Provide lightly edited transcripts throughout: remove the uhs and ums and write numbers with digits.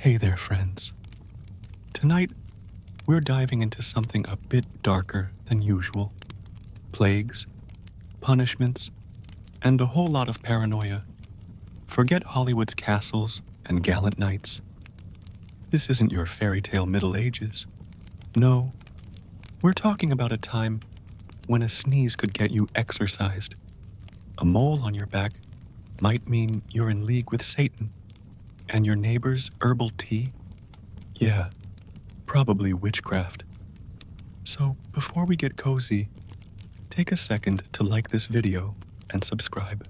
Hey there, friends. Tonight, we're diving into something a bit darker than usual. Plagues, punishments, and a whole lot of paranoia. Forget Hollywood's castles and gallant knights. This isn't your fairy tale Middle Ages. No, we're talking about a time when a sneeze could get you exorcised. A mole on your back might mean you're in league with Satan. And your neighbor's herbal tea? Yeah, probably witchcraft. So before we get cozy, take a second to like this video and subscribe.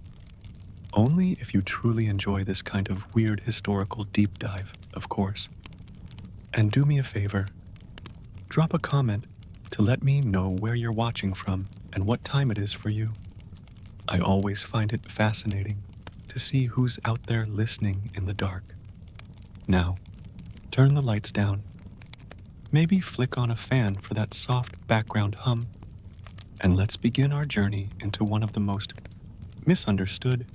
Only if you truly enjoy this kind of weird historical deep dive, of course. And do me a favor, drop a comment to let me know where you're watching from and what time it is for you. I always find it fascinating to see who's out there listening in the dark. Now, turn the lights down. Maybe flick on a fan for that soft background hum, and let's begin our journey into one of the most misunderstood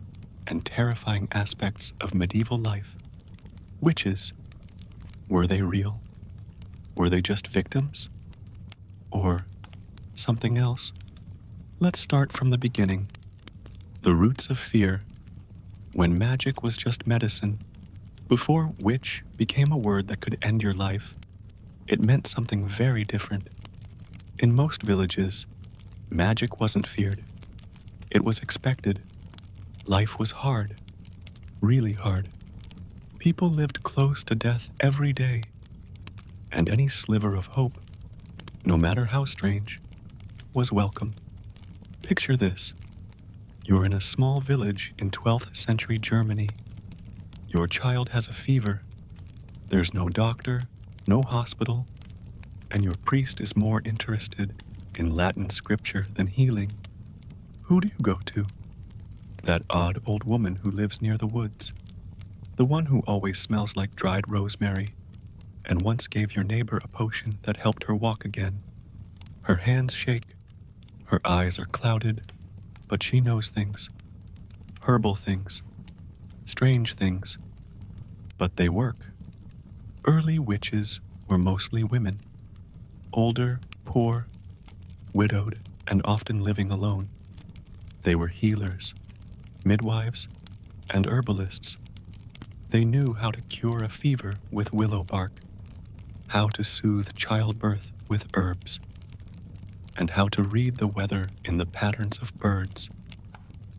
and terrifying aspects of medieval life. Witches. Were they real? Were they just victims? Or something else? Let's start from the beginning. The roots of fear, when magic was just medicine. Before witch became a word that could end your life, it meant something very different. In most villages, magic wasn't feared. It was expected. Life was hard, really hard. People lived close to death every day, and any sliver of hope, no matter how strange, was welcome. Picture this. You're in a small village in 12th century Germany. Your child has a fever. There's no doctor, no hospital, and your priest is more interested in Latin scripture than healing. Who do you go to? That odd old woman who lives near the woods. The one who always smells like dried rosemary and once gave your neighbor a potion that helped her walk again. Her hands shake. Her eyes are clouded, but she knows things. Herbal things. Strange things. But they work. Early witches were mostly women. Older, poor, widowed, and often living alone. They were healers, midwives, and herbalists. They knew how to cure a fever with willow bark, how to soothe childbirth with herbs, and how to read the weather in the patterns of birds.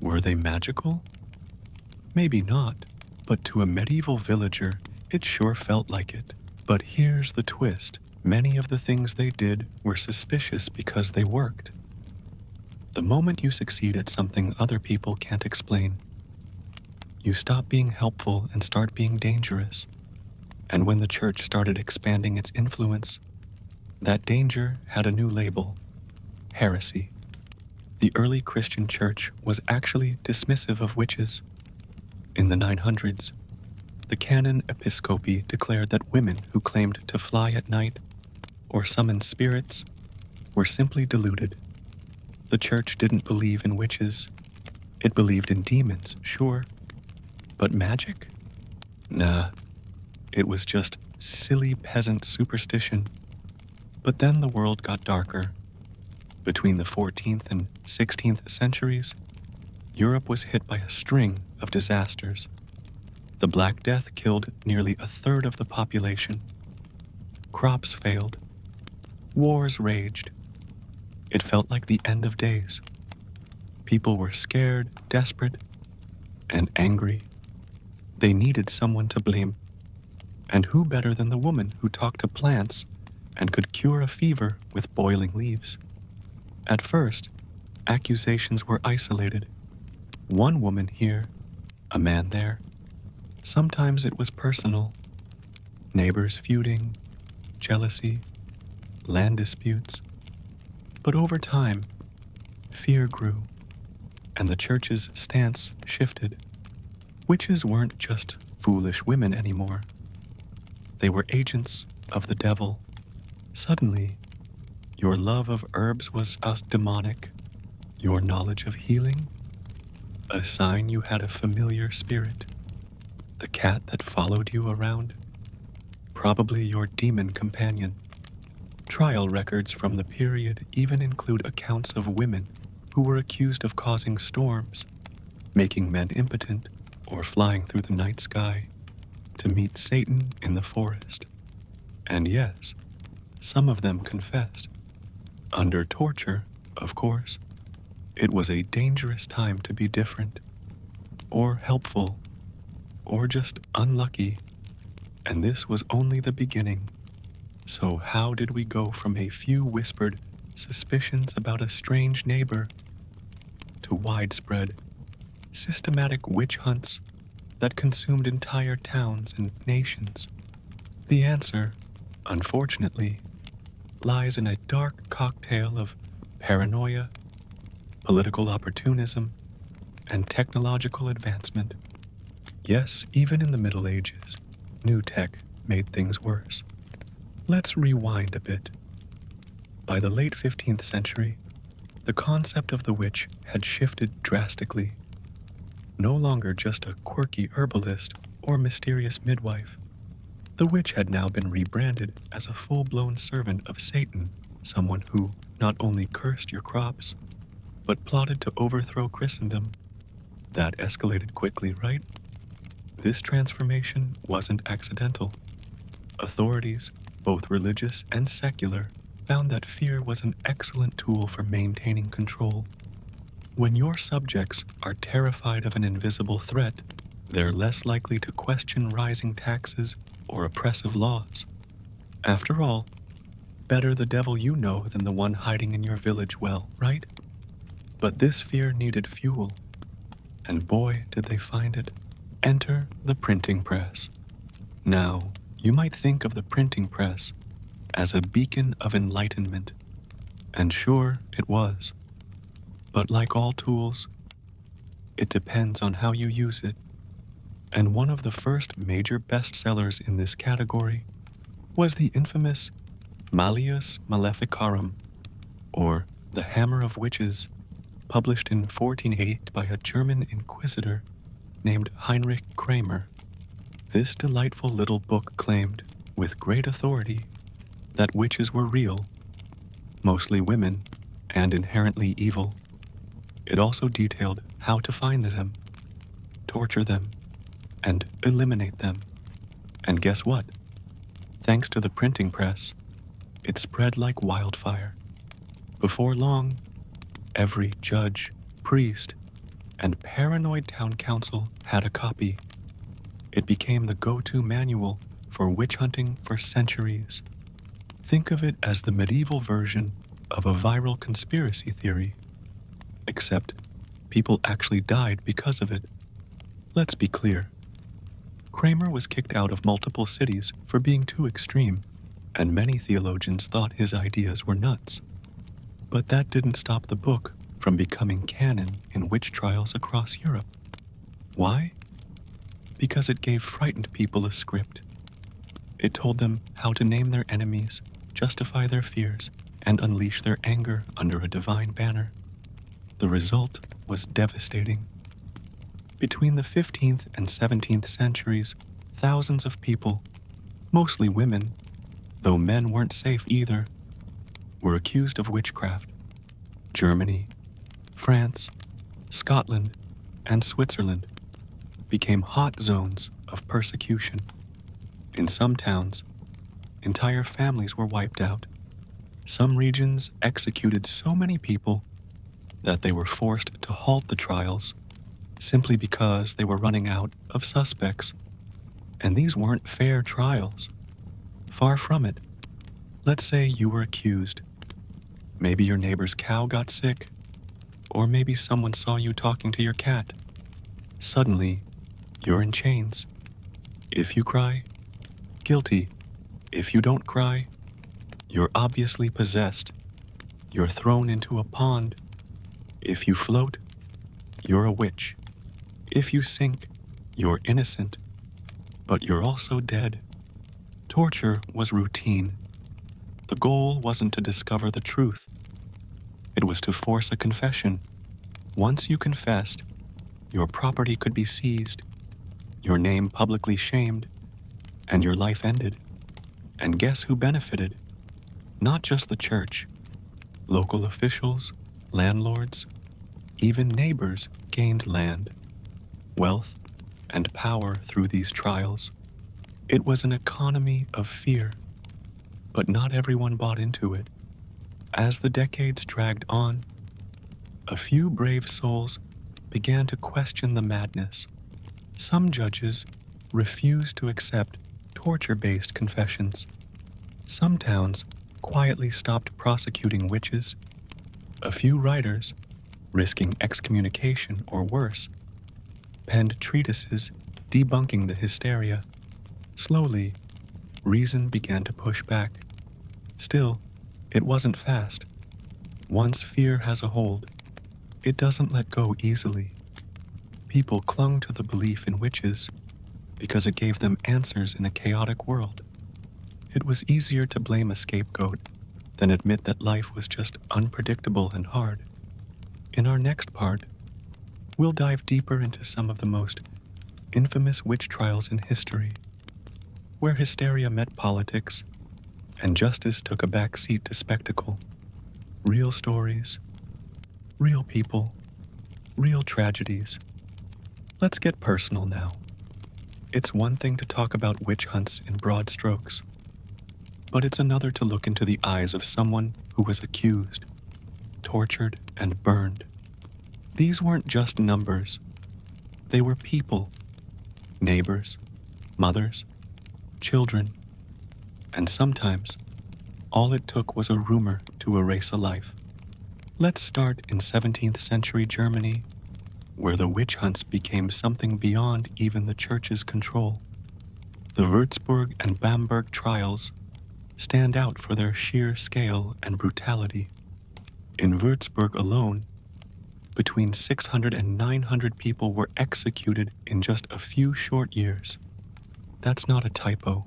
Were they magical? Maybe not, but to a medieval villager, it sure felt like it. But here's the twist. Many of the things they did were suspicious because they worked. The moment you succeed at something other people can't explain, you stop being helpful and start being dangerous. And when the church started expanding its influence, that danger had a new label: heresy. The early Christian church was actually dismissive of witches. In the 900s, the canon episcopi declared that women who claimed to fly at night or summon spirits were simply deluded. The church didn't believe in witches. It believed in demons, sure, but magic? Nah, it was just silly peasant superstition. But then the world got darker. Between the 14th and 16th centuries, Europe was hit by a string of disasters. The Black Death killed nearly a third of the population. Crops failed. Wars raged. It felt like the end of days. People were scared, desperate, and angry. They needed someone to blame. And who better than the woman who talked to plants and could cure a fever with boiling leaves? At first, accusations were isolated. One woman here, a man there. Sometimes it was personal. Neighbors feuding, jealousy, land disputes. But over time, fear grew, and the church's stance shifted. Witches weren't just foolish women anymore. They were agents of the devil. Suddenly, your love of herbs was demonic. Your knowledge of healing, a sign you had a familiar spirit. The cat that followed you around, probably your demon companion. Trial records from the period even include accounts of women who were accused of causing storms, making men impotent, or flying through the night sky to meet Satan in the forest. And yes, some of them confessed. Under torture, of course. It was a dangerous time to be different, or helpful, or just unlucky, and this was only the beginning. So how did we go from a few whispered suspicions about a strange neighbor to widespread, systematic witch hunts that consumed entire towns and nations? The answer, unfortunately, lies in a dark cocktail of paranoia, political opportunism, and technological advancement. Yes, even in the Middle Ages, new tech made things worse. Let's rewind a bit. By the late 15th century, the concept of the witch had shifted drastically. No longer just a quirky herbalist or mysterious midwife. The witch had now been rebranded as a full-blown servant of Satan, someone who not only cursed your crops, but plotted to overthrow Christendom. That escalated quickly, right? This transformation wasn't accidental. Authorities, both religious and secular, found that fear was an excellent tool for maintaining control. When your subjects are terrified of an invisible threat, they're less likely to question rising taxes or oppressive laws. After all, better the devil you know than the one hiding in your village well, right? But this fear needed fuel, and boy, did they find it. Enter the printing press. Now, you might think of the printing press as a beacon of enlightenment, and sure it was. But like all tools, it depends on how you use it. And one of the first major bestsellers in this category was the infamous Malleus Maleficarum, or The Hammer of Witches, published in 1488 by a German inquisitor named Heinrich Kramer. This delightful little book claimed, with great authority, that witches were real, mostly women, and inherently evil. It also detailed how to find them, torture them, and eliminate them. And guess what? Thanks to the printing press, it spread like wildfire. Before long, every judge, priest, and paranoid town council had a copy. It became the go-to manual for witch hunting for centuries. Think of it as the medieval version of a viral conspiracy theory. Except, people actually died because of it. Let's be clear. Kramer was kicked out of multiple cities for being too extreme, and many theologians thought his ideas were nuts. But that didn't stop the book from becoming canon in witch trials across Europe. Why? Because it gave frightened people a script. It told them how to name their enemies, justify their fears, and unleash their anger under a divine banner. The result was devastating. Between the 15th and 17th centuries, thousands of people, mostly women, though men weren't safe either, were accused of witchcraft. Germany, France, Scotland, and Switzerland became hot zones of persecution. In some towns, entire families were wiped out. Some regions executed so many people that they were forced to halt the trials simply because they were running out of suspects. And these weren't fair trials. Far from it. Let's say you were accused. Maybe your neighbor's cow got sick, or maybe someone saw you talking to your cat. Suddenly, you're in chains. If you cry, guilty. If you don't cry, you're obviously possessed. You're thrown into a pond. If you float, you're a witch. If you sink, you're innocent, but you're also dead. Torture was routine. The goal wasn't to discover the truth. It was to force a confession. Once you confessed, your property could be seized, your name publicly shamed, and your life ended. And guess who benefited? Not just the church. Local officials, landlords, even neighbors gained land, wealth, and power through these trials. It was an economy of fear, but not everyone bought into it. As the decades dragged on, a few brave souls began to question the madness. Some judges refused to accept torture-based confessions. Some towns quietly stopped prosecuting witches. A few writers, risking excommunication or worse, penned treatises debunking the hysteria. Slowly, reason began to push back. Still, it wasn't fast. Once fear has a hold, it doesn't let go easily. People clung to the belief in witches because it gave them answers in a chaotic world. It was easier to blame a scapegoat than admit that life was just unpredictable and hard. In our next part, we'll dive deeper into some of the most infamous witch trials in history, where hysteria met politics and justice took a back seat to spectacle. Real stories, real people, real tragedies. Let's get personal now. It's one thing to talk about witch hunts in broad strokes, but it's another to look into the eyes of someone who was accused, tortured, and burned. These weren't just numbers. They were people, neighbors, mothers, children, and sometimes all it took was a rumor to erase a life. Let's start in 17th century Germany, where the witch hunts became something beyond even the church's control. The Würzburg and Bamberg trials stand out for their sheer scale and brutality. In Würzburg alone, between 600 and 900 people were executed in just a few short years. That's not a typo.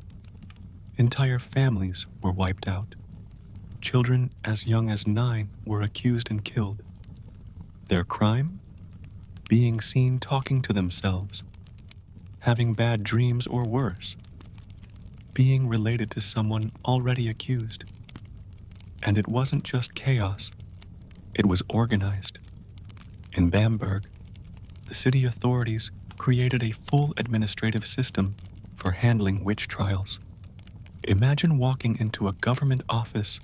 Entire families were wiped out. Children as young as 9 were accused and killed. Their crime? Being seen talking to themselves, having bad dreams or worse, being related to someone already accused. And it wasn't just chaos, it was organized. In Bamberg, the city authorities created a full administrative system for handling witch trials. Imagine walking into a government office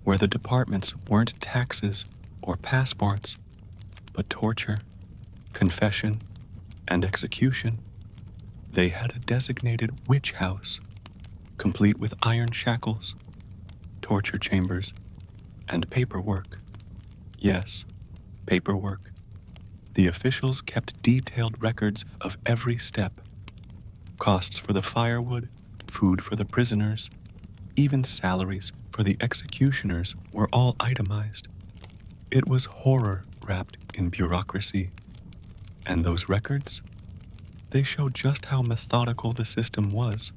where the departments weren't taxes or passports, but torture, confession, and execution. They had a designated witch house, complete with iron shackles, torture chambers, and paperwork. Yes, paperwork. The officials kept detailed records of every step. Costs for the firewood, food for the prisoners, even salaries for the executioners were all itemized. It was horror wrapped in bureaucracy. And those records? They show just how methodical the system was.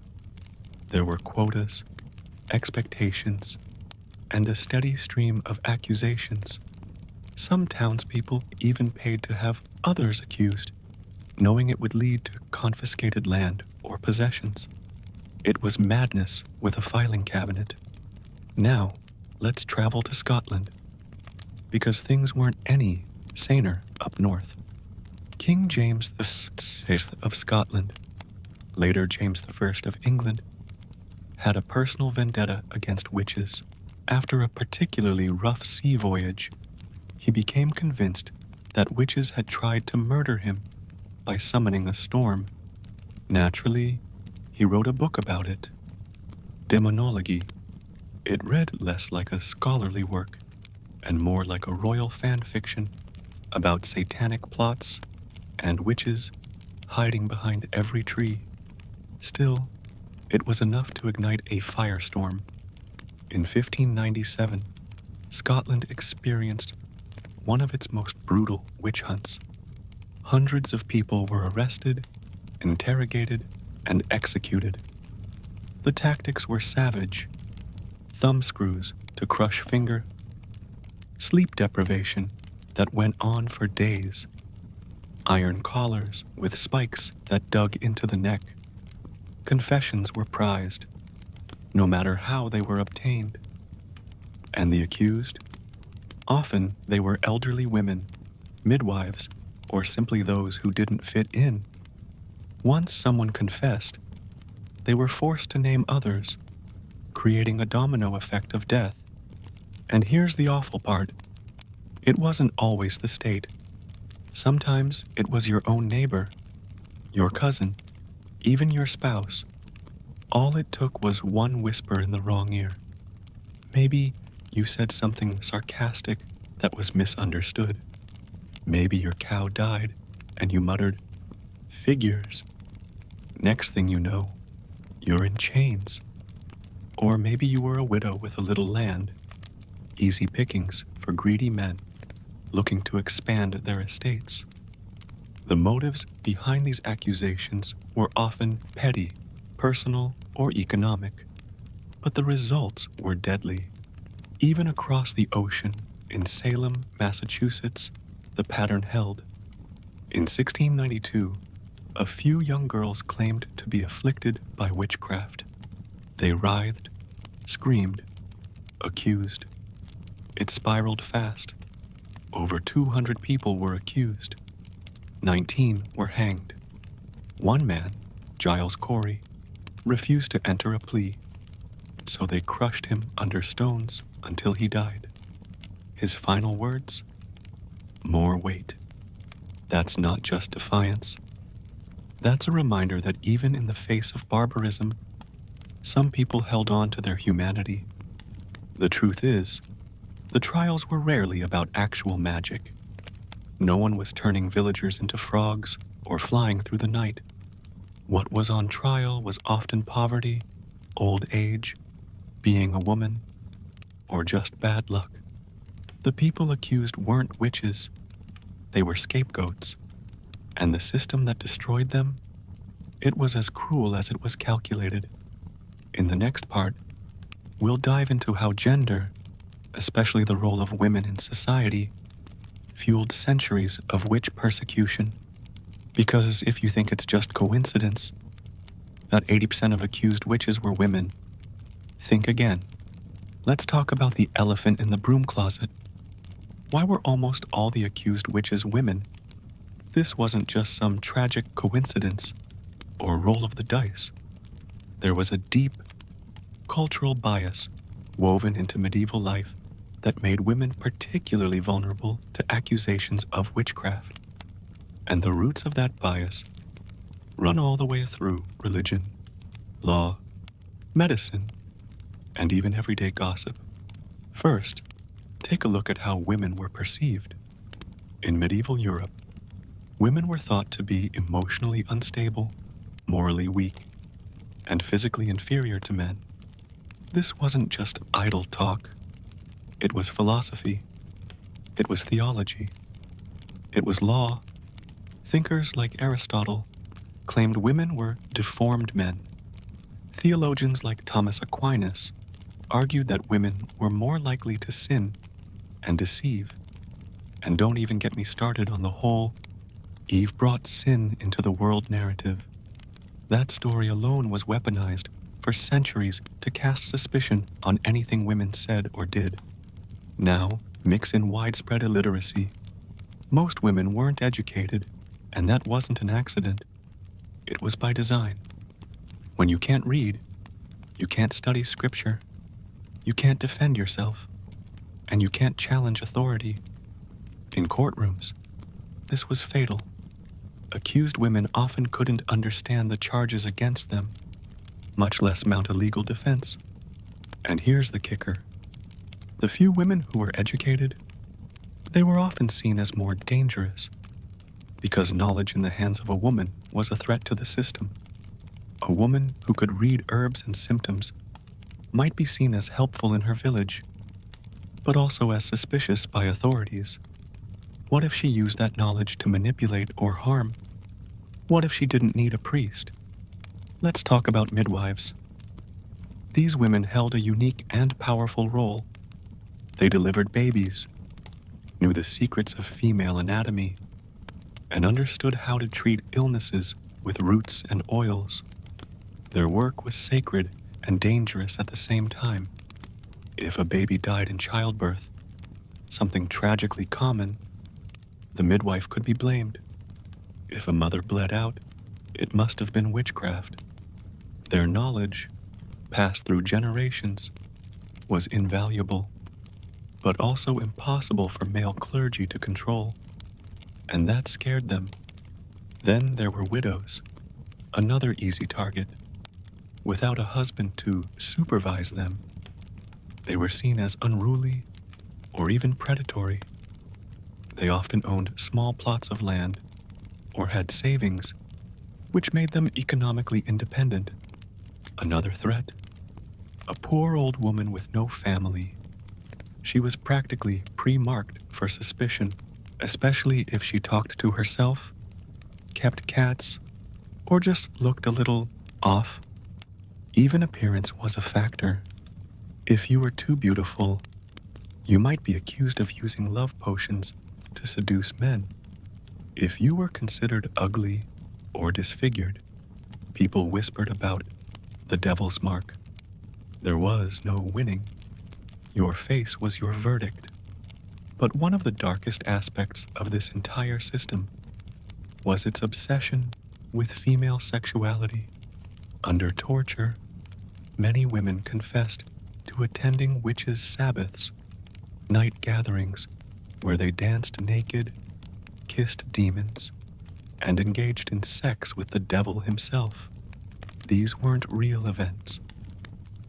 There were quotas, expectations, and a steady stream of accusations. Some townspeople even paid to have others accused, knowing it would lead to confiscated land or possessions. It was madness with a filing cabinet. Now, let's travel to Scotland, because things weren't any saner up north. King James VI of Scotland, later James I of England, had a personal vendetta against witches. After a particularly rough sea voyage, he became convinced that witches had tried to murder him by summoning a storm. Naturally, he wrote a book about it, Demonology. It read less like a scholarly work and more like a royal fan fiction about satanic plots and witches hiding behind every tree. Still, it was enough to ignite a firestorm. In 1597, Scotland experienced one of its most brutal witch hunts. Hundreds of people were arrested, interrogated, and executed. The tactics were savage: thumbscrews to crush finger, sleep deprivation that went on for days, iron collars with spikes that dug into the neck. Confessions were prized. no matter how they were obtained. And the accused? Often they were elderly women, midwives, or simply those who didn't fit in. Once someone confessed, they were forced to name others, creating a domino effect of death. And here's the awful part. It wasn't always the state. Sometimes it was your own neighbor, your cousin, even your spouse. All it took was one whisper in the wrong ear. Maybe you said something sarcastic that was misunderstood. Maybe your cow died and you muttered, "Figures." Next thing you know, you're in chains. Or maybe you were a widow with a little land, easy pickings for greedy men looking to expand their estates. The motives behind these accusations were often petty, personal, or economic, but the results were deadly. Even across the ocean, in Salem, Massachusetts, the pattern held. In 1692, a few young girls claimed to be afflicted by witchcraft. They writhed, screamed, accused. It spiraled fast. Over 200 people were accused. 19 were hanged. One man, Giles Corey, refused to enter a plea, so they crushed him under stones until he died. His final words? More weight. That's not just defiance. That's a reminder that even in the face of barbarism, some people held on to their humanity. The truth is, the trials were rarely about actual magic. No one was turning villagers into frogs or flying through the night. What was on trial was often poverty, old age, being a woman, or just bad luck. The people accused weren't witches. They were scapegoats. And the system that destroyed them, it was as cruel as it was calculated. In the next part, we'll dive into how gender, especially the role of women in society, fueled centuries of witch persecution. Because if you think it's just coincidence that 80% of accused witches were women, think again. Let's talk about the elephant in the broom closet. Why were almost all the accused witches women? This wasn't just some tragic coincidence or roll of the dice. There was a deep cultural bias woven into medieval life that made women particularly vulnerable to accusations of witchcraft. And the roots of that bias run all the way through religion, law, medicine, and even everyday gossip. First, take a look at how women were perceived. In medieval Europe, women were thought to be emotionally unstable, morally weak, and physically inferior to men. This wasn't just idle talk. It was philosophy. It was theology. It was law. Thinkers like Aristotle claimed women were deformed men. Theologians like Thomas Aquinas argued that women were more likely to sin and deceive. And don't even get me started on the whole Eve brought sin into the world narrative. That story alone was weaponized for centuries to cast suspicion on anything women said or did. Now, mix in widespread illiteracy. Most women weren't educated, and that wasn't an accident. It was by design. When you can't read, you can't study scripture, you can't defend yourself, and you can't challenge authority. In courtrooms, this was fatal. Accused women often couldn't understand the charges against them, much less mount a legal defense. And here's the kicker. The few women who were educated, they were often seen as more dangerous, because knowledge in the hands of a woman was a threat to the system. A woman who could read herbs and symptoms might be seen as helpful in her village, but also as suspicious by authorities. What if she used that knowledge to manipulate or harm? What if she didn't need a priest? Let's talk about midwives. These women held a unique and powerful role. They delivered babies, knew the secrets of female anatomy, and understood how to treat illnesses with roots and oils. Their work was sacred and dangerous at the same time. If a baby died in childbirth, something tragically common, the midwife could be blamed. If a mother bled out, it must have been witchcraft. Their knowledge, passed through generations, was invaluable, but also impossible for male clergy to control, and that scared them. Then there were widows, another easy target. Without a husband to supervise them, they were seen as unruly or even predatory. They often owned small plots of land or had savings, which made them economically independent. Another threat: a poor old woman with no family. She was practically pre-marked for suspicion, especially if she talked to herself, kept cats, or just looked a little off. Even appearance was a factor. If you were too beautiful, you might be accused of using love potions to seduce men. If you were considered ugly or disfigured, people whispered about the devil's mark. There was no winning. Your face was your verdict. But one of the darkest aspects of this entire system was its obsession with female sexuality. Under torture, many women confessed to attending witches' sabbaths, night gatherings where they danced naked, kissed demons, and engaged in sex with the devil himself. These weren't real events.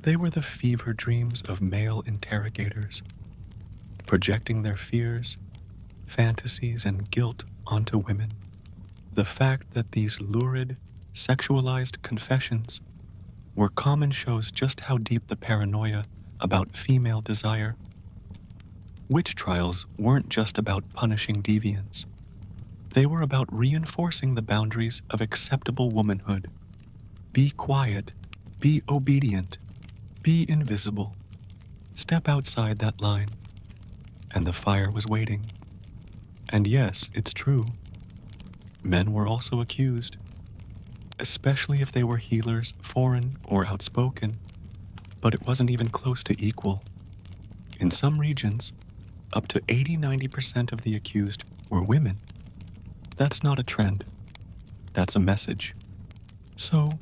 They were the fever dreams of male interrogators, projecting their fears, fantasies, and guilt onto women. The fact that these lurid, sexualized confessions were common shows just how deep the paranoia about female desire. Witch trials weren't just about punishing deviants. They were about reinforcing the boundaries of acceptable womanhood. Be quiet, be obedient, be invisible. Step outside that line. And the fire was waiting. And yes, it's true. Men were also accused, especially if they were healers, foreign or outspoken, but it wasn't even close to equal. In some regions, up to 80–90% of the accused were women. That's not a trend. That's a message. So,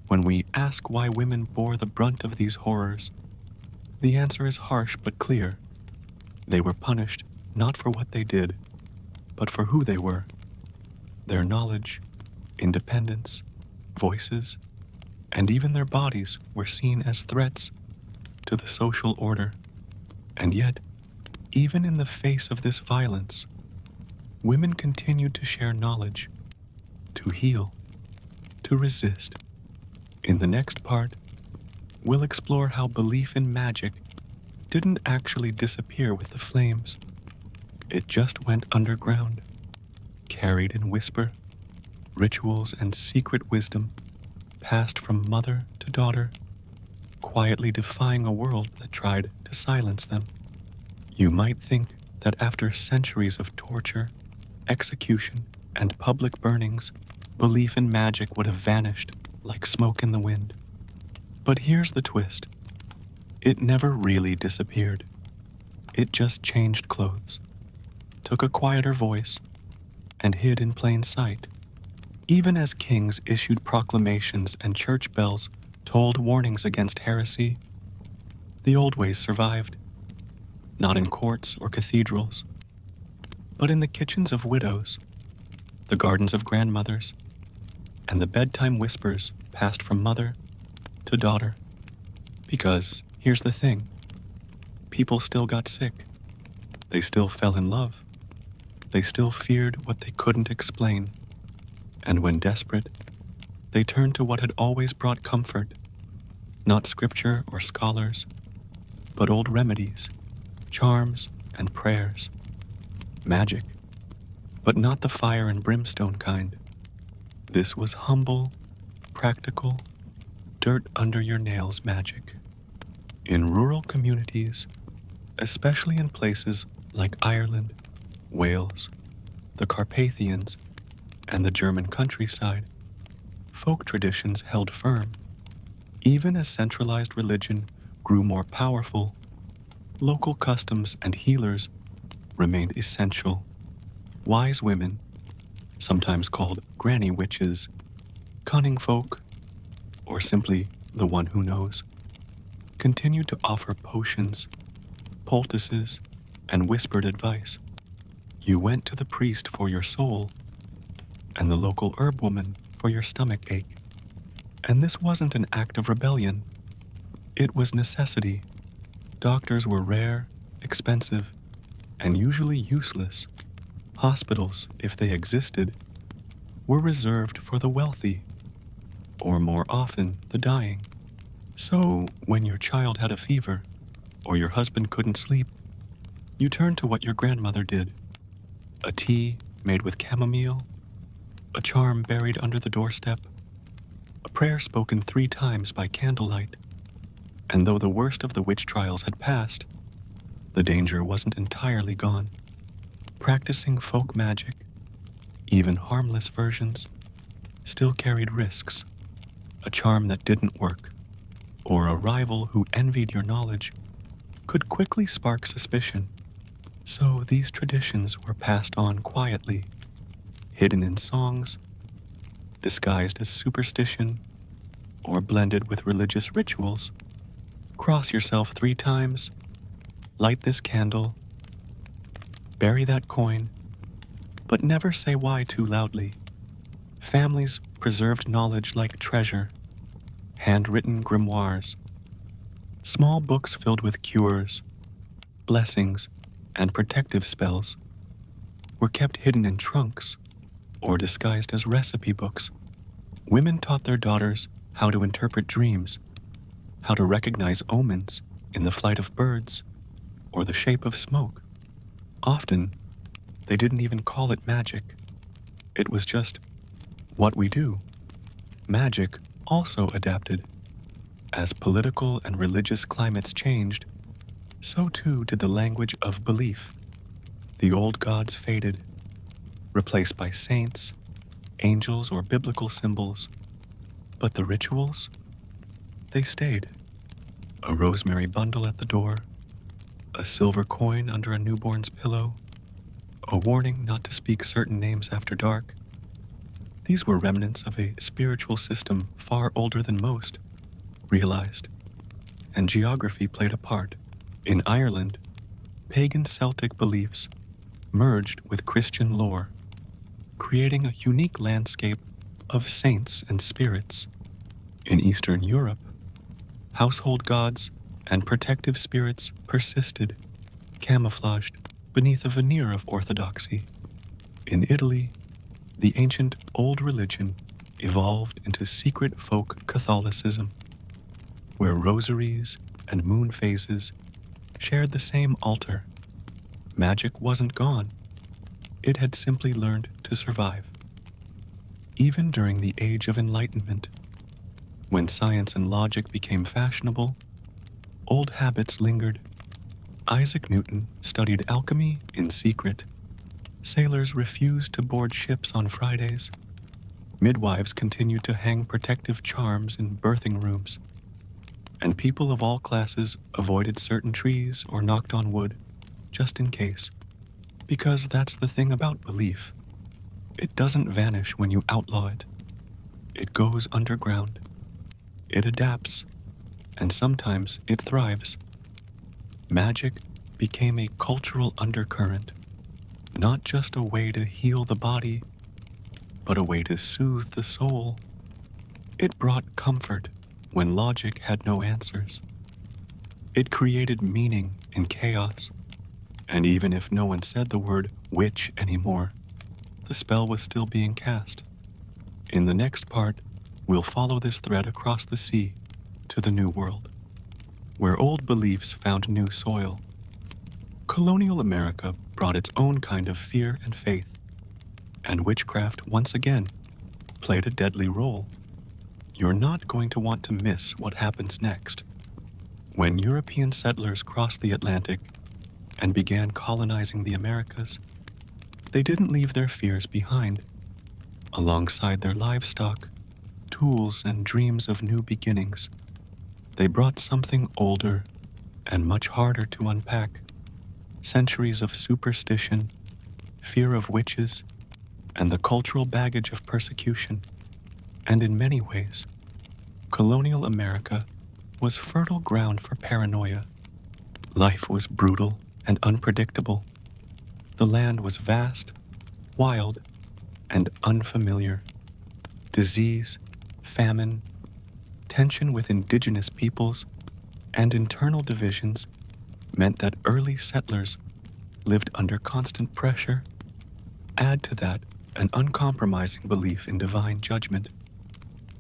when we ask why women bore the brunt of these horrors, the answer is harsh but clear. They were punished not for what they did, but for who they were. Their knowledge, independence, voices, and even their bodies were seen as threats to the social order. And yet, even in the face of this violence, women continued to share knowledge, to heal, to resist. In the next part, we'll explore how belief in magic didn't actually disappear with the flames. It just went underground, carried in whisper, rituals, and secret wisdom passed from mother to daughter, quietly defying a world that tried to silence them. You might think that after centuries of torture, execution, and public burnings, belief in magic would have vanished like smoke in the wind. But here's the twist. It never really disappeared. It just changed clothes, took a quieter voice, and hid in plain sight. Even as kings issued proclamations and church bells told warnings against heresy, the old ways survived. Not in courts or cathedrals, but in the kitchens of widows, the gardens of grandmothers, and the bedtime whispers passed from mother to daughter. Because, here's the thing, people still got sick. They still fell in love. They still feared what they couldn't explain. And when desperate, they turned to what had always brought comfort, not scripture or scholars, but old remedies, charms, and prayers. Magic, but not the fire and brimstone kind. This was humble, practical, dirt under your nails magic. In rural communities, especially in places like Ireland, Wales, the Carpathians, and the German countryside, folk traditions held firm. Even as centralized religion grew more powerful, local customs and healers remained essential. Wise women, sometimes called granny witches, cunning folk, or simply the one who knows, continued to offer potions, poultices, and whispered advice. You went to the priest for your soul, and the local herb woman for your stomach ache. And this wasn't an act of rebellion, it was necessity. Doctors were rare, expensive, and usually useless. Hospitals, if they existed, were reserved for the wealthy, or more often, the dying. So, when your child had a fever, or your husband couldn't sleep, you turned to what your grandmother did: a tea made with chamomile, a charm buried under the doorstep, a prayer spoken 3 times by candlelight. And though the worst of the witch trials had passed, the danger wasn't entirely gone. Practicing folk magic, even harmless versions, still carried risks. A charm that didn't work, or a rival who envied your knowledge, could quickly spark suspicion. So these traditions were passed on quietly, hidden in songs, disguised as superstition, or blended with religious rituals. Cross yourself 3 times, light this candle, bury that coin, but never say why too loudly. Families preserved knowledge like treasure: handwritten grimoires, small books filled with cures, blessings, and protective spells were kept hidden in trunks or disguised as recipe books. Women taught their daughters how to interpret dreams, how to recognize omens in the flight of birds or the shape of smoke. Often, they didn't even call it magic. It was just what we do. Magic also adapted. As political and religious climates changed, so too did the language of belief. The old gods faded, replaced by saints, angels, or biblical symbols. But the rituals, they stayed. A rosemary bundle at the door, a silver coin under a newborn's pillow, a warning not to speak certain names after dark. These were remnants of a spiritual system far older than most realized, and geography played a part. In Ireland, pagan Celtic beliefs merged with Christian lore, creating a unique landscape of saints and spirits. In Eastern Europe, household gods and protective spirits persisted, camouflaged beneath a veneer of orthodoxy. In Italy, the ancient old religion evolved into secret folk Catholicism, where rosaries and moon phases shared the same altar. Magic wasn't gone. It had simply learned to survive. Even during the Age of Enlightenment, when science and logic became fashionable, old habits lingered. Isaac Newton studied alchemy in secret. Sailors refused to board ships on Fridays. Midwives continued to hang protective charms in birthing rooms. And people of all classes avoided certain trees or knocked on wood, just in case. Because that's the thing about belief. It doesn't vanish when you outlaw it. It goes underground. It adapts, and sometimes it thrives. Magic became a cultural undercurrent, not just a way to heal the body, but a way to soothe the soul. It brought comfort when logic had no answers. It created meaning in chaos, and even if no one said the word witch anymore, the spell was still being cast. In the next part, we'll follow this thread across the sea to the New World, where old beliefs found new soil. Colonial America brought its own kind of fear and faith, and witchcraft once again played a deadly role. You're not going to want to miss what happens next. When European settlers crossed the Atlantic and began colonizing the Americas, they didn't leave their fears behind. Alongside their livestock, tools, and dreams of new beginnings, They brought something older and much harder to unpack: centuries of superstition, fear of witches, and the cultural baggage of persecution. And in many ways, colonial America was fertile ground for paranoia. Life was brutal and unpredictable. The land was vast, wild, and unfamiliar. Disease, famine, tension with indigenous peoples, and internal divisions meant that early settlers lived under constant pressure. Add to that an uncompromising belief in divine judgment,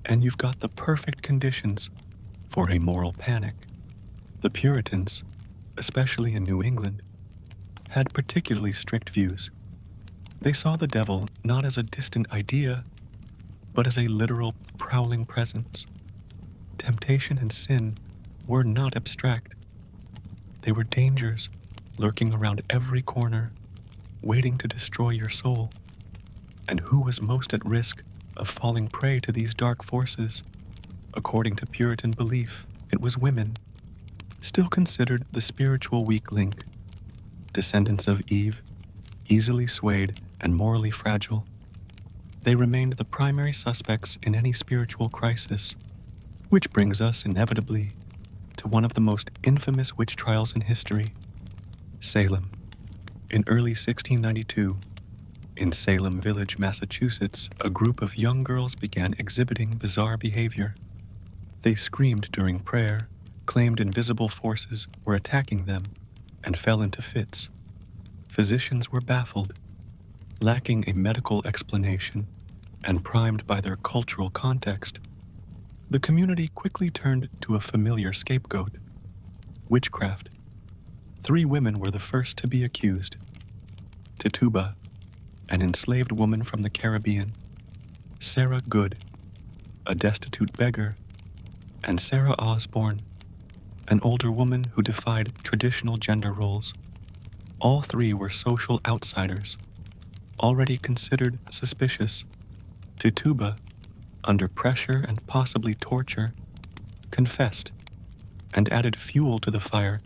and you've got the perfect conditions for a moral panic. The Puritans, especially in New England, had particularly strict views. They saw the devil not as a distant idea, but as a literal prowling presence. Temptation and sin were not abstract. They were dangers lurking around every corner, waiting to destroy your soul. And who was most at risk of falling prey to these dark forces? According to Puritan belief, it was women, still considered the spiritual weak link, descendants of Eve, easily swayed and morally fragile. They remained the primary suspects in any spiritual crisis, which brings us inevitably to one of the most infamous witch trials in history: Salem. In early 1692, in Salem Village, Massachusetts, a group of young girls began exhibiting bizarre behavior. They screamed during prayer, claimed invisible forces were attacking them, and fell into fits. Physicians were baffled, lacking a medical explanation, and primed by their cultural context. The community quickly turned to a familiar scapegoat: witchcraft. 3 women were the first to be accused: Tituba, an enslaved woman from the Caribbean; Sarah Good, a destitute beggar; and Sarah Osborne, an older woman who defied traditional gender roles. All 3 were social outsiders, already considered suspicious. Tituba, under pressure and possibly torture, confessed and added fuel to the fire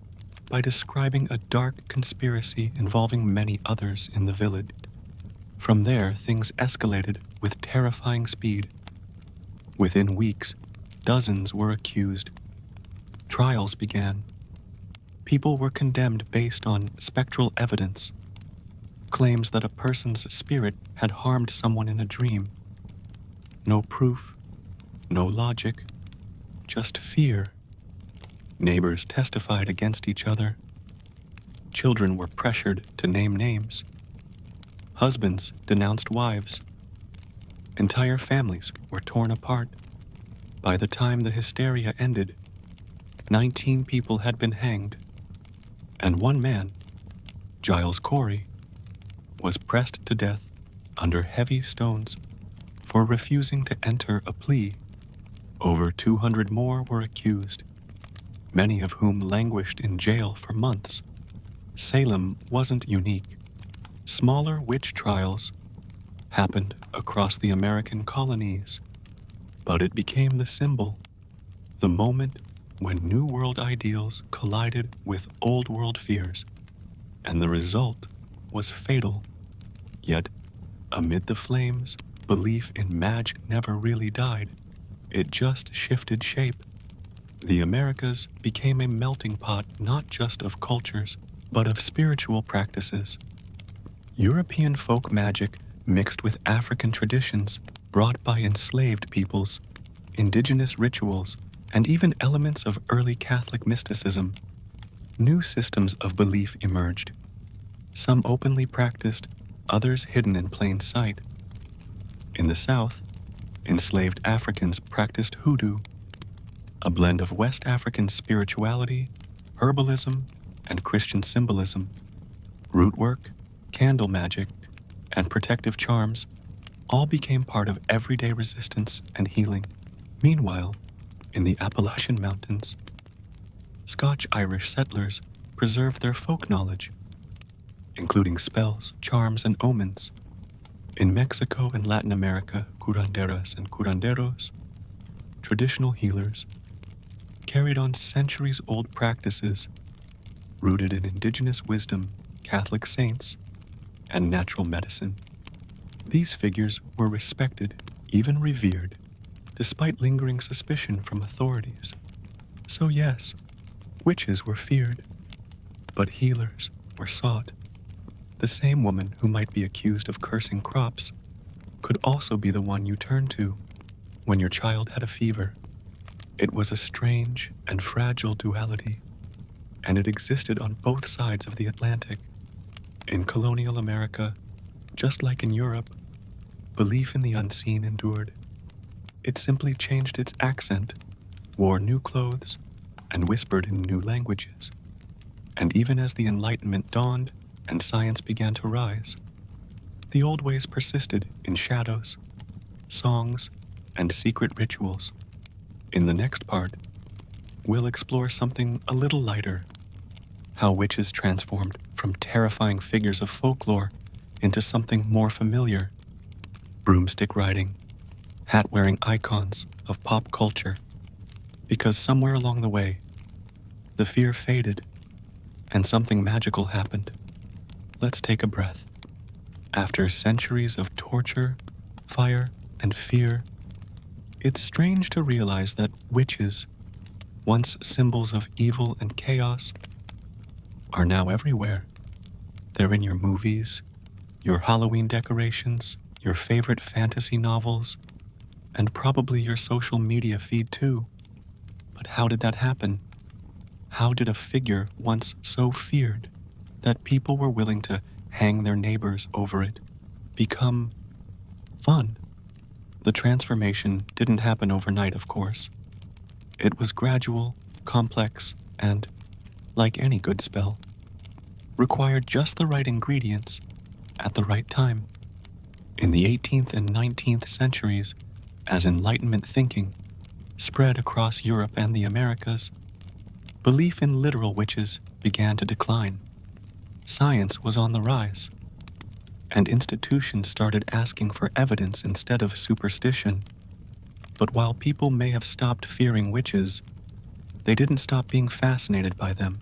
by describing a dark conspiracy involving many others in the village. From there, things escalated with terrifying speed. Within weeks, dozens were accused. Trials began. People were condemned based on spectral evidence, claims that a person's spirit had harmed someone in a dream. No proof, no logic, just fear. Neighbors testified against each other. Children were pressured to name names. Husbands denounced wives. Entire families were torn apart. By the time the hysteria ended, 19 people had been hanged, and one man, Giles Corey, was pressed to death under heavy stones for refusing to enter a plea. Over 200 more were accused, many of whom languished in jail for months. Salem wasn't unique. Smaller witch trials happened across the American colonies, but it became the symbol, the moment when New World ideals collided with Old World fears, and the result was fatal. Yet, amid the flames, belief in magic never really died. It just shifted shape. The Americas became a melting pot not just of cultures, but of spiritual practices. European folk magic mixed with African traditions brought by enslaved peoples, indigenous rituals, and even elements of early Catholic mysticism. New systems of belief emerged, some openly practiced, others hidden in plain sight. In the South, enslaved Africans practiced hoodoo, a blend of West African spirituality, herbalism, and Christian symbolism. Root work, candle magic, and protective charms all became part of everyday resistance and healing. Meanwhile, in the Appalachian Mountains, Scotch-Irish settlers preserved their folk knowledge, including spells, charms, and omens. In Mexico and Latin America, curanderas and curanderos, traditional healers, carried on centuries-old practices rooted in indigenous wisdom, Catholic saints, and natural medicine. These figures were respected, even revered, despite lingering suspicion from authorities. So yes, witches were feared, but healers were sought. The same woman who might be accused of cursing crops could also be the one you turned to when your child had a fever. It was a strange and fragile duality, and it existed on both sides of the Atlantic. In colonial America, just like in Europe, belief in the unseen endured. It simply changed its accent, wore new clothes, and whispered in new languages. And even as the Enlightenment dawned and science began to rise, the old ways persisted in shadows, songs, and secret rituals. In the next part, we'll explore something a little lighter: how witches transformed from terrifying figures of folklore into something more familiar: broomstick riding, hat-wearing icons of pop culture. Because somewhere along the way, the fear faded and something magical happened. Let's take a breath. After centuries of torture, fire, and fear, it's strange to realize that witches, once symbols of evil and chaos, are now everywhere. They're in your movies, your Halloween decorations, your favorite fantasy novels, and probably your social media feed too. But how did that happen? How did a figure once so feared that people were willing to hang their neighbors over it become fun? The transformation didn't happen overnight, of course. It was gradual, complex, and, like any good spell, required just the right ingredients at the right time. In the 18th and 19th centuries, as Enlightenment thinking spread across Europe and the Americas, belief in literal witches began to decline. Science was on the rise, and institutions started asking for evidence instead of superstition. But while people may have stopped fearing witches, they didn't stop being fascinated by them.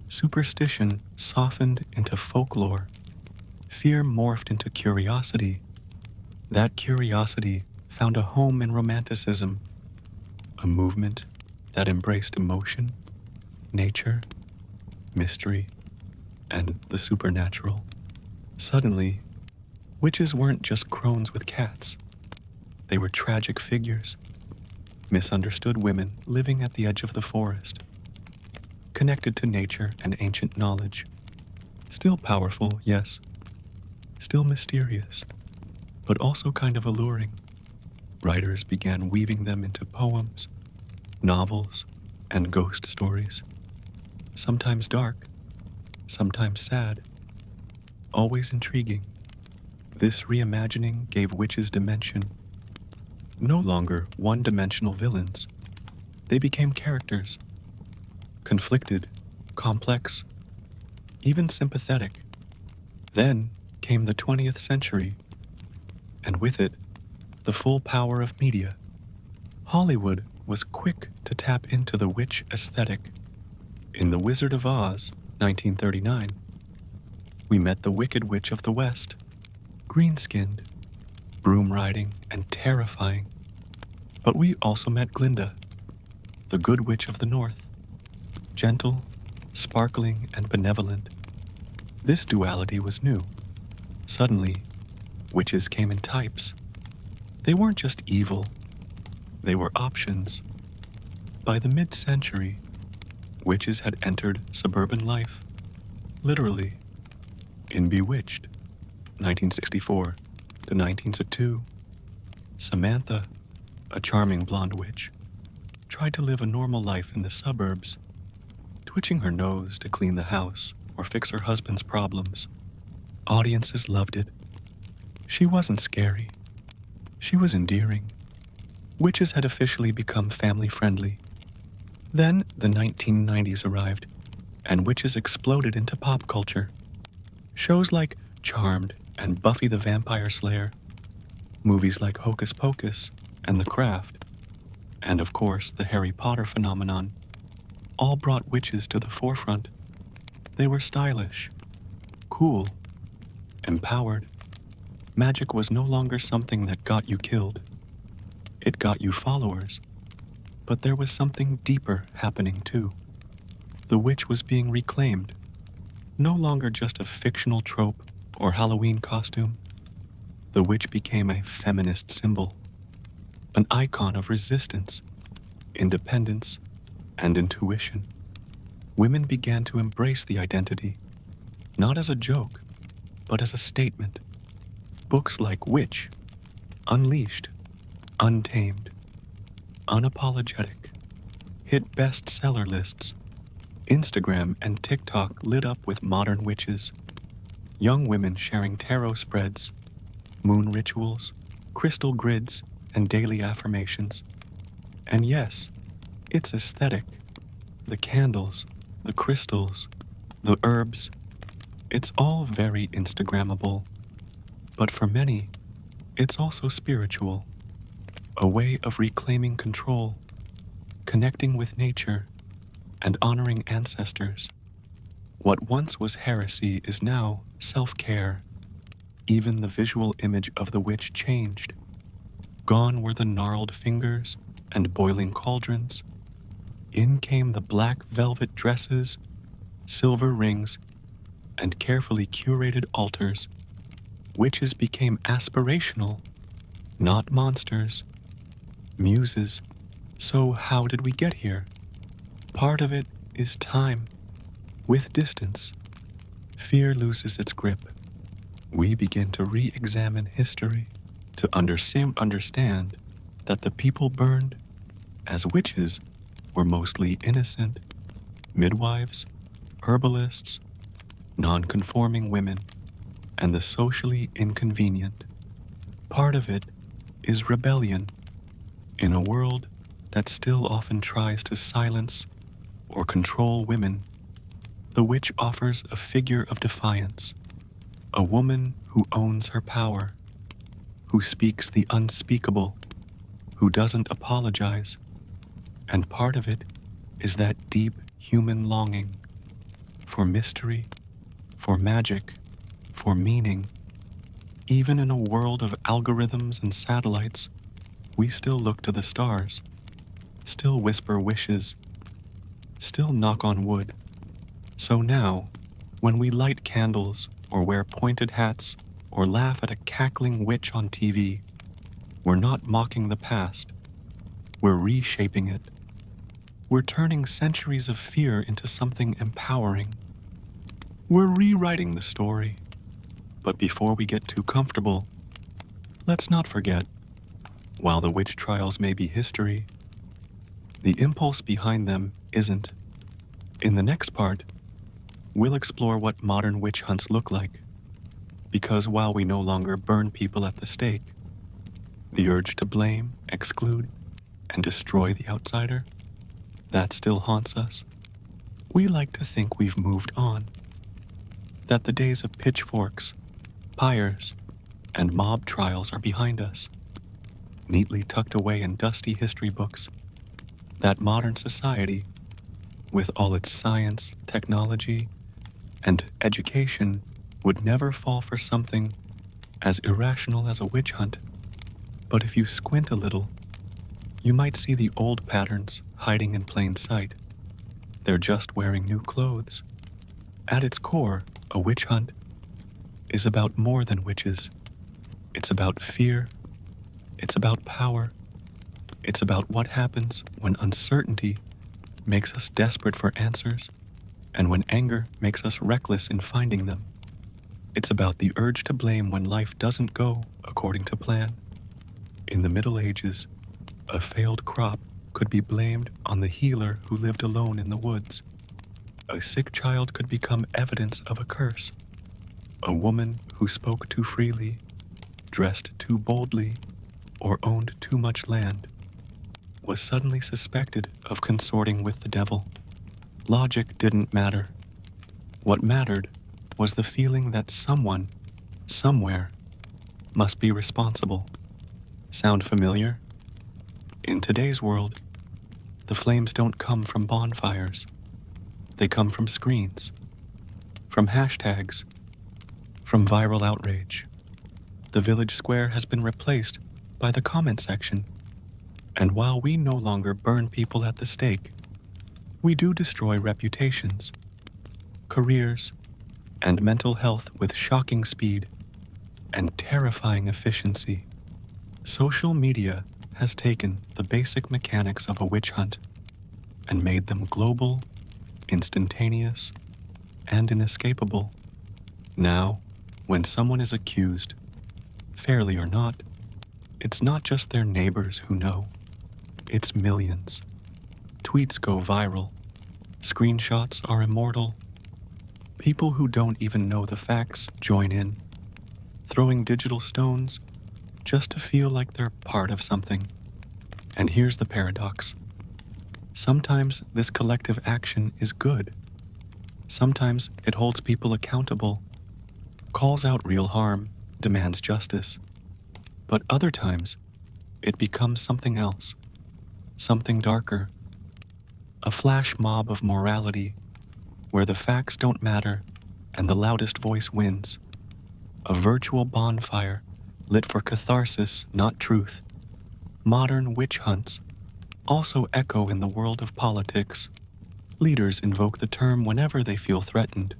Superstition softened into folklore. Fear morphed into curiosity. That curiosity found a home in Romanticism, a movement that embraced emotion, nature, mystery, and the supernatural. Suddenly, witches weren't just crones with cats. They were tragic figures, misunderstood women living at the edge of the forest, connected to nature and ancient knowledge. Still powerful, yes. Still mysterious, but also kind of alluring. Writers began weaving them into poems, novels, and ghost stories. Sometimes dark, sometimes sad, always intriguing. This reimagining gave witches dimension. No longer one-dimensional villains. They became characters. Conflicted, complex, even sympathetic. Then came the 20th century, and with it, the full power of media. Hollywood was quick to tap into the witch aesthetic. In The Wizard of Oz, 1939, we met the Wicked Witch of the West, green-skinned, broom-riding, and terrifying. But we also met Glinda, the Good Witch of the North, gentle, sparkling, and benevolent. This duality was new. Suddenly, witches came in types. They weren't just evil, they were options. By the mid-century, witches had entered suburban life, literally. In Bewitched, 1964 to 1962, Samantha, a charming blonde witch, tried to live a normal life in the suburbs, twitching her nose to clean the house or fix her husband's problems. Audiences loved it. She wasn't scary. She was endearing. Witches had officially become family-friendly. Then the 1990s arrived, and witches exploded into pop culture. Shows like Charmed and Buffy the Vampire Slayer, movies like Hocus Pocus and The Craft, and of course the Harry Potter phenomenon, all brought witches to the forefront. They were stylish, cool, empowered. Magic was no longer something that got you killed. It got you followers. But there was something deeper happening too. The witch was being reclaimed, no longer just a fictional trope or Halloween costume. The witch became a feminist symbol, an icon of resistance, independence, and intuition. Women began to embrace the identity, not as a joke, but as a statement. Books like Witch, Unleashed, Untamed, Unapologetic hit bestseller lists. Instagram and TikTok lit up with modern witches, young women sharing tarot spreads, moon rituals, crystal grids, and daily affirmations. And yes, it's aesthetic. The candles, the crystals, the herbs, it's all very Instagrammable. But for many, it's also spiritual, a way of reclaiming control, connecting with nature, and honoring ancestors. What once was heresy is now self-care. Even the visual image of the witch changed. Gone were the gnarled fingers and boiling cauldrons. In came the black velvet dresses, silver rings, and carefully curated altars. Witches became aspirational, not monsters, muses. So how did we get here? Part of it is time. With distance, fear loses its grip. We begin to re-examine history, to understand that the people burned as witches were mostly innocent midwives, herbalists, non-conforming women, and the socially inconvenient. Part of it is rebellion in a world that still often tries to silence or control women. The witch offers a figure of defiance, a woman who owns her power, who speaks the unspeakable, who doesn't apologize. And part of it is that deep human longing for mystery, for magic, for meaning. Even in a world of algorithms and satellites, we still look to the stars, still whisper wishes, still knock on wood. So now, when we light candles or wear pointed hats or laugh at a cackling witch on TV, we're not mocking the past, we're reshaping it. We're turning centuries of fear into something empowering. We're rewriting the story. But before we get too comfortable, let's not forget, while the witch trials may be history, the impulse behind them isn't. In the next part, we'll explore what modern witch hunts look like. Because while we no longer burn people at the stake, the urge to blame, exclude, and destroy the outsider, that still haunts us. We like to think we've moved on, that the days of pitchforks, pyres, and mob trials are behind us, neatly tucked away in dusty history books. That modern society, with all its science, technology, and education, would never fall for something as irrational as a witch hunt. But if you squint a little, you might see the old patterns hiding in plain sight. They're just wearing new clothes. At its core, a witch hunt is about more than witches. It's about fear. It's about power. It's about what happens when uncertainty makes us desperate for answers, and when anger makes us reckless in finding them. It's about the urge to blame when life doesn't go according to plan. In the Middle Ages, a failed crop could be blamed on the healer who lived alone in the woods. A sick child could become evidence of a curse. A woman who spoke too freely, dressed too boldly, or owned too much land was suddenly suspected of consorting with the devil. Logic didn't matter. What mattered was the feeling that someone, somewhere, must be responsible. Sound familiar? In today's world, the flames don't come from bonfires. They come from screens, from hashtags, from viral outrage. The village square has been replaced by the comment section. And while we no longer burn people at the stake, we do destroy reputations, careers, and mental health with shocking speed and terrifying efficiency. Social media has taken the basic mechanics of a witch hunt and made them global, instantaneous, and inescapable. Now, when someone is accused, fairly or not, it's not just their neighbors who know, it's millions. Tweets go viral, screenshots are immortal. People who don't even know the facts join in, throwing digital stones just to feel like they're part of something. And here's the paradox. Sometimes this collective action is good. Sometimes it holds people accountable, calls out real harm, demands justice. But other times, it becomes something else, something darker. A flash mob of morality where the facts don't matter and the loudest voice wins. A virtual bonfire lit for catharsis, not truth. Modern witch hunts also echo in the world of politics. Leaders invoke the term whenever they feel threatened,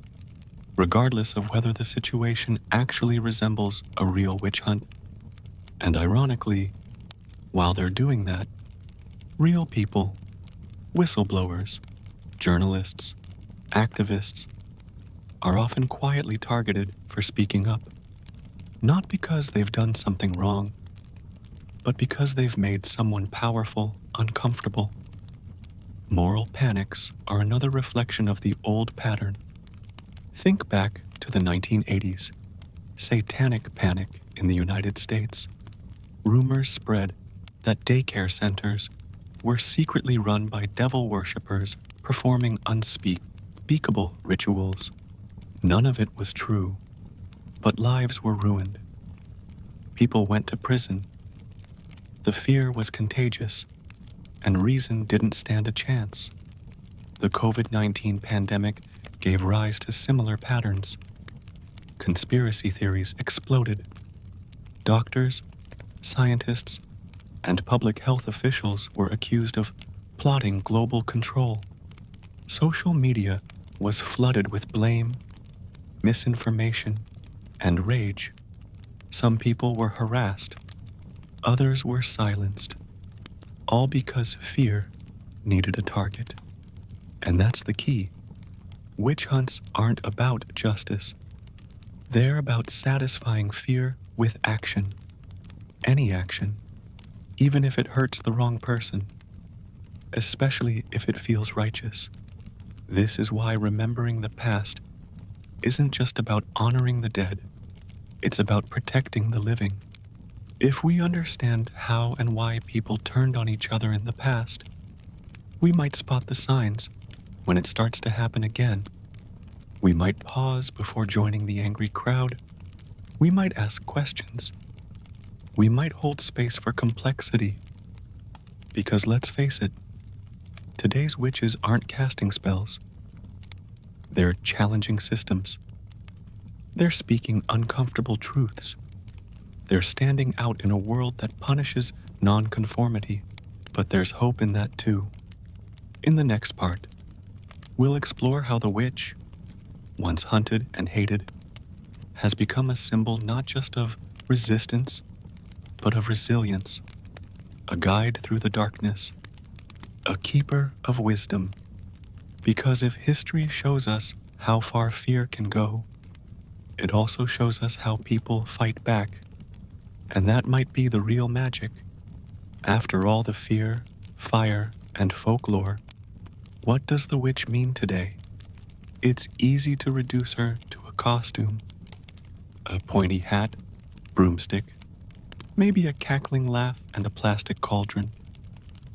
regardless of whether the situation actually resembles a real witch hunt. And ironically, while they're doing that, real people, whistleblowers, journalists, activists, are often quietly targeted for speaking up. Not because they've done something wrong, but because they've made someone powerful uncomfortable. Moral panics are another reflection of the old pattern. Think back to the 1980s, satanic panic in the United States. Rumors spread that daycare centers were secretly run by devil worshippers performing unspeakable rituals. None of it was true, but lives were ruined. People went to prison. The fear was contagious, and reason didn't stand a chance. The COVID-19 pandemic gave rise to similar patterns. Conspiracy theories exploded. Doctors, scientists, and public health officials were accused of plotting global control. Social media was flooded with blame, misinformation, and rage. Some people were harassed, others were silenced, all because fear needed a target. And that's the key. Witch hunts aren't about justice. They're about satisfying fear with action. Any action, even if it hurts the wrong person, especially if it feels righteous. This is why remembering the past isn't just about honoring the dead, it's about protecting the living. If we understand how and why people turned on each other in the past, we might spot the signs when it starts to happen again. We might pause before joining the angry crowd. We might ask questions. We might hold space for complexity. Because let's face it, today's witches aren't casting spells. They're challenging systems. They're speaking uncomfortable truths. They're standing out in a world that punishes nonconformity. But there's hope in that too. In the next part, we'll explore how the witch, once hunted and hated, has become a symbol not just of resistance, but of resilience, a guide through the darkness, a keeper of wisdom. Because if history shows us how far fear can go, it also shows us how people fight back. And that might be the real magic. After all the fear, fire, and folklore, what does the witch mean today? It's easy to reduce her to a costume. A pointy hat, broomstick, maybe a cackling laugh and a plastic cauldron.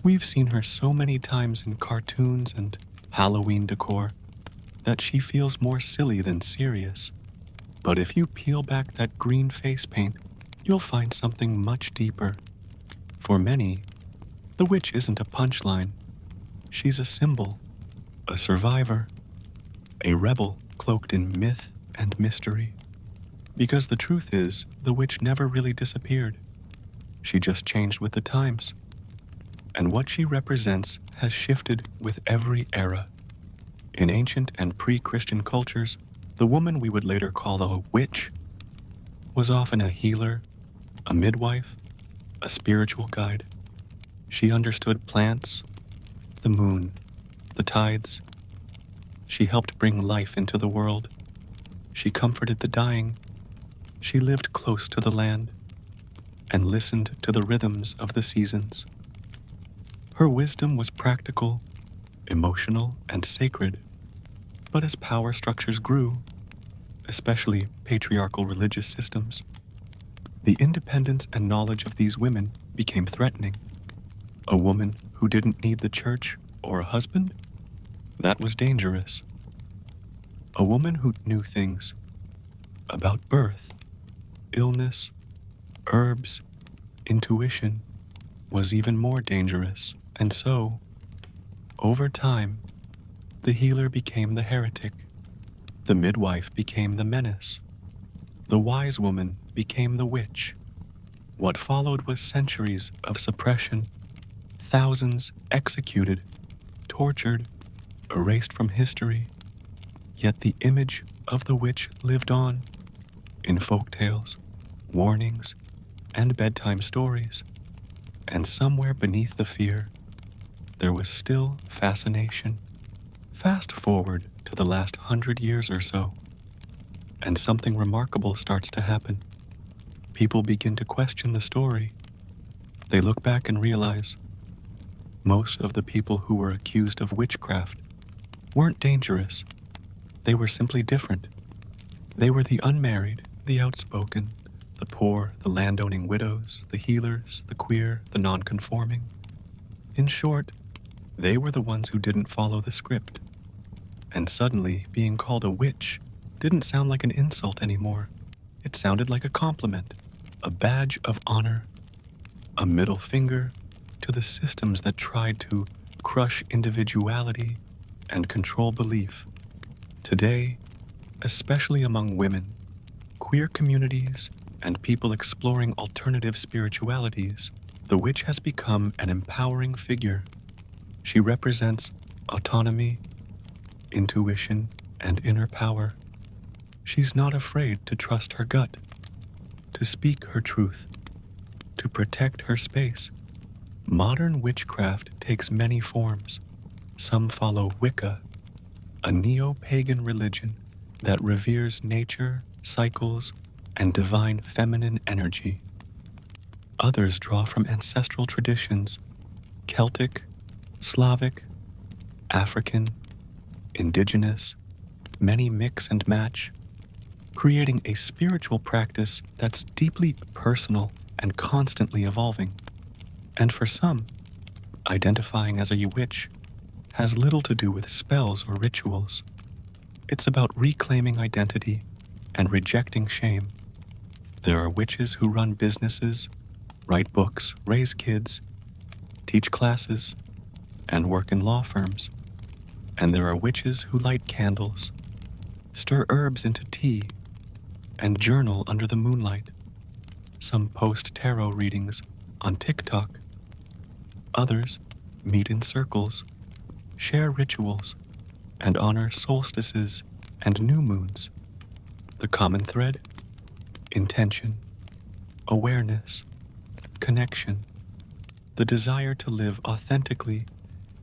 We've seen her so many times in cartoons and Halloween decor that she feels more silly than serious. But if you peel back that green face paint, you'll find something much deeper. For many, The witch isn't a punchline. She's a symbol, a survivor, a rebel cloaked in myth and mystery. Because the truth is, the witch never really disappeared. She just changed with the times. And what she represents has shifted with every era. In ancient and pre-Christian cultures, the woman we would later call a witch was often a healer, a midwife, a spiritual guide. She understood plants, the moon, the tides. She helped bring life into the world. She comforted the dying. She lived close to the land and listened to the rhythms of the seasons. Her wisdom was practical, emotional, and sacred. But as power structures grew, especially patriarchal religious systems, the independence and knowledge of these women became threatening. A woman who didn't need the church or a husband? That was dangerous. A woman who knew things about birth, illness, herbs, intuition was even more dangerous. And so, over time, the healer became the heretic, the midwife became the menace, the wise woman became the witch. What followed was centuries of suppression, thousands executed, tortured, erased from history. Yet the image of the witch lived on in folktales, warnings, and bedtime stories. And somewhere beneath the fear, there was still fascination. Fast forward to the last 100 years or so, and something remarkable starts to happen. People begin to question the story. They look back and realize most of the people who were accused of witchcraft weren't dangerous. They were simply different. They were the unmarried, the outspoken, the poor, the landowning widows, the healers, the queer, the non-conforming. In short, they were the ones who didn't follow the script. And suddenly, being called a witch didn't sound like an insult anymore. It sounded like a compliment, a badge of honor, a middle finger to the systems that tried to crush individuality and control belief. Today, especially among women, queer communities, and people exploring alternative spiritualities, the witch has become an empowering figure. She represents autonomy, intuition, and inner power. She's not afraid to trust her gut, to speak her truth, to protect her space. Modern witchcraft takes many forms. Some follow Wicca, a neo-pagan religion that reveres nature, cycles, and divine feminine energy. Others draw from ancestral traditions, Celtic, Slavic, African, indigenous. Many mix and match, creating a spiritual practice that's deeply personal and constantly evolving. And for some, identifying as a witch has little to do with spells or rituals. It's about reclaiming identity and rejecting shame. There are witches who run businesses, write books, raise kids, teach classes, and work in law firms. And there are witches who light candles, stir herbs into tea, and journal under the moonlight. Some post tarot readings on TikTok. Others meet in circles, share rituals, and honor solstices and new moons. The common thread? Intention, awareness, connection, the desire to live authentically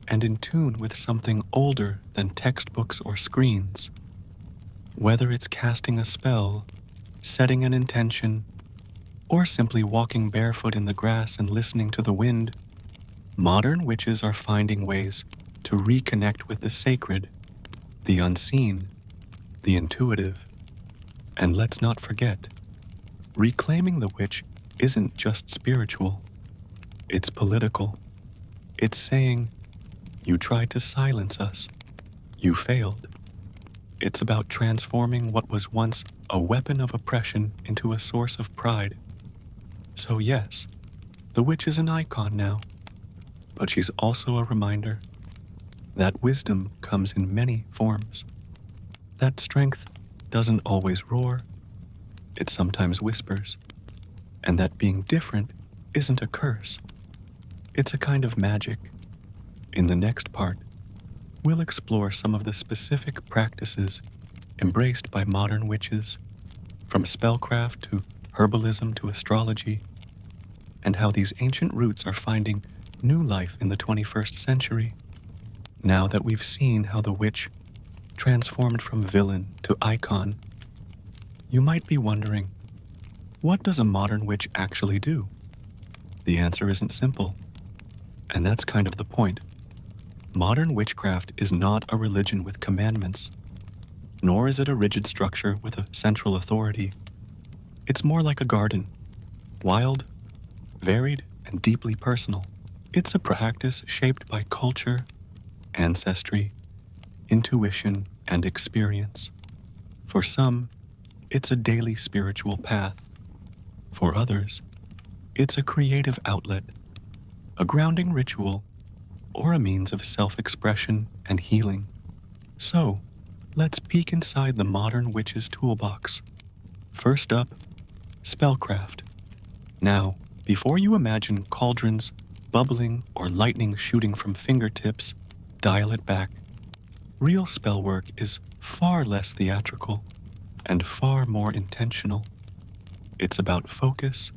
and in tune with something older than textbooks or screens. Whether it's casting a spell, setting an intention, or simply walking barefoot in the grass and listening to the wind, modern witches are finding ways to reconnect with the sacred, the unseen, the intuitive. And let's not forget, reclaiming the witch isn't just spiritual, it's political. It's saying, you tried to silence us, you failed. It's about transforming what was once a weapon of oppression into a source of pride. So yes, the witch is an icon now, but she's also a reminder that wisdom comes in many forms, that strength doesn't always roar, it sometimes whispers, and that being different isn't a curse, it's a kind of magic. In the next part, we'll explore some of the specific practices embraced by modern witches, from spellcraft to herbalism to astrology, and how these ancient roots are finding new life in the 21st century. Now that we've seen how the witch transformed from villain to icon, you might be wondering, what does a modern witch actually do? The answer isn't simple, and that's kind of the point. Modern witchcraft is not a religion with commandments, nor is it a rigid structure with a central authority. It's more like a garden, wild, varied, and deeply personal. It's a practice shaped by culture, ancestry, intuition, and experience. For some, it's a daily spiritual path. For others, it's a creative outlet, a grounding ritual, or a means of self-expression and healing. So, let's peek inside the modern witch's toolbox. First up, spellcraft. Now, before you imagine cauldrons bubbling or lightning shooting from fingertips, dial it back. Real spell work is far less theatrical and far more intentional. It's about focus,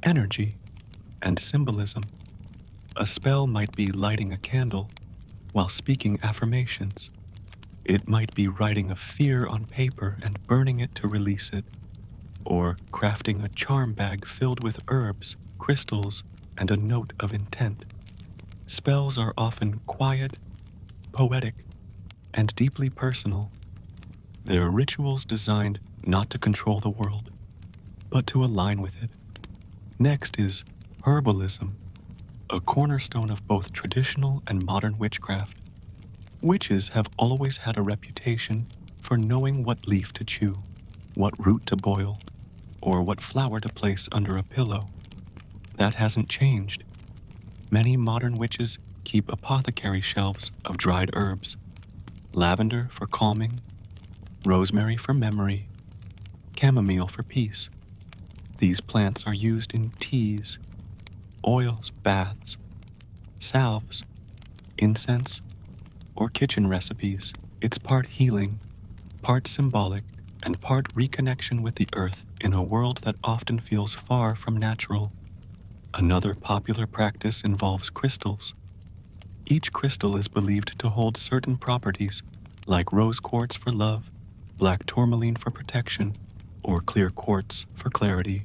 energy, and symbolism. A spell might be lighting a candle while speaking affirmations. It might be writing a fear on paper and burning it to release it, or crafting a charm bag filled with herbs, crystals, and a note of intent. Spells are often quiet, poetic, and deeply personal. They're rituals designed not to control the world, but to align with it. Next is herbalism, a cornerstone of both traditional and modern witchcraft. Witches have always had a reputation for knowing what leaf to chew, what root to boil, or what flower to place under a pillow. That hasn't changed. Many modern witches keep apothecary shelves of dried herbs, lavender for calming, rosemary for memory, chamomile for peace. These plants are used in teas, oils, baths, salves, incense, or kitchen recipes. It's part healing, part symbolic, and part reconnection with the earth in a world that often feels far from natural. Another popular practice involves crystals. Each crystal is believed to hold certain properties, like rose quartz for love, black tourmaline for protection, or clear quartz for clarity.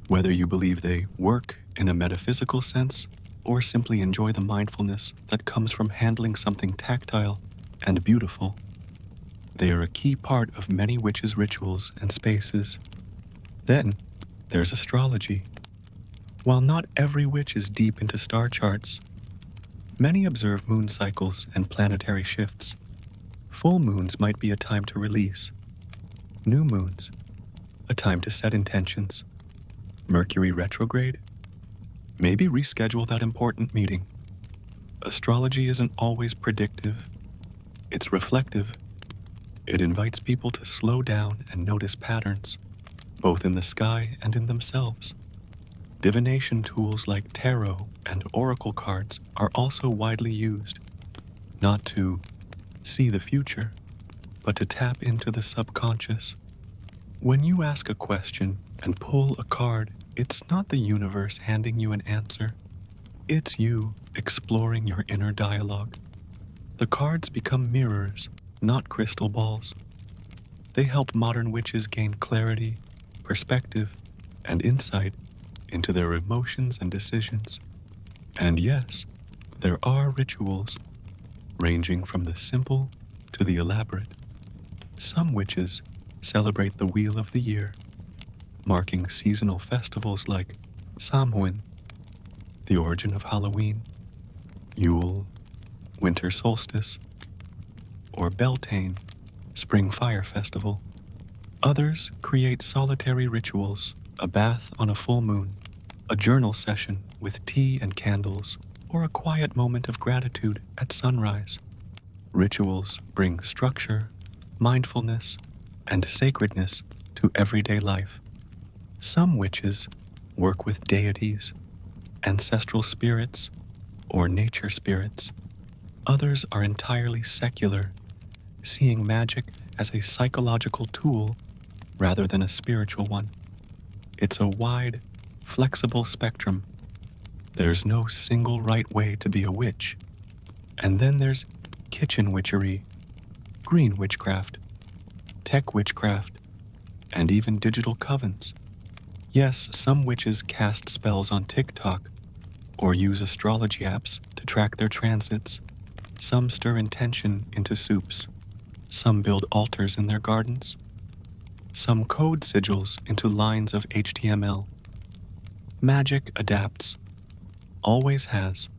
Whether you believe they work in a metaphysical sense or simply enjoy the mindfulness that comes from handling something tactile and beautiful, they are a key part of many witches' rituals and spaces. Then, there's astrology. While not every witch is deep into star charts, many observe moon cycles and planetary shifts. Full moons might be a time to release. New moons, a time to set intentions. Mercury retrograde, maybe reschedule that important meeting. Astrology isn't always predictive. It's reflective. It invites people to slow down and notice patterns, both in the sky and in themselves. Divination tools like tarot and oracle cards are also widely used, not to see the future, but to tap into the subconscious. When you ask a question and pull a card, it's not the universe handing you an answer. It's you exploring your inner dialogue. The cards become mirrors, not crystal balls. They help modern witches gain clarity, perspective, and insight into their emotions and decisions. And yes, there are rituals, ranging from the simple to the elaborate. Some witches celebrate the Wheel of the Year, marking seasonal festivals like Samhain, the origin of Halloween, Yule, winter solstice, or Beltane, spring fire festival. Others create solitary rituals, a bath on a full moon, a journal session with tea and candles, or a quiet moment of gratitude at sunrise. Rituals bring structure, mindfulness, and sacredness to everyday life. Some witches work with deities, ancestral spirits, or nature spirits. Others are entirely secular, seeing magic as a psychological tool rather than a spiritual one. It's a wide, flexible spectrum. There's no single right way to be a witch. And then there's kitchen witchery, green witchcraft, tech witchcraft, and even digital covens. Yes, some witches cast spells on TikTok or use astrology apps to track their transits. Some stir intention into soups. Some build altars in their gardens. Some code sigils into lines of HTML. Magic adapts, always has.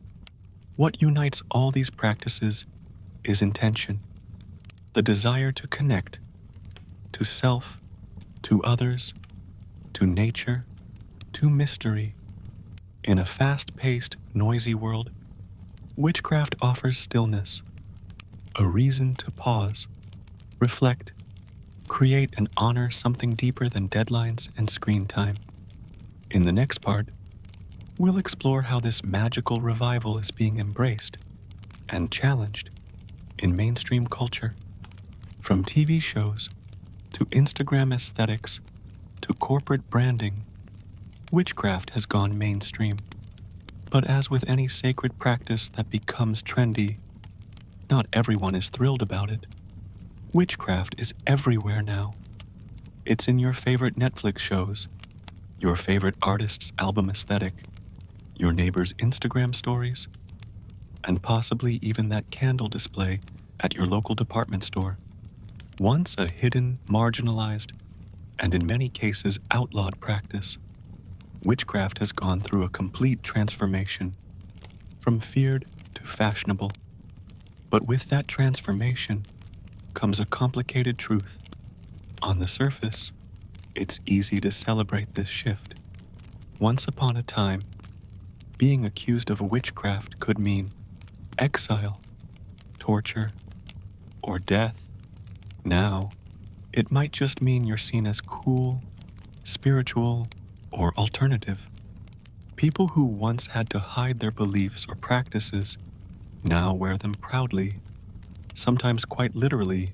What unites all these practices is intention, the desire to connect, to self, to others, to nature, to mystery. In a fast-paced, noisy world, witchcraft offers stillness, a reason to pause, reflect, create and honor something deeper than deadlines and screen time. In the next part, we'll explore how this magical revival is being embraced and challenged in mainstream culture. From TV shows to Instagram aesthetics to corporate branding, witchcraft has gone mainstream. But as with any sacred practice that becomes trendy, not everyone is thrilled about it. Witchcraft is everywhere now. It's in your favorite Netflix shows, your favorite artist's album aesthetic, your neighbor's Instagram stories, and possibly even that candle display at your local department store. Once a hidden, marginalized, and in many cases outlawed practice, witchcraft has gone through a complete transformation, from feared to fashionable. But with that transformation comes a complicated truth. On the surface, it's easy to celebrate this shift. Once upon a time, being accused of witchcraft could mean exile, torture, or death. Now, it might just mean you're seen as cool, spiritual, or alternative. People who once had to hide their beliefs or practices now wear them proudly, sometimes quite literally,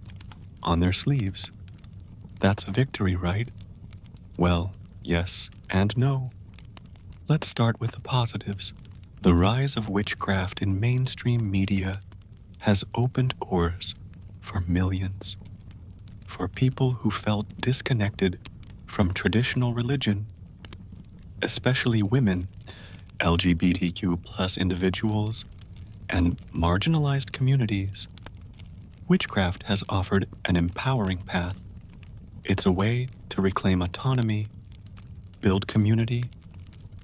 on their sleeves. That's a victory, right? Well, yes and no. Let's start with the positives. The rise of witchcraft in mainstream media has opened doors for millions. For people who felt disconnected from traditional religion, especially women, LGBTQ plus individuals, and marginalized communities, witchcraft has offered an empowering path. It's a way to reclaim autonomy, build community,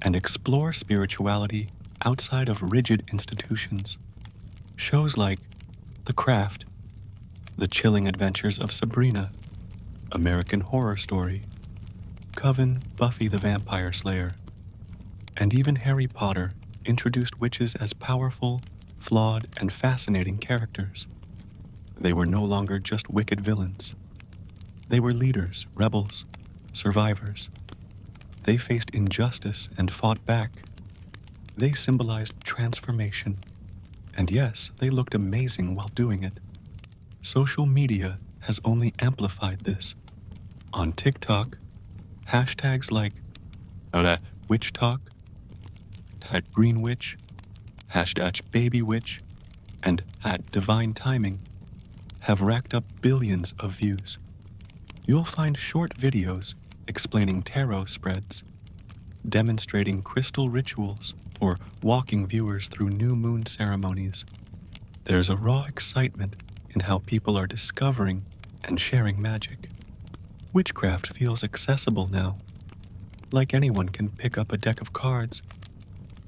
and explore spirituality outside of rigid institutions. Shows like The Craft, The Chilling Adventures of Sabrina, American Horror Story, Coven, Buffy the Vampire Slayer, and even Harry Potter introduced witches as powerful, flawed, and fascinating characters. They were no longer just wicked villains. They were leaders, rebels, survivors. They faced injustice and fought back. They symbolized transformation. And yes, they looked amazing while doing it. Social media has only amplified this. On TikTok, hashtags like witch talk, green witch, #baby witch, and @divine timing have racked up billions of views. You'll find short videos explaining tarot spreads, demonstrating crystal rituals, or walking viewers through new moon ceremonies. There's a raw excitement in how people are discovering and sharing magic. Witchcraft feels accessible now, like anyone can pick up a deck of cards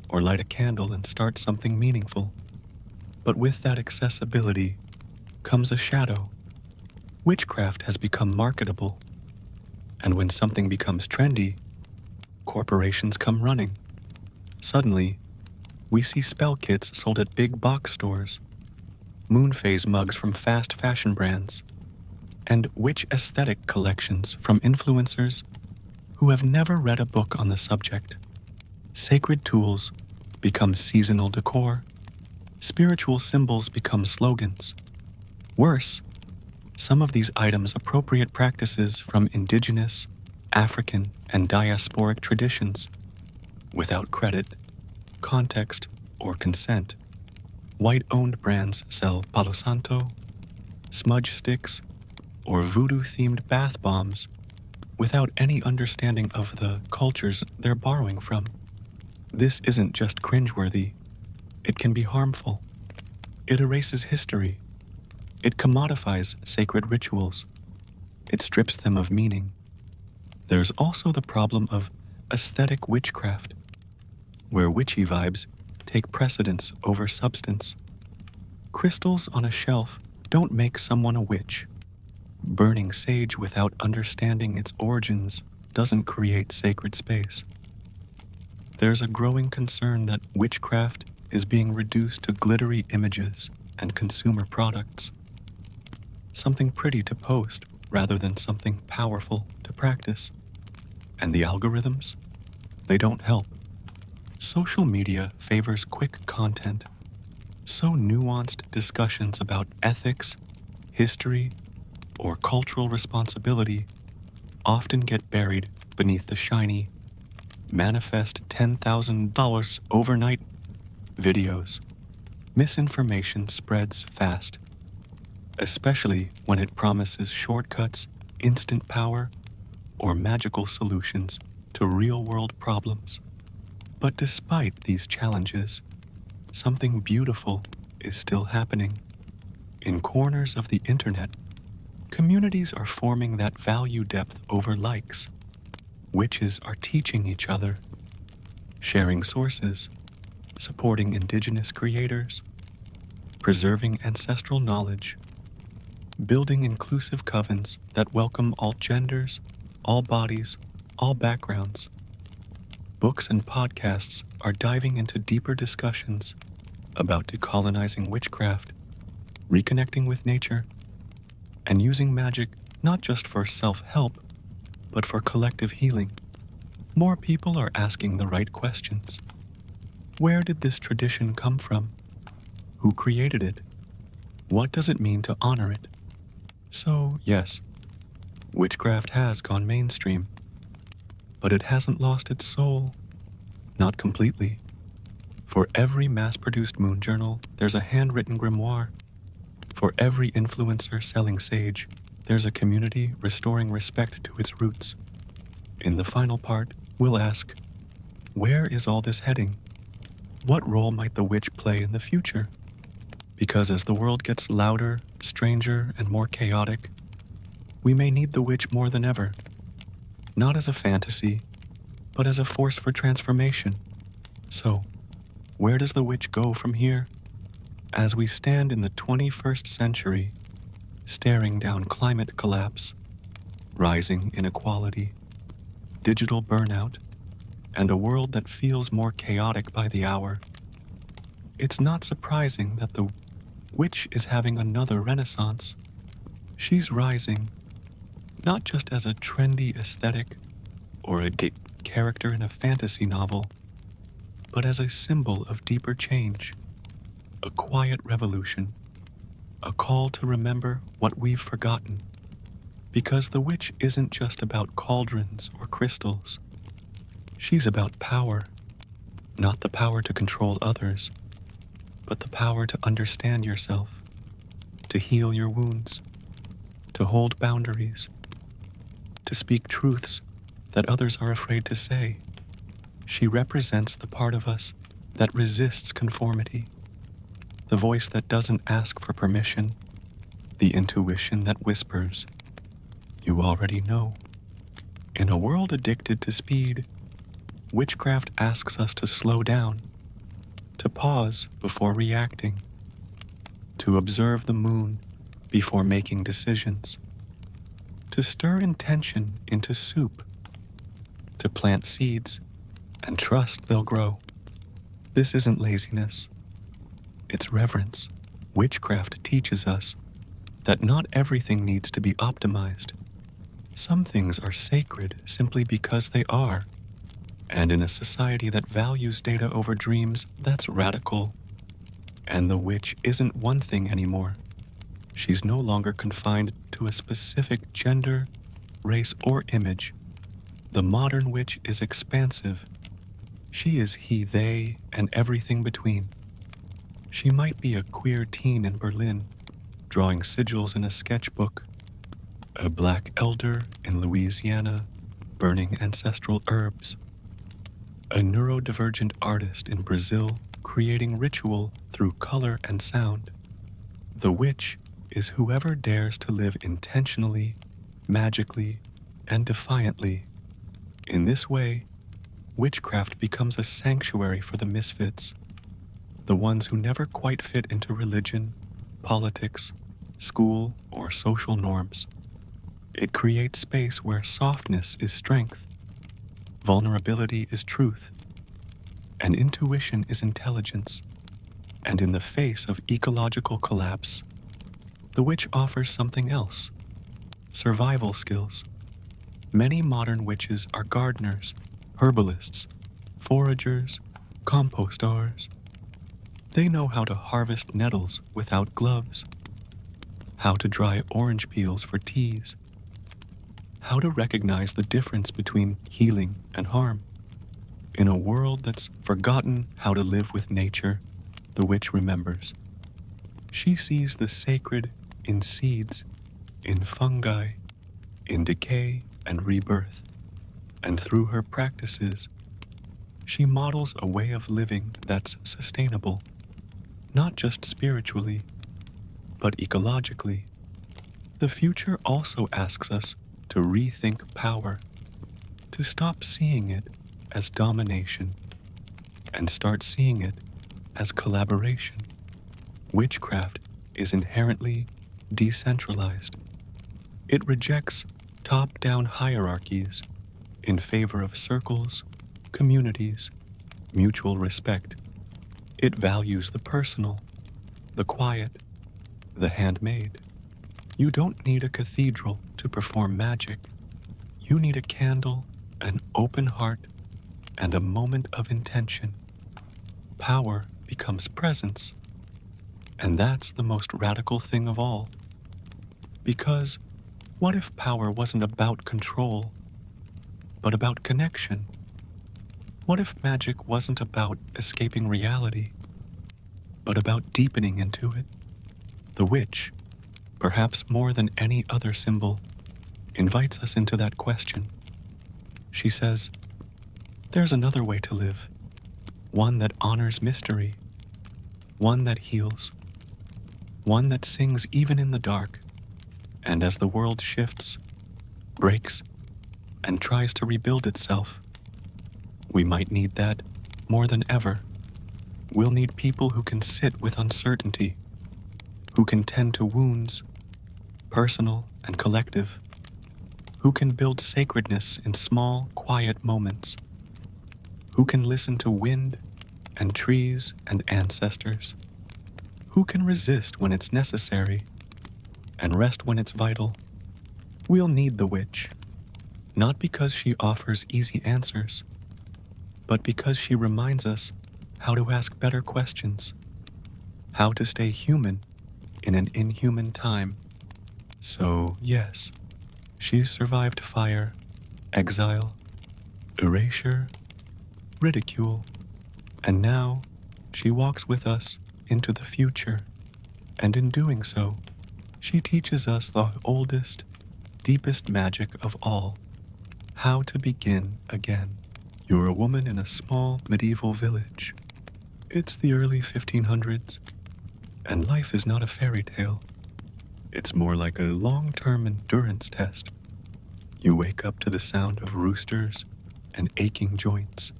or light a candle and start something meaningful. But with that accessibility comes a shadow. Witchcraft has become marketable, and when something becomes trendy, corporations come running. Suddenly, We see spell kits sold at big box stores, moon phase mugs from fast fashion brands, and witch aesthetic collections from influencers who have never read a book on the subject. Sacred tools become seasonal decor, spiritual symbols become slogans. Worse, some of these items appropriate practices from indigenous, African, and diasporic traditions without credit, context, or consent. White-owned brands sell Palo Santo, smudge sticks, or voodoo-themed bath bombs without any understanding of the cultures they're borrowing from. This isn't just cringeworthy, it can be harmful. It erases history. It commodifies sacred rituals. It strips them of meaning. There's also the problem of aesthetic witchcraft, where witchy vibes take precedence over substance. Crystals on a shelf don't make someone a witch. Burning sage without understanding its origins doesn't create sacred space. There's a growing concern that witchcraft is being reduced to glittery images and consumer products. Something pretty to post rather than something powerful to practice. And the algorithms? They don't help. Social media favors quick content. So nuanced discussions about ethics, history, or cultural responsibility often get buried beneath the shiny, manifest $10,000 overnight videos. Misinformation spreads fast, especially when it promises shortcuts, instant power, or magical solutions to real-world problems. But despite these challenges, something beautiful is still happening. In corners of the internet, communities are forming that value depth over likes. Witches are teaching each other, sharing sources, supporting indigenous creators, preserving ancestral knowledge, building inclusive covens that welcome all genders, all bodies, all backgrounds. Books and podcasts are diving into deeper discussions about decolonizing witchcraft, reconnecting with nature, and using magic not just for self-help, but for collective healing. More people are asking the right questions. Where did this tradition come from? Who created it? What does it mean to honor it? So, yes, witchcraft has gone mainstream, but it hasn't lost its soul. Not completely. For every mass-produced moon journal, there's a handwritten grimoire. For every influencer selling sage, there's a community restoring respect to its roots. In the final part, we'll ask, where is all this heading? What role might the witch play in the future? Because as the world gets louder, stranger, and more chaotic, we may need the witch more than ever. Not as a fantasy, but as a force for transformation. So, where does the witch go from here? As we stand in the 21st century, staring down climate collapse, rising inequality, digital burnout, and a world that feels more chaotic by the hour, it's not surprising that the witch is having another renaissance. She's rising, not just as a trendy aesthetic or a character in a fantasy novel, but as a symbol of deeper change, a quiet revolution, a call to remember what we've forgotten. Because the witch isn't just about cauldrons or crystals. She's about power, not the power to control others, but the power to understand yourself, to heal your wounds, to hold boundaries, to speak truths that others are afraid to say. She represents the part of us that resists conformity, the voice that doesn't ask for permission, the intuition that whispers, "You already know." In a world addicted to speed, witchcraft asks us to slow down, to pause before reacting, to observe the moon before making decisions, to stir intention into soup, to plant seeds and trust they'll grow. This isn't laziness, it's reverence. Witchcraft teaches us that not everything needs to be optimized. Some things are sacred simply because they are. And in a society that values data over dreams, that's radical. And the witch isn't one thing anymore. She's no longer confined to a specific gender, race, or image. The modern witch is expansive. She is he, they, and everything between. She might be a queer teen in Berlin, drawing sigils in a sketchbook, a black elder in Louisiana, burning ancestral herbs, a neurodivergent artist in Brazil, creating ritual through color and sound. The witch is whoever dares to live intentionally, magically, and defiantly. In this way, witchcraft becomes a sanctuary for the misfits, the ones who never quite fit into religion, politics, school, or social norms. It creates space where softness is strength, vulnerability is truth, and intuition is intelligence. And in the face of ecological collapse, the witch offers something else: survival skills. Many modern witches are gardeners, herbalists, foragers, composters. They know how to harvest nettles without gloves, how to dry orange peels for teas, how to recognize the difference between healing and harm. In a world that's forgotten how to live with nature, the witch remembers. She sees the sacred in seeds, in fungi, in decay and rebirth. And through her practices, she models a way of living that's sustainable, not just spiritually, but ecologically. The future also asks us to rethink power, to stop seeing it as domination and start seeing it as collaboration. Witchcraft is inherently decentralized. It rejects top-down hierarchies in favor of circles, communities, mutual respect. It values the personal, the quiet, the handmade. You don't need a cathedral to perform magic. You need a candle, an open heart, and a moment of intention. Power becomes presence. And that's the most radical thing of all. Because what if power wasn't about control, but about connection? What if magic wasn't about escaping reality, but about deepening into it? The witch, perhaps more than any other symbol, invites us into that question. She says, there's another way to live, one that honors mystery, one that heals, one that sings even in the dark. And as the world shifts, breaks, and tries to rebuild itself, we might need that more than ever. We'll need people who can sit with uncertainty, who can tend to wounds, personal and collective, who can build sacredness in small, quiet moments, who can listen to wind and trees and ancestors, who can resist when it's necessary and rest when it's vital. We'll need the witch, not because she offers easy answers, but because she reminds us how to ask better questions, how to stay human in an inhuman time. So, yes, she's survived fire, exile, erasure, ridicule, and now she walks with us into the future. And in doing so, she teaches us the oldest, deepest magic of all: how to begin again. You're a woman in a small medieval village. It's the early 1500s, and life is not a fairy tale. It's more like a long-term endurance test. You wake up to the sound of roosters and aching joints,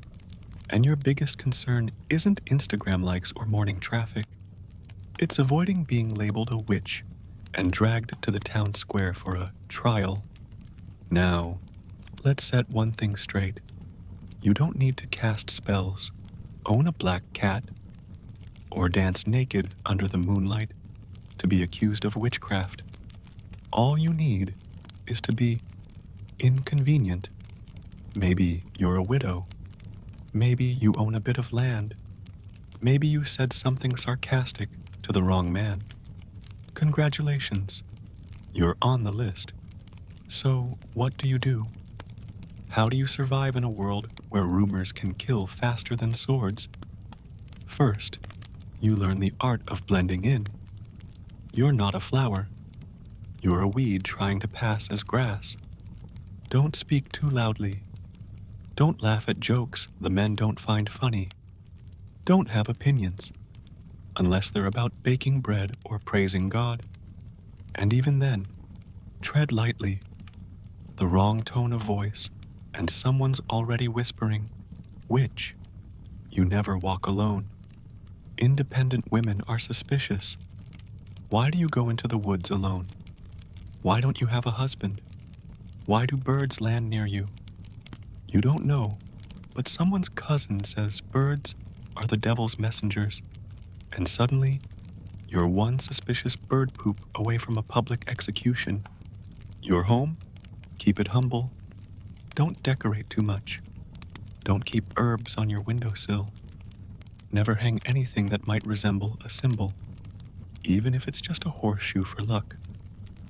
and your biggest concern isn't Instagram likes or morning traffic. It's avoiding being labeled a witch and dragged to the town square for a trial. Now, let's set one thing straight. You don't need to cast spells, own a black cat or dance naked under the moonlight to be accused of witchcraft. All you need is to be inconvenient. Maybe you're a widow. Maybe you own a bit of land. Maybe you said something sarcastic to the wrong man. Congratulations, you're on the list. So, what do? How do you survive in a world where rumors can kill faster than swords? First, you learn the art of blending in. You're not a flower. You're a weed trying to pass as grass. Don't speak too loudly. Don't laugh at jokes the men don't find funny. Don't have opinions, unless they're about baking bread or praising God. And even then, tread lightly. The wrong tone of voice, and someone's already whispering, "Witch, you never walk alone." Independent women are suspicious. Why do you go into the woods alone? Why don't you have a husband? Why do birds land near you? You don't know, but someone's cousin says birds are the devil's messengers, and suddenly, you're one suspicious bird poop away from a public execution. Your home? Keep it humble. Don't decorate too much. Don't keep herbs on your windowsill. Never hang anything that might resemble a symbol, even if it's just a horseshoe for luck.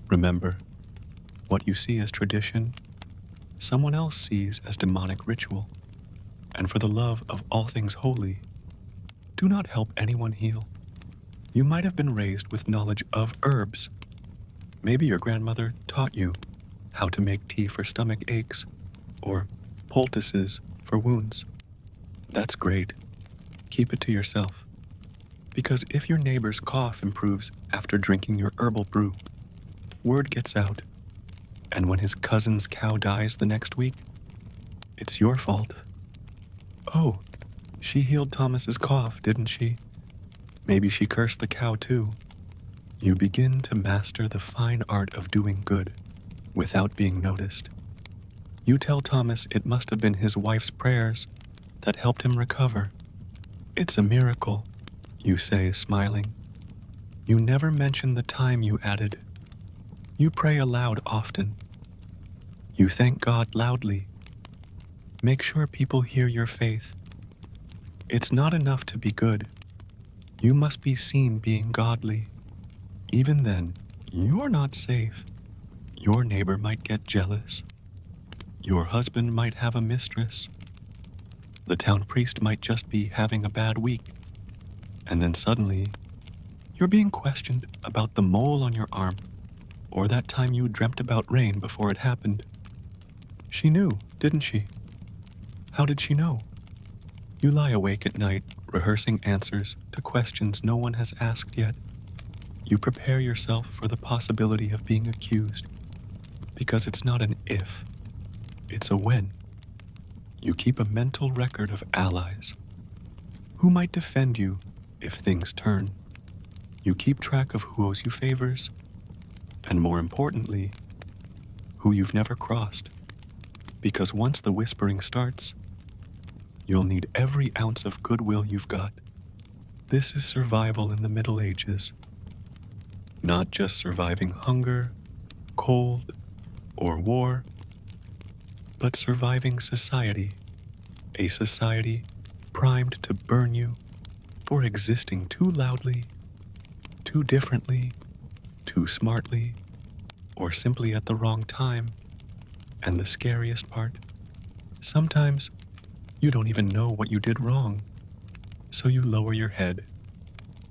Remember, what you see as tradition, someone else sees as demonic ritual. And for the love of all things holy, do not help anyone heal. You might have been raised with knowledge of herbs. Maybe your grandmother taught you how to make tea for stomach aches or poultices for wounds. That's great. Keep it to yourself. Because if your neighbor's cough improves after drinking your herbal brew, word gets out. And when his cousin's cow dies the next week, it's your fault. Oh, she healed Thomas's cough, didn't she? Maybe she cursed the cow too. You begin to master the fine art of doing good without being noticed. You tell Thomas it must have been his wife's prayers that helped him recover. It's a miracle, you say, smiling. You never mention the time you added. You pray aloud often. You thank God loudly. Make sure people hear your faith. It's not enough to be good. You must be seen being godly. Even then, you are not safe. Your neighbor might get jealous. Your husband might have a mistress. The town priest might just be having a bad week. And then suddenly, you're being questioned about the mole on your arm, or that time you dreamt about rain before it happened. She knew, didn't she? How did she know? You lie awake at night, rehearsing answers to questions no one has asked yet. You prepare yourself for the possibility of being accused, because it's not an if, it's a when. You keep a mental record of allies. Who might defend you if things turn? You keep track of who owes you favors, and more importantly, who you've never crossed. Because once the whispering starts, you'll need every ounce of goodwill you've got. This is survival in the Middle Ages. Not just surviving hunger, cold, or war, but surviving society. A society primed to burn you for existing too loudly, too differently, too smartly, or simply at the wrong time. And the scariest part, sometimes you don't even know what you did wrong. So you lower your head,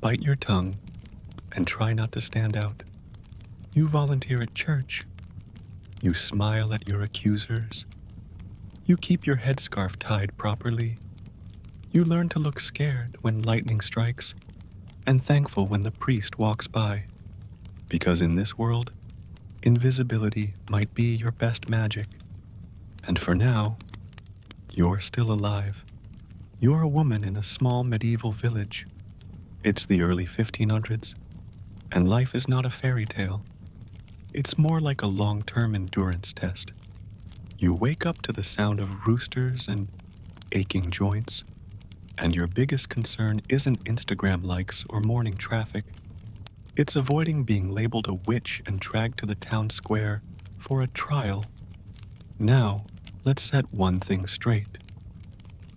bite your tongue, and try not to stand out. You volunteer at church. You smile at your accusers. You keep your headscarf tied properly. You learn to look scared when lightning strikes, and thankful when the priest walks by. Because in this world, invisibility might be your best magic. And for now, you're still alive. You're a woman in a small medieval village. It's the early 1500s, and life is not a fairy tale. It's more like a long-term endurance test. You wake up to the sound of roosters and aching joints. And your biggest concern isn't Instagram likes or morning traffic. It's avoiding being labeled a witch and dragged to the town square for a trial. Now, let's set one thing straight.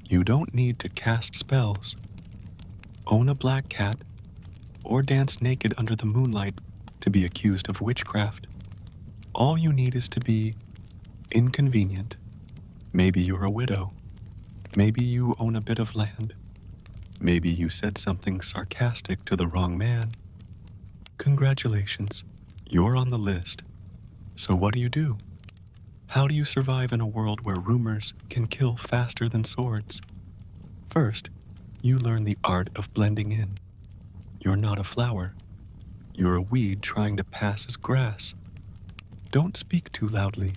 You don't need to cast spells, own a black cat, or dance naked under the moonlight to be accused of witchcraft. All you need is to be inconvenient. Maybe you're a widow. Maybe you own a bit of land. Maybe you said something sarcastic to the wrong man. Congratulations, you're on the list. So what do? How do you survive in a world where rumors can kill faster than swords? First, you learn the art of blending in. You're not a flower. You're a weed trying to pass as grass. Don't speak too loudly.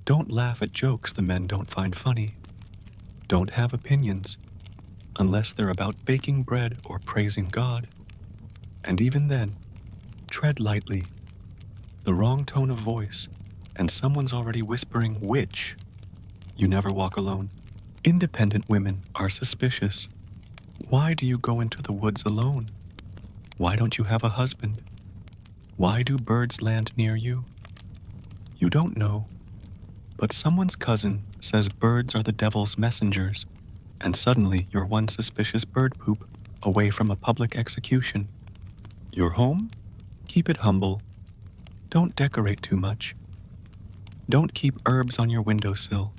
Don't laugh at jokes the men don't find funny. Don't have opinions, unless they're about baking bread or praising God. And even then, tread lightly. The wrong tone of voice, and someone's already whispering witch. You never walk alone. Independent women are suspicious. Why do you go into the woods alone? Why don't you have a husband? Why do birds land near you? You don't know, but someone's cousin says birds are the devil's messengers, and suddenly you're one suspicious bird poop away from a public execution. Your home? Keep it humble. Don't decorate too much. Don't keep herbs on your windowsill.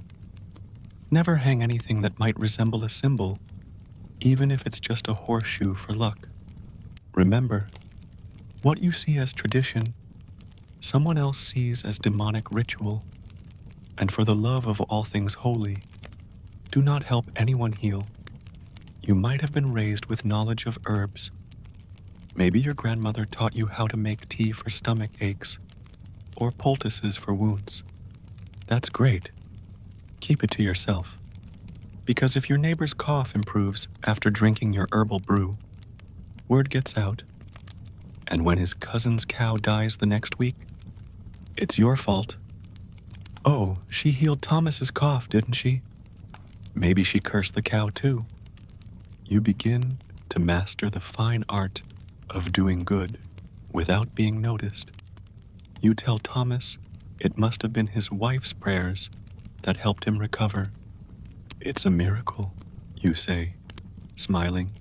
Never hang anything that might resemble a symbol, even if it's just a horseshoe for luck. Remember, what you see as tradition, someone else sees as demonic ritual. And for the love of all things holy, do not help anyone heal. You might have been raised with knowledge of herbs. Maybe your grandmother taught you how to make tea for stomach aches, or poultices for wounds. That's great. Keep it to yourself. Because if your neighbor's cough improves after drinking your herbal brew, word gets out. And when his cousin's cow dies the next week, it's your fault. Oh, she healed Thomas's cough, didn't she? Maybe she cursed the cow too. You begin to master the fine art of doing good without being noticed. You tell Thomas it must have been his wife's prayers that helped him recover. It's a miracle, you say, smiling.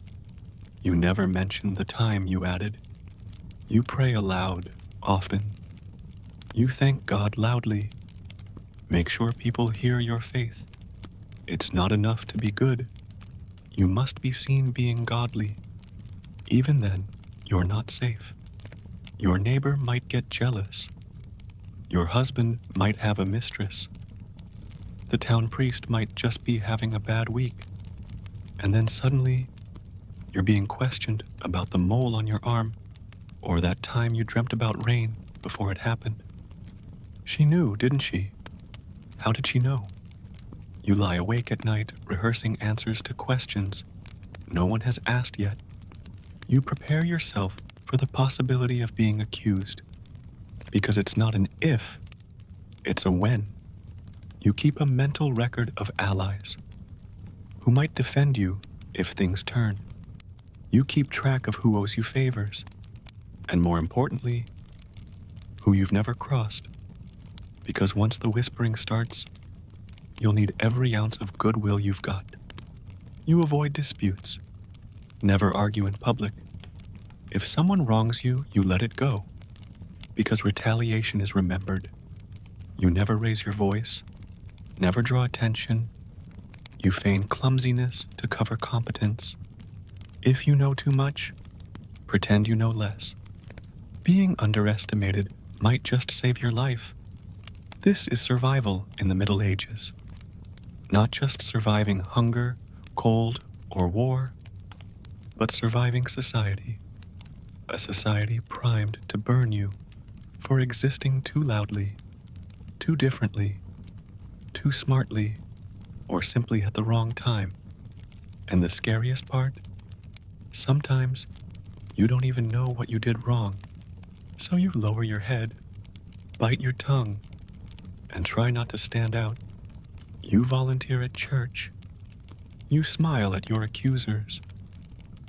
You never mention the time you added. You pray aloud, often. You thank God loudly. Make sure people hear your faith. It's not enough to be good. You must be seen being godly. Even then, you're not safe. Your neighbor might get jealous. Your husband might have a mistress. The town priest might just be having a bad week. And then suddenly, you're being questioned about the mole on your arm, or that time you dreamt about rain before it happened. She knew, didn't she? How did she know? You lie awake at night rehearsing answers to questions no one has asked yet. You prepare yourself for the possibility of being accused, because it's not an if, it's a when. You keep a mental record of allies who might defend you if things turn. You keep track of who owes you favors, and more importantly, who you've never crossed, because once the whispering starts, you'll need every ounce of goodwill you've got. You avoid disputes, never argue in public. If someone wrongs you, you let it go, because retaliation is remembered. You never raise your voice, never draw attention. You feign clumsiness to cover competence. If you know too much, pretend you know less. Being underestimated might just save your life. This is survival in the Middle Ages. Not just surviving hunger, cold, or war, but surviving society. A society primed to burn you for existing too loudly, too differently, too smartly, or simply at the wrong time. And the scariest part? Sometimes you don't even know what you did wrong, so you lower your head, bite your tongue, and try not to stand out. You volunteer at church. You smile at your accusers.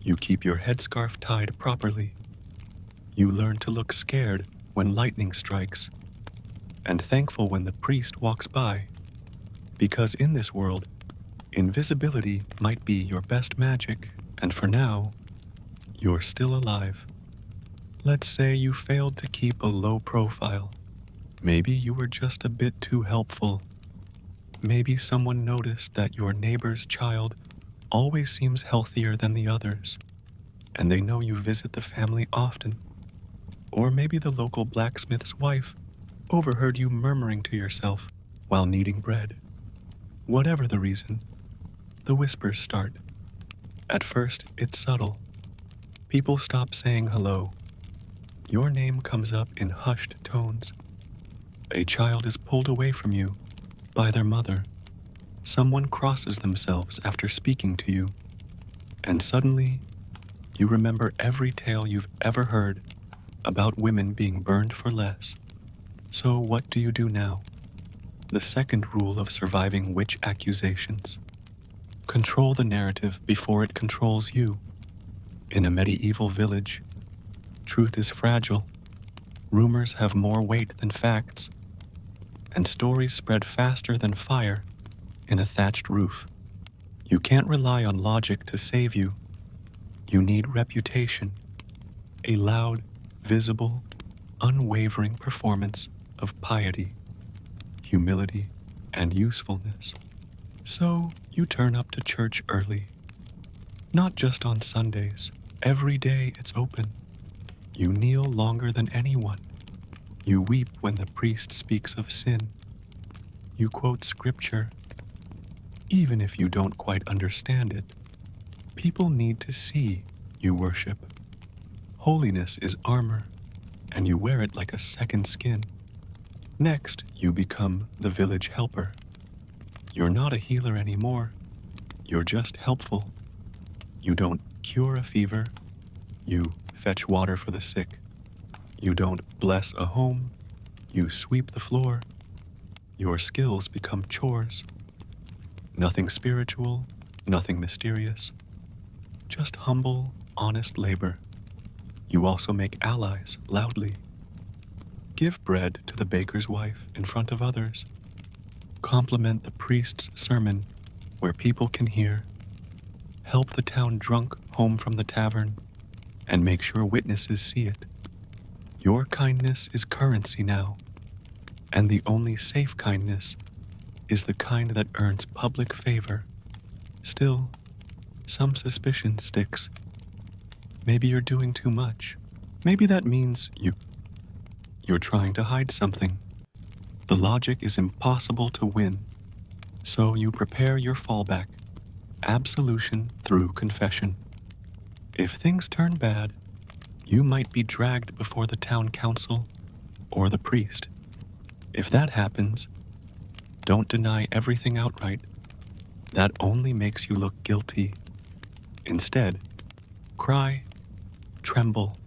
You keep your headscarf tied properly. You learn to look scared when lightning strikes, and thankful when the priest walks by, because in this world, invisibility might be your best magic, and for now, you're still alive. Let's say you failed to keep a low profile. Maybe you were just a bit too helpful. Maybe someone noticed that your neighbor's child always seems healthier than the others, and they know you visit the family often. Or maybe the local blacksmith's wife overheard you murmuring to yourself while kneading bread. Whatever the reason, the whispers start. At first, it's subtle. People stop saying hello. Your name comes up in hushed tones. A child is pulled away from you by their mother. Someone crosses themselves after speaking to you. And suddenly, you remember every tale you've ever heard about women being burned for less. So what do you do now? The second rule of surviving witch accusations. Control the narrative before it controls you. In a medieval village, truth is fragile. Rumors have more weight than facts, and stories spread faster than fire in a thatched roof. You can't rely on logic to save you. You need reputation, a loud, visible, unwavering performance of piety, humility, and usefulness. So you turn up to church early. Not just on Sundays, every day it's open. You kneel longer than anyone. You weep when the priest speaks of sin. You quote scripture, even if you don't quite understand it. People need to see you worship. Holiness is armor, and you wear it like a second skin. Next, you become the village helper. You're not a healer anymore. You're just helpful. You don't cure a fever. You fetch water for the sick. You don't bless a home. You sweep the floor. Your skills become chores. Nothing spiritual, nothing mysterious. Just humble, honest labor. You also make allies loudly. Give bread to the baker's wife in front of others. Compliment the priest's sermon where people can hear. Help the town drunk home from the tavern, and make sure witnesses see it. Your kindness is currency now, and the only safe kindness is the kind that earns public favor. Still, some suspicion sticks. Maybe you're doing too much. Maybe that means you're trying to hide something. The logic is impossible to win, so you prepare your fallback, absolution through confession. If things turn bad, you might be dragged before the town council or the priest. If that happens, don't deny everything outright. That only makes you look guilty. Instead, cry, tremble,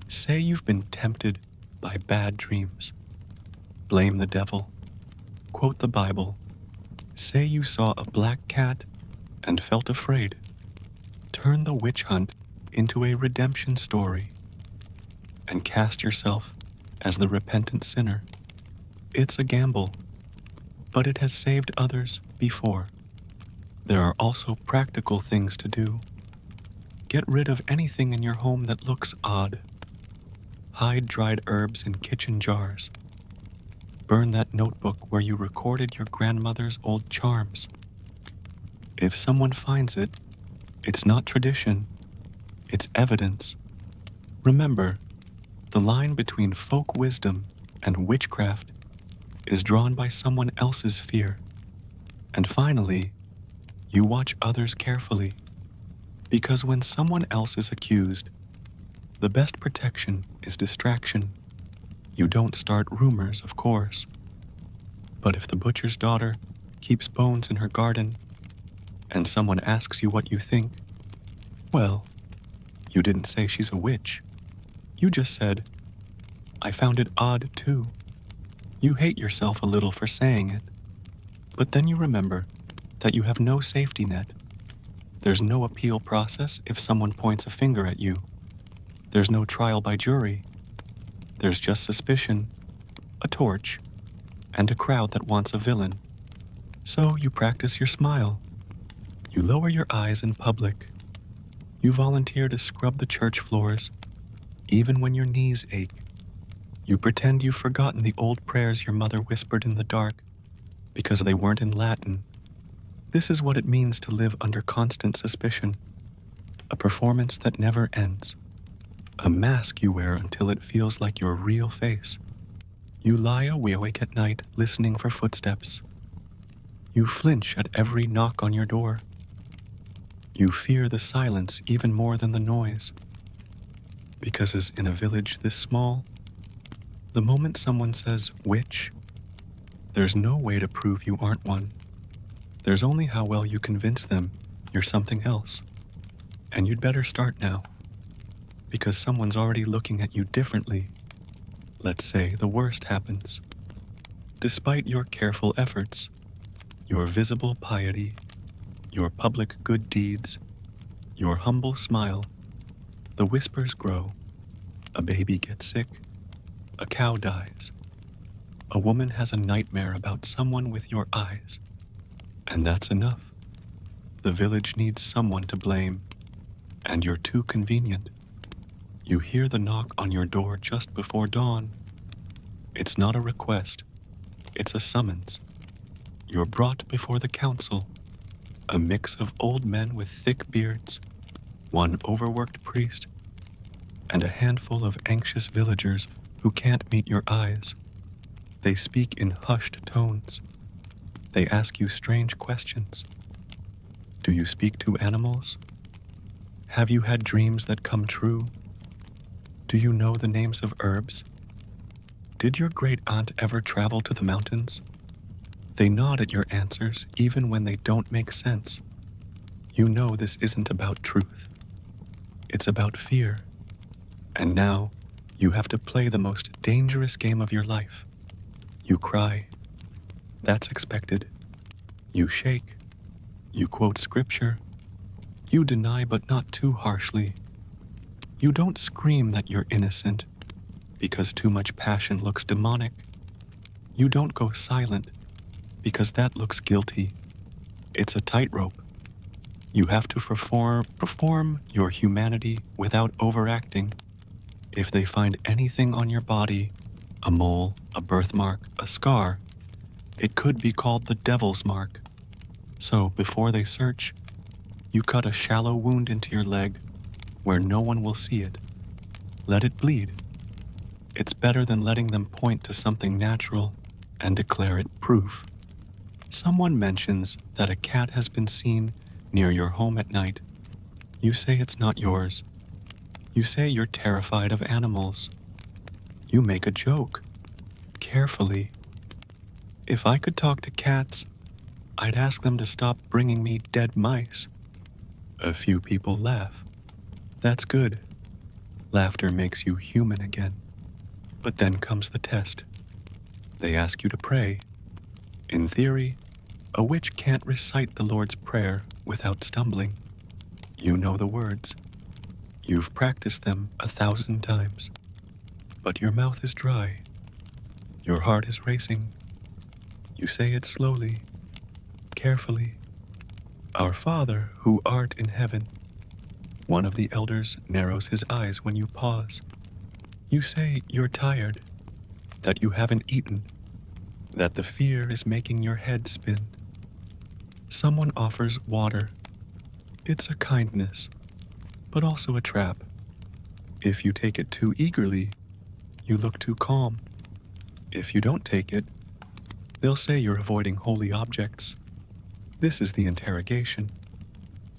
say you've been tempted by bad dreams. Blame the devil. Quote the Bible. Say you saw a black cat and felt afraid. Turn the witch hunt into a redemption story and cast yourself as the repentant sinner. It's a gamble, but it has saved others before. There are also practical things to do. Get rid of anything in your home that looks odd. Hide dried herbs in kitchen jars. Burn that notebook where you recorded your grandmother's old charms. If someone finds it, it's not tradition, it's evidence. Remember, the line between folk wisdom and witchcraft is drawn by someone else's fear. And finally, you watch others carefully, because when someone else is accused, the best protection is distraction. You don't start rumors, of course. But if the butcher's daughter keeps bones in her garden, and someone asks you what you think, well, you didn't say she's a witch. You just said, I found it odd too. You hate yourself a little for saying it, but then you remember that you have no safety net. There's no appeal process if someone points a finger at you. There's no trial by jury. There's just suspicion, a torch, and a crowd that wants a villain. So you practice your smile. You lower your eyes in public. You volunteer to scrub the church floors, even when your knees ache. You pretend you've forgotten the old prayers your mother whispered in the dark because they weren't in Latin. This is what it means to live under constant suspicion. A performance that never ends. A mask you wear until it feels like your real face. You lie awake at night listening for footsteps. You flinch at every knock on your door. You fear the silence even more than the noise. Because as in a village this small, the moment someone says witch, there's no way to prove you aren't one. There's only how well you convince them you're something else. And you'd better start now, because someone's already looking at you differently. Let's say the worst happens. Despite your careful efforts, your visible piety, your public good deeds, your humble smile, the whispers grow. A baby gets sick. A cow dies. A woman has a nightmare about someone with your eyes. And that's enough. The village needs someone to blame, and you're too convenient. You hear the knock on your door just before dawn. It's not a request. It's a summons. You're brought before the council, a mix of old men with thick beards, one overworked priest, and a handful of anxious villagers who can't meet your eyes. They speak in hushed tones. They ask you strange questions. Do you speak to animals? Have you had dreams that come true? Do you know the names of herbs? Did your great aunt ever travel to the mountains? They nod at your answers even when they don't make sense. You know this isn't about truth. It's about fear. And now, you have to play the most dangerous game of your life. You cry. That's expected. You shake. You quote scripture. You deny, but not too harshly. You don't scream that you're innocent, because too much passion looks demonic. You don't go silent, because that looks guilty. It's a tightrope. You have to perform your humanity without overacting. If they find anything on your body, a mole, a birthmark, a scar, it could be called the devil's mark. So before they search, you cut a shallow wound into your leg where no one will see it. Let it bleed. It's better than letting them point to something natural and declare it proof. Someone mentions that a cat has been seen near your home at night. You say it's not yours. You say you're terrified of animals. You make a joke, carefully. If I could talk to cats, I'd ask them to stop bringing me dead mice. A few people laugh. That's good. Laughter makes you human again. But then comes the test. They ask you to pray. In theory, a witch can't recite the Lord's Prayer without stumbling. You know the words. You've practiced them 1,000 times. But your mouth is dry. Your heart is racing. You say it slowly, carefully. Our Father, who art in heaven. One of the elders narrows his eyes when you pause. You say you're tired, that you haven't eaten, that the fear is making your head spin. Someone offers water. It's a kindness, but also a trap. If you take it too eagerly, you look too calm. If you don't take it, they'll say you're avoiding holy objects. This is the interrogation,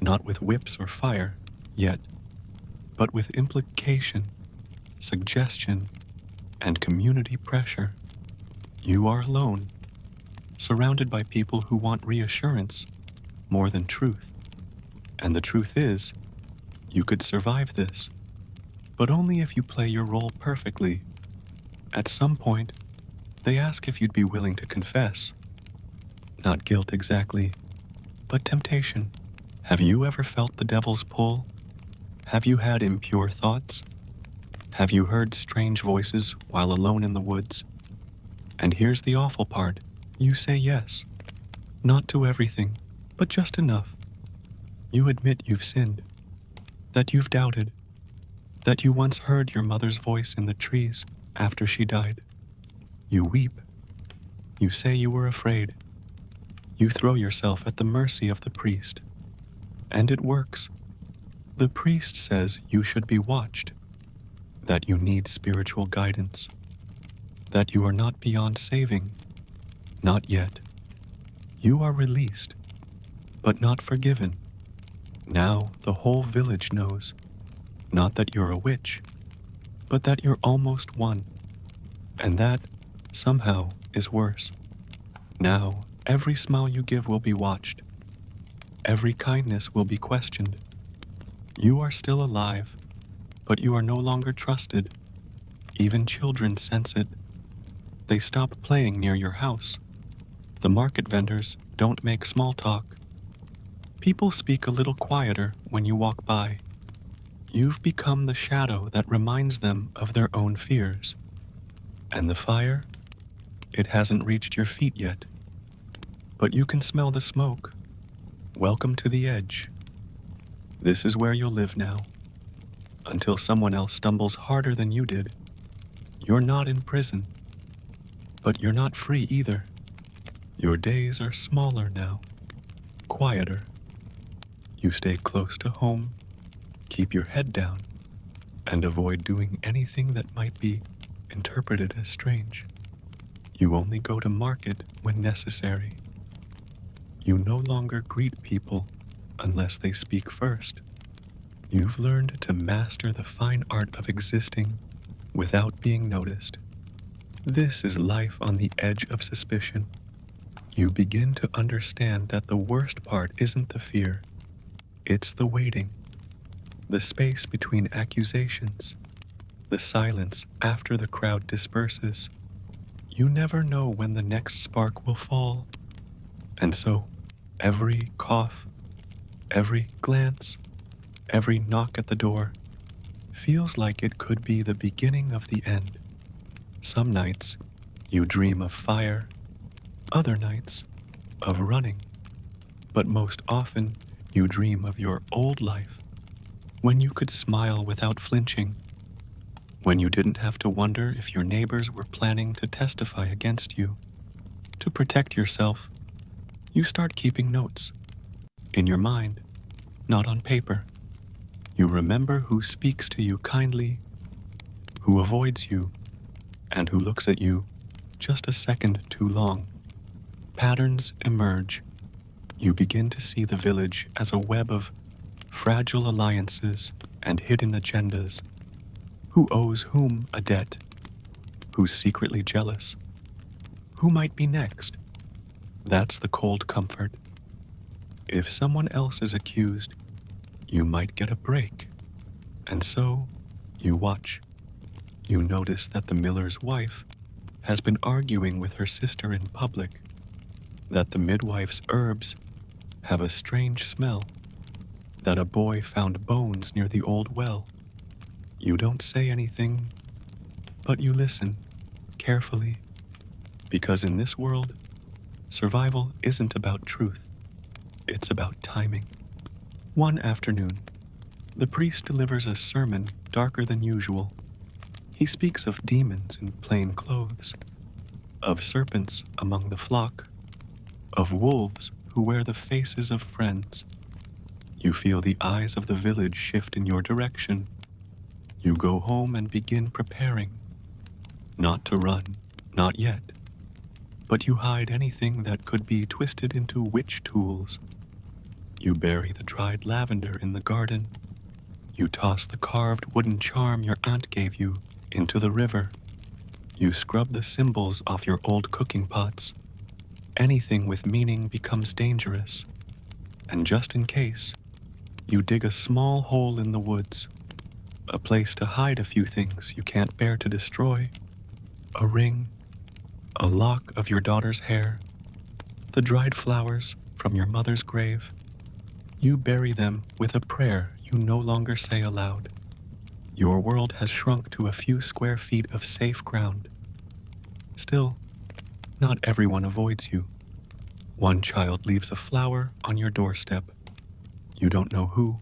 not with whips or fire, yet, but with implication, suggestion, and community pressure. You are alone, surrounded by people who want reassurance more than truth. And the truth is, you could survive this, but only if you play your role perfectly. At some point, they ask if you'd be willing to confess. Not guilt exactly, but temptation. Have you ever felt the devil's pull? Have you had impure thoughts? Have you heard strange voices while alone in the woods? And here's the awful part. You say yes. Not to everything, but just enough. You admit you've sinned, that you've doubted, that you once heard your mother's voice in the trees after she died. You weep. You say you were afraid. You throw yourself at the mercy of the priest. And it works. The priest says you should be watched, that you need spiritual guidance, that you are not beyond saving, not yet. You are released, but not forgiven. Now the whole village knows, not that you're a witch, but that you're almost one, and that, somehow, is worse. Now every smile you give will be watched. Every kindness will be questioned. You are still alive, but you are no longer trusted. Even children sense it. They stop playing near your house. The market vendors don't make small talk. People speak a little quieter when you walk by. You've become the shadow that reminds them of their own fears. And the fire? It hasn't reached your feet yet. But you can smell the smoke. Welcome to the edge. This is where you'll live now. Until someone else stumbles harder than you did. You're not in prison. But you're not free either. Your days are smaller now. Quieter. You stay close to home. Keep your head down. And avoid doing anything that might be interpreted as strange. You only go to market when necessary. You no longer greet people unless they speak first. You've learned to master the fine art of existing without being noticed. This is life on the edge of suspicion. You begin to understand that the worst part isn't the fear. It's the waiting. The space between accusations. The silence after the crowd disperses. You never know when the next spark will fall. And so, every cough, every glance, every knock at the door feels like it could be the beginning of the end. Some nights, you dream of fire. Other nights, of running. But most often, you dream of your old life, when you could smile without flinching, when you didn't have to wonder if your neighbors were planning to testify against you. To protect yourself, you start keeping notes. In your mind, not on paper. You remember who speaks to you kindly, who avoids you, and who looks at you just a second too long. Patterns emerge. You begin to see the village as a web of fragile alliances and hidden agendas. Who owes whom a debt? Who's secretly jealous? Who might be next? That's the cold comfort. If someone else is accused, you might get a break. And so, you watch. You notice that the miller's wife has been arguing with her sister in public, that the midwife's herbs have a strange smell, that a boy found bones near the old well. You don't say anything, but you listen carefully, because in this world, survival isn't about truth. It's about timing. One afternoon, the priest delivers a sermon darker than usual. He speaks of demons in plain clothes, of serpents among the flock, of wolves who wear the faces of friends. You feel the eyes of the village shift in your direction. You go home and begin preparing. Not to run, not yet. But you hide anything that could be twisted into witch tools. You bury the dried lavender in the garden. You toss the carved wooden charm your aunt gave you into the river. You scrub the symbols off your old cooking pots. Anything with meaning becomes dangerous. And just in case, you dig a small hole in the woods, a place to hide a few things you can't bear to destroy. A ring, a lock of your daughter's hair, the dried flowers from your mother's grave. You bury them with a prayer you no longer say aloud. Your world has shrunk to a few square feet of safe ground. Still, not everyone avoids you. One child leaves a flower on your doorstep. You don't know who.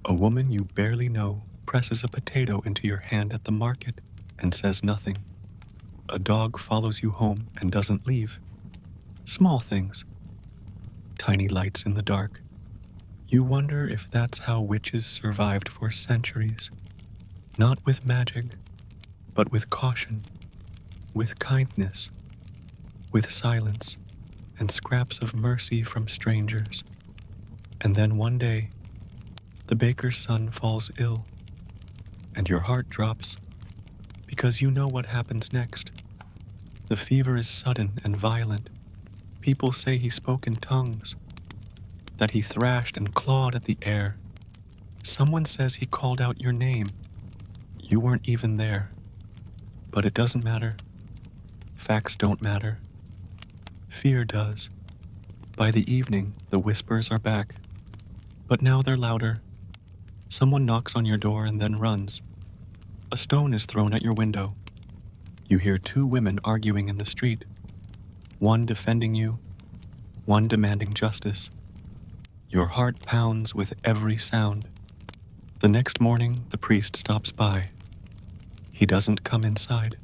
A woman you barely know presses a potato into your hand at the market and says nothing. A dog follows you home and doesn't leave. Small things. Tiny lights in the dark. You wonder if that's how witches survived for centuries. Not with magic, but with caution, with kindness, with silence, and scraps of mercy from strangers. And then one day, the baker's son falls ill, and your heart drops, because you know what happens next. The fever is sudden and violent. People say he spoke in tongues, that he thrashed and clawed at the air. Someone says he called out your name. You weren't even there. But it doesn't matter. Facts don't matter. Fear does. By the evening, the whispers are back. But now they're louder. Someone knocks on your door and then runs. A stone is thrown at your window. You hear two women arguing in the street. One defending you, one demanding justice. Your heart pounds with every sound. The next morning, the priest stops by. He doesn't come inside.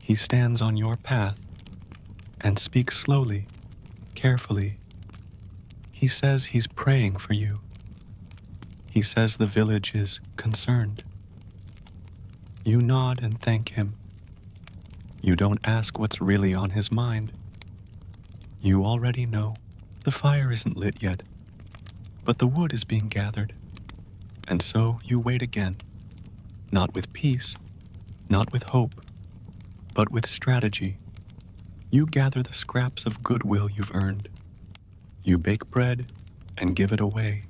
He stands on your path and speaks slowly, carefully. He says he's praying for you. He says the village is concerned. You nod and thank him. You don't ask what's really on his mind. You already know. The fire isn't lit yet, but the wood is being gathered. And so you wait again, not with peace, not with hope, but with strategy. You gather the scraps of goodwill you've earned. You bake bread and give it away.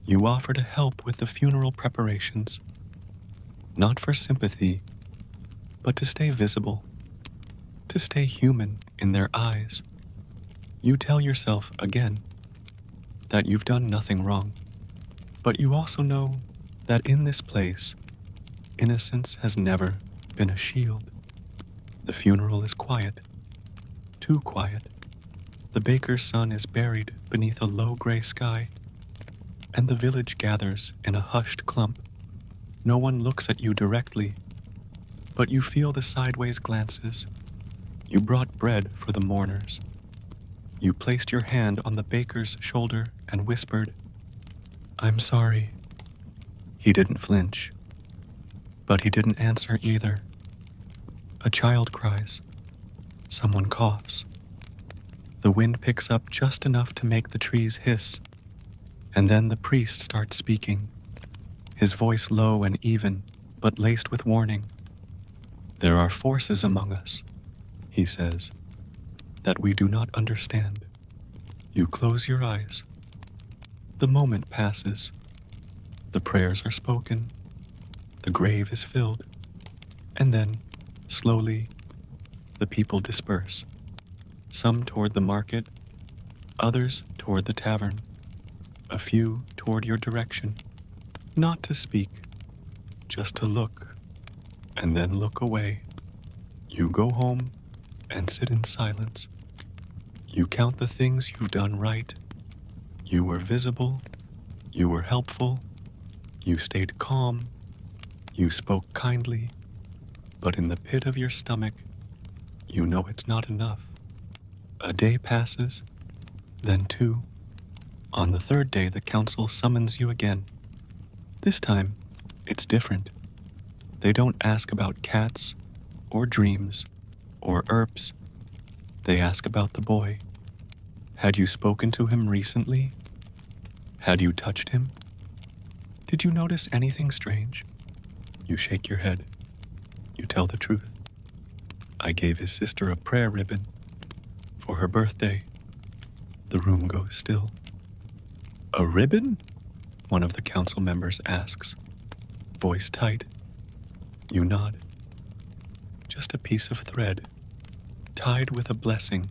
You offer to help with the funeral preparations, not for sympathy, but to stay visible, to stay human in their eyes. You tell yourself again that you've done nothing wrong, but you also know that in this place, innocence has never been a shield. The funeral is quiet, too quiet. The baker's son is buried beneath a low gray sky, and the village gathers in a hushed clump. No one looks at you directly, but you feel the sideways glances. You brought bread for the mourners. You placed your hand on the baker's shoulder and whispered, "I'm sorry." He didn't flinch, but he didn't answer either. A child cries. Someone coughs. The wind picks up just enough to make the trees hiss, and then the priest starts speaking, his voice low and even, but laced with warning. There are forces among us, he says, that we do not understand. You close your eyes. The moment passes. The prayers are spoken. The grave is filled. And then, slowly, the people disperse. Some toward the market, others toward the tavern, a few toward your direction. Not to speak, just to look, and then look away. You go home and sit in silence. You count the things you've done right. You were visible. You were helpful. You stayed calm. You spoke kindly. But in the pit of your stomach, you know it's not enough. A day passes, then two. On the third day, the council summons you again. This time, it's different. They don't ask about cats, or dreams, or herbs. They ask about the boy. Had you spoken to him recently? Had you touched him? Did you notice anything strange? You shake your head. You tell the truth. I gave his sister a prayer ribbon for her birthday. The room goes still. A ribbon? One of the council members asks, voice tight. You nod. Just a piece of thread, tied with a blessing,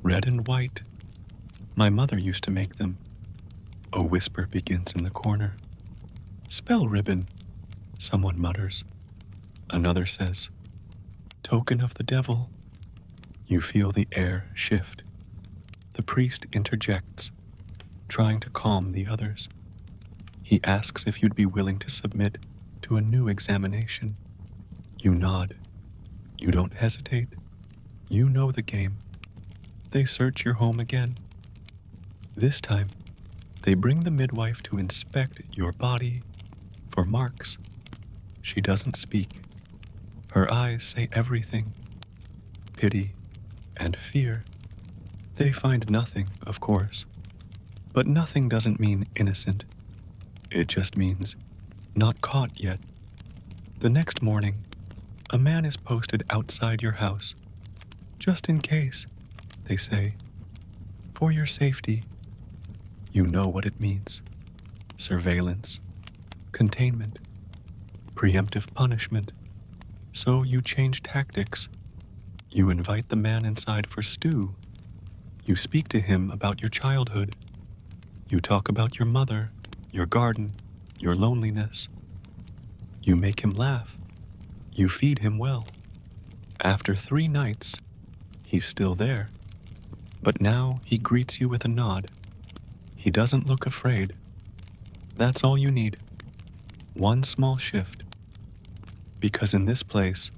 red and white. My mother used to make them. A whisper begins in the corner. Spell ribbon, someone mutters. Another says, token of the devil. You feel the air shift. The priest interjects, trying to calm the others. He asks if you'd be willing to submit to a new examination. You nod. You don't hesitate. You know the game. They search your home again. This time, they bring the midwife to inspect your body for marks. She doesn't speak. Her eyes say everything. Pity and fear. They find nothing, of course. But nothing doesn't mean innocent. It just means not caught yet. The next morning, a man is posted outside your house. Just in case, they say. For your safety. You know what it means. Surveillance. Containment. Preemptive punishment. So you change tactics. You invite the man inside for stew. You speak to him about your childhood. You talk about your mother, your garden, your loneliness. You make him laugh. You feed him well. After 3 nights, he's still there. But now he greets you with a nod. He doesn't look afraid. That's all you need. One small shift. Because in this place,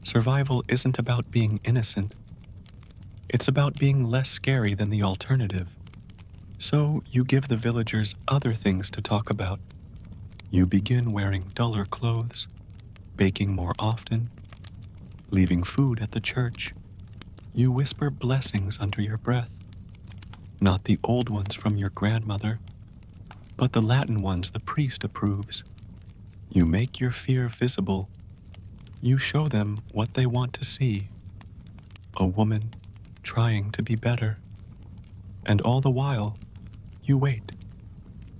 survival isn't about being innocent. It's about being less scary than the alternative. So you give the villagers other things to talk about. You begin wearing duller clothes, baking more often, leaving food at the church. You whisper blessings under your breath. Not the old ones from your grandmother, but the Latin ones the priest approves. You make your fear visible. You show them what they want to see. A woman trying to be better. And all the while, you wait.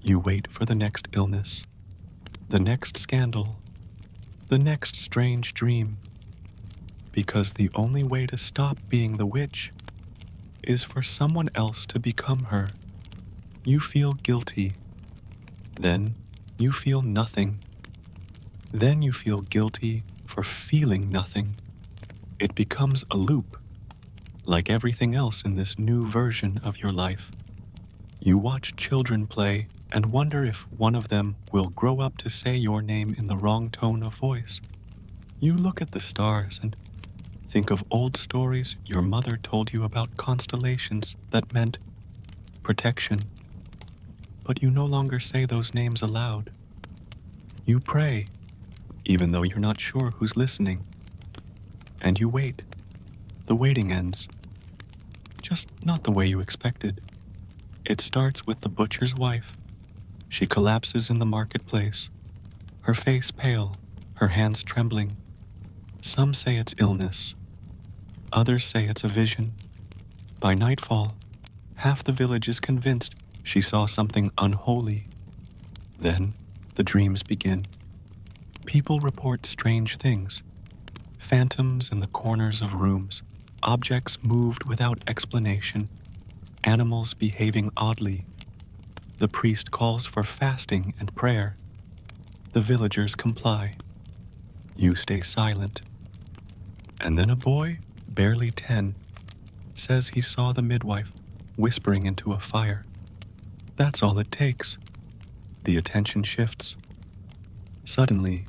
You wait for the next illness, the next scandal, the next strange dream. Because the only way to stop being the witch is for someone else to become her. You feel guilty. Then you feel nothing. Then you feel guilty for feeling nothing. It becomes a loop, like everything else in this new version of your life. You watch children play and wonder if one of them will grow up to say your name in the wrong tone of voice. You look at the stars and think of old stories your mother told you about constellations that meant protection. But you no longer say those names aloud. You pray, even though you're not sure who's listening. And you wait. The waiting ends. Just not the way you expected. It starts with the butcher's wife. She collapses in the marketplace, her face pale, her hands trembling. Some say it's illness. Others say it's a vision. By nightfall, half the village is convinced she saw something unholy. Then the dreams begin. People report strange things. Phantoms in the corners of rooms, objects moved without explanation, animals behaving oddly. The priest calls for fasting and prayer. The villagers comply. You stay silent. And then a boy, barely 10, says he saw the midwife whispering into a fire. That's all it takes. The attention shifts. Suddenly,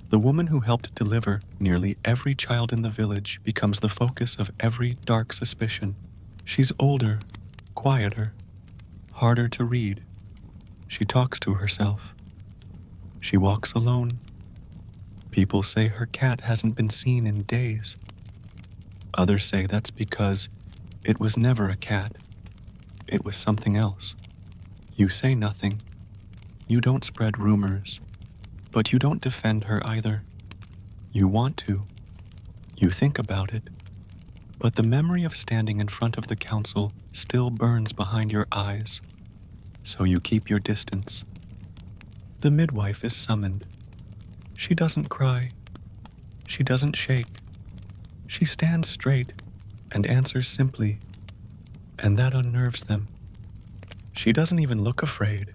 the woman who helped deliver nearly every child in the village becomes the focus of every dark suspicion. She's older, quieter, harder to read. She talks to herself. She walks alone. People say her cat hasn't been seen in days. Others say that's because it was never a cat. It was something else. You say nothing. You don't spread rumors. But you don't defend her either. You want to. You think about it. But the memory of standing in front of the council still burns behind your eyes. So you keep your distance. The midwife is summoned. She doesn't cry. She doesn't shake. She stands straight and answers simply, and that unnerves them. She doesn't even look afraid,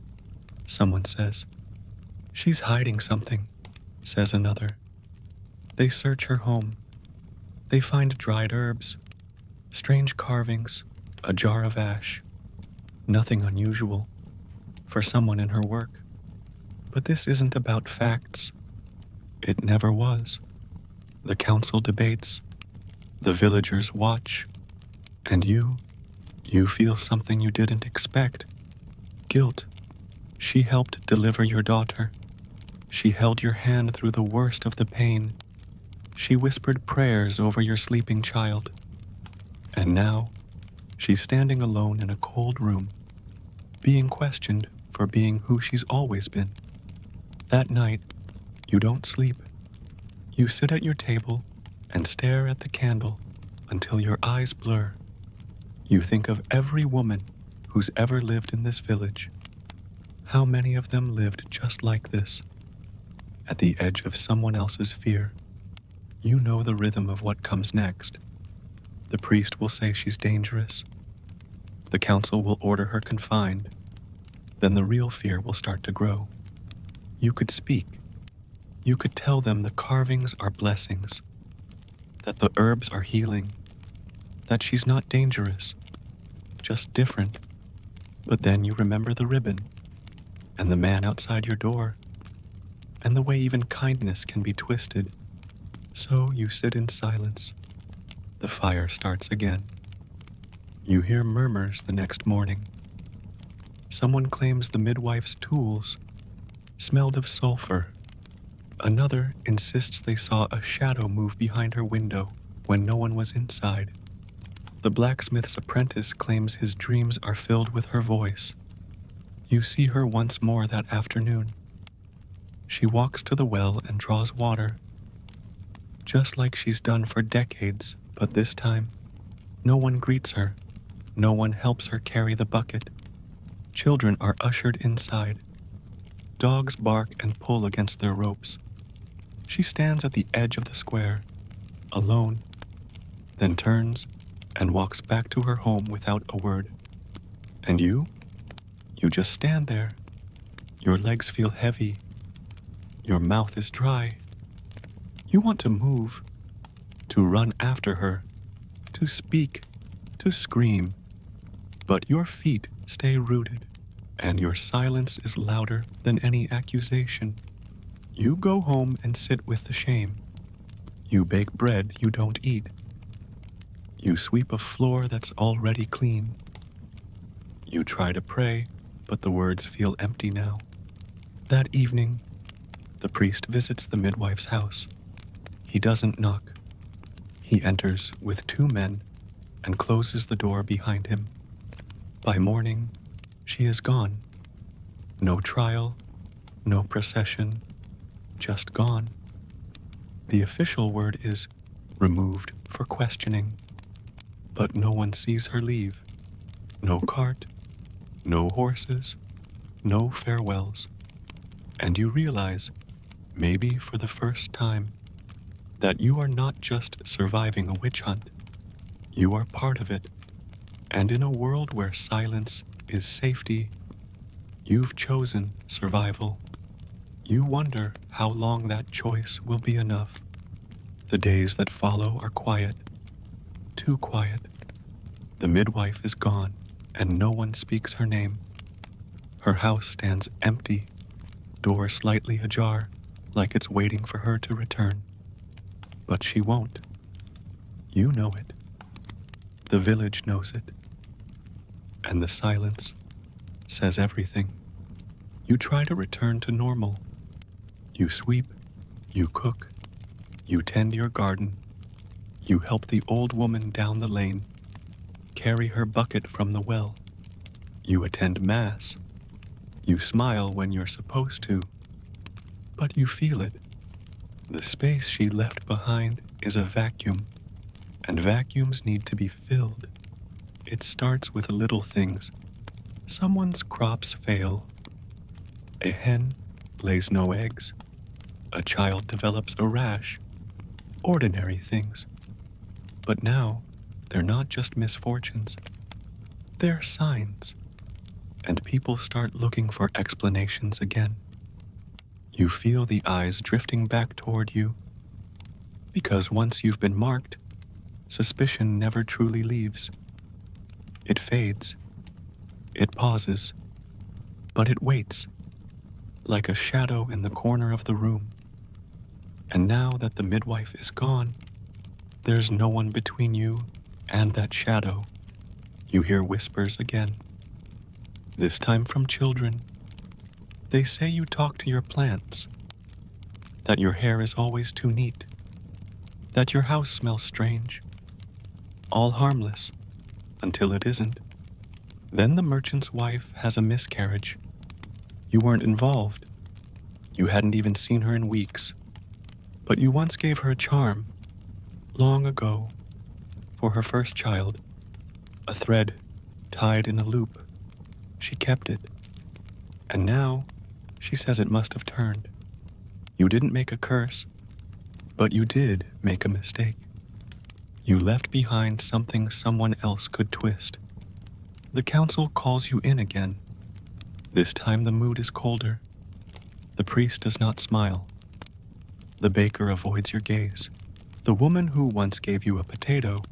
someone says. She's hiding something, says another. They search her home. They find dried herbs, strange carvings, a jar of ash. Nothing unusual for someone in her work. But this isn't about facts. It never was. The council debates, the villagers watch, and you feel something you didn't expect. Guilt. She helped deliver your daughter. She held your hand through the worst of the pain. She whispered prayers over your sleeping child. And now, she's standing alone in a cold room, being questioned for being who she's always been. That night, you don't sleep. You sit at your table and stare at the candle until your eyes blur. You think of every woman who's ever lived in this village. How many of them lived just like this, at the edge of someone else's fear? You know the rhythm of what comes next. The priest will say she's dangerous. The council will order her confined. Then the real fear will start to grow. You could speak. You could tell them the carvings are blessings, that the herbs are healing, that she's not dangerous, just different. But then you remember the ribbon, and the man outside your door, and the way even kindness can be twisted. So you sit in silence. The fire starts again. You hear murmurs the next morning. Someone claims the midwife's tools smelled of sulfur. Another insists they saw a shadow move behind her window when no one was inside. The blacksmith's apprentice claims his dreams are filled with her voice. You see her once more that afternoon. She walks to the well and draws water, just like she's done for decades, but this time, no one greets her. No one helps her carry the bucket. Children are ushered inside. Dogs bark and pull against their ropes. She stands at the edge of the square, alone, then turns and walks back to her home without a word. And you? You just stand there. Your legs feel heavy. Your mouth is dry. You want to move, to run after her, to speak, to scream. But your feet stay rooted, and your silence is louder than any accusation. You go home and sit with the shame. You bake bread you don't eat. You sweep a floor that's already clean. You try to pray, but the words feel empty now. That evening, the priest visits the midwife's house. He doesn't knock. He enters with 2 men and closes the door behind him. By morning, she is gone. No trial, no procession, just gone. The official word is removed for questioning, but no one sees her leave. No cart, no horses, no farewells. And you realize, maybe for the first time, that you are not just surviving a witch hunt. You are part of it. And in a world where silence is safety, you've chosen survival. You wonder how long that choice will be enough. The days that follow are quiet, too quiet. The midwife is gone, and no one speaks her name. Her house stands empty, door slightly ajar, like it's waiting for her to return. But she won't. You know it. The village knows it. And the silence says everything. You try to return to normal. You sweep, you cook, you tend your garden, you help the old woman down the lane, carry her bucket from the well, you attend mass, you smile when you're supposed to, but you feel it. The space she left behind is a vacuum, and vacuums need to be filled. It starts with little things. Someone's crops fail. A hen lays no eggs. A child develops a rash. Ordinary things. But now, they're not just misfortunes. They're signs. and people start looking for explanations again. You feel the eyes drifting back toward you, because once you've been marked, suspicion never truly leaves. It fades, it pauses, but it waits, like a shadow in the corner of the room. And now that the midwife is gone, there's no one between you and that shadow. You hear whispers again, this time from children. They say you talk to your plants, that your hair is always too neat, that your house smells strange, all harmless, until it isn't. Then the merchant's wife has a miscarriage. You weren't involved. You hadn't even seen her in weeks. But you once gave her a charm, long ago, for her first child. A thread tied in a loop. She kept it. And now, she says it must have turned. You didn't make a curse, but you did make a mistake. You left behind something someone else could twist. The council calls you in again. This time the mood is colder. The priest does not smile. The baker avoids your gaze. The woman who once gave you a potato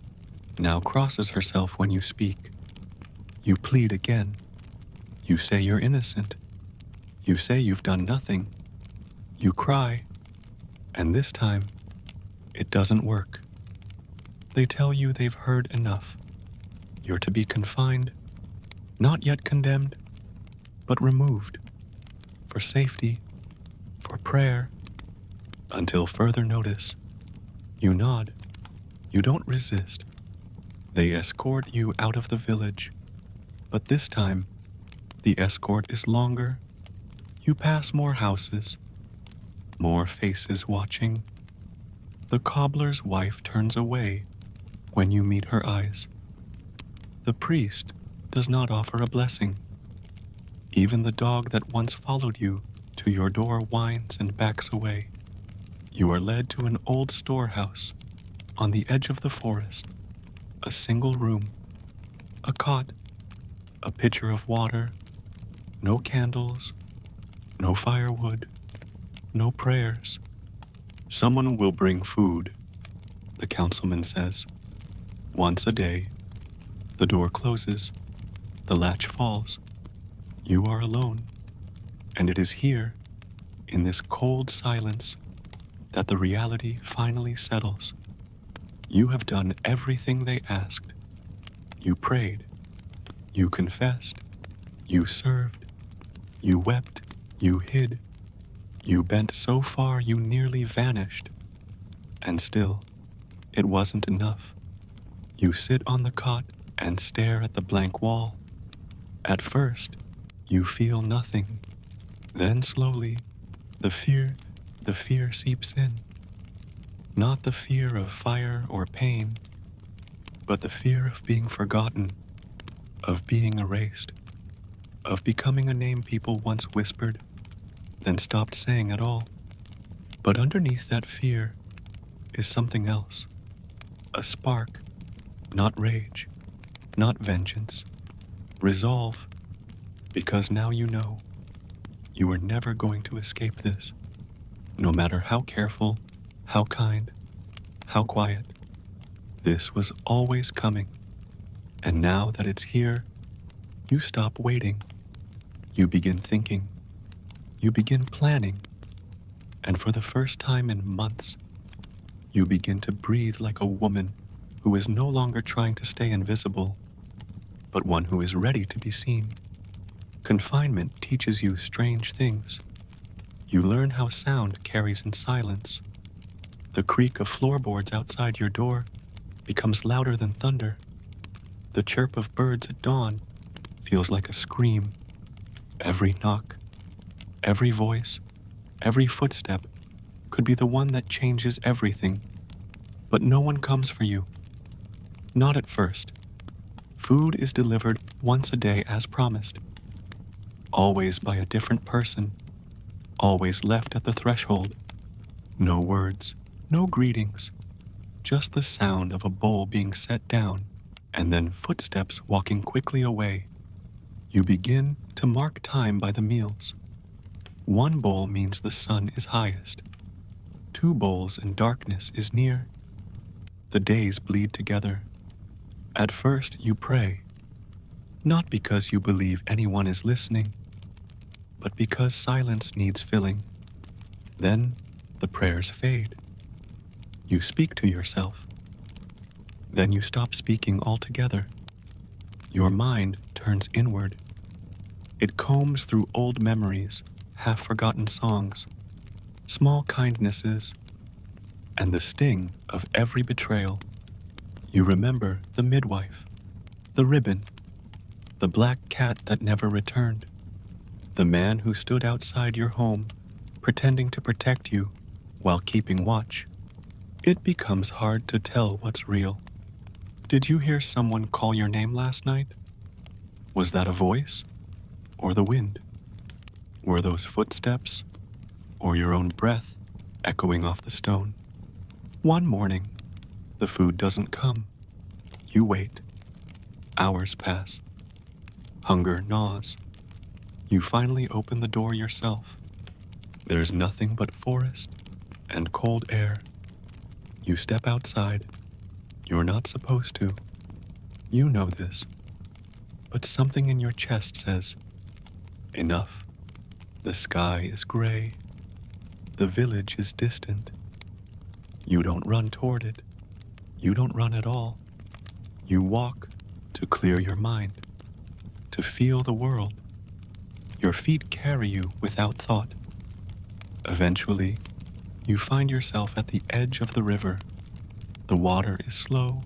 now crosses herself when you speak. You plead again. You say you're innocent. You say you've done nothing. You cry. And this time, it doesn't work. They tell you they've heard enough. You're to be confined, not yet condemned, but removed, for safety, for prayer, until further notice. You nod. You don't resist. They escort you out of the village, but this time, the escort is longer. You pass more houses, more faces watching. The cobbler's wife turns away when you meet her eyes. The priest does not offer a blessing. Even the dog that once followed you to your door whines and backs away. You are led to an old storehouse on the edge of the forest. A single room, a cot, a pitcher of water, no candles, no firewood, no prayers. Someone will bring food, the councilman says. Once a day. The door closes, the latch falls. You are alone, and it is here, in this cold silence, that the reality finally settles. You have done everything they asked. You prayed, you confessed, you served, you wept, you hid, you bent so far you nearly vanished. And still, it wasn't enough. You sit on the cot and stare at the blank wall. At first, you feel nothing. Then slowly, the fear seeps in. Not the fear of fire or pain, but the fear of being forgotten, of being erased, of becoming a name people once whispered, then stopped saying at all. But underneath that fear is something else. A spark, not rage, not vengeance. Resolve, because now you know you are never going to escape this. No matter how careful, how kind, how quiet, this was always coming. And now that it's here, you stop waiting. You begin thinking. You begin planning. And for the first time in months, you begin to breathe like a woman who is no longer trying to stay invisible, but one who is ready to be seen. Confinement teaches you strange things. You learn how sound carries in silence. The creak of floorboards outside your door becomes louder than thunder. The chirp of birds at dawn feels like a scream. Every knock, every voice, every footstep could be the one that changes everything. But no one comes for you. Not at first. Food is delivered once a day as promised. Always by a different person. Always left at the threshold. No words, no greetings. Just the sound of a bowl being set down, and then footsteps walking quickly away. You begin to mark time by the meals. One bowl means the sun is highest. 2 bowls and darkness is near. The days bleed together. At first you pray, not because you believe anyone is listening, but because silence needs filling. Then the prayers fade. You speak to yourself. Then you stop speaking altogether. Your mind turns inward. It combs through old memories, half-forgotten songs, small kindnesses, and the sting of every betrayal. You remember the midwife, the ribbon, the black cat that never returned, the man who stood outside your home, pretending to protect you while keeping watch. It becomes hard to tell what's real. Did you hear someone call your name last night? Was that a voice or the wind? Were those footsteps or your own breath echoing off the stone? One morning, the food doesn't come. You wait. Hours pass. Hunger gnaws. You finally open the door yourself. There's nothing but forest and cold air. You step outside. You're not supposed to. You know this. But something in your chest says, enough. The sky is gray. The village is distant. You don't run toward it. You don't run at all. You walk to clear your mind, to feel the world. Your feet carry you without thought. Eventually, you find yourself at the edge of the river. The water is slow.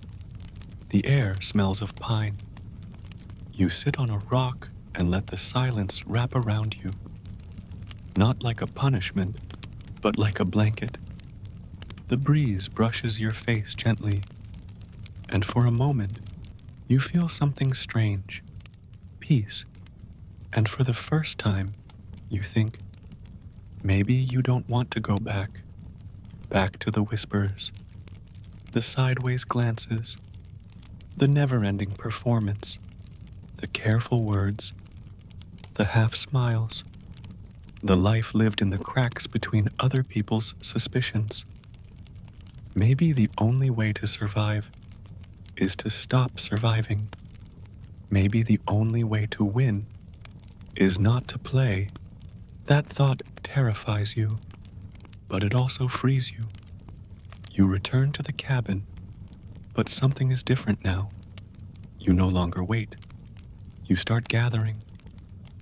The air smells of pine. You sit on a rock and let the silence wrap around you. Not like a punishment, but like a blanket. The breeze brushes your face gently, and for a moment, you feel something strange, peace. And for the first time, you think, maybe you don't want to go back to the whispers, the sideways glances, the never-ending performance, the careful words, the half smiles, the life lived in the cracks between other people's suspicions. Maybe the only way to survive is to stop surviving. Maybe the only way to win is not to play. That thought terrifies you, but it also frees you. You return to the cabin, but something is different now. You no longer wait. You start gathering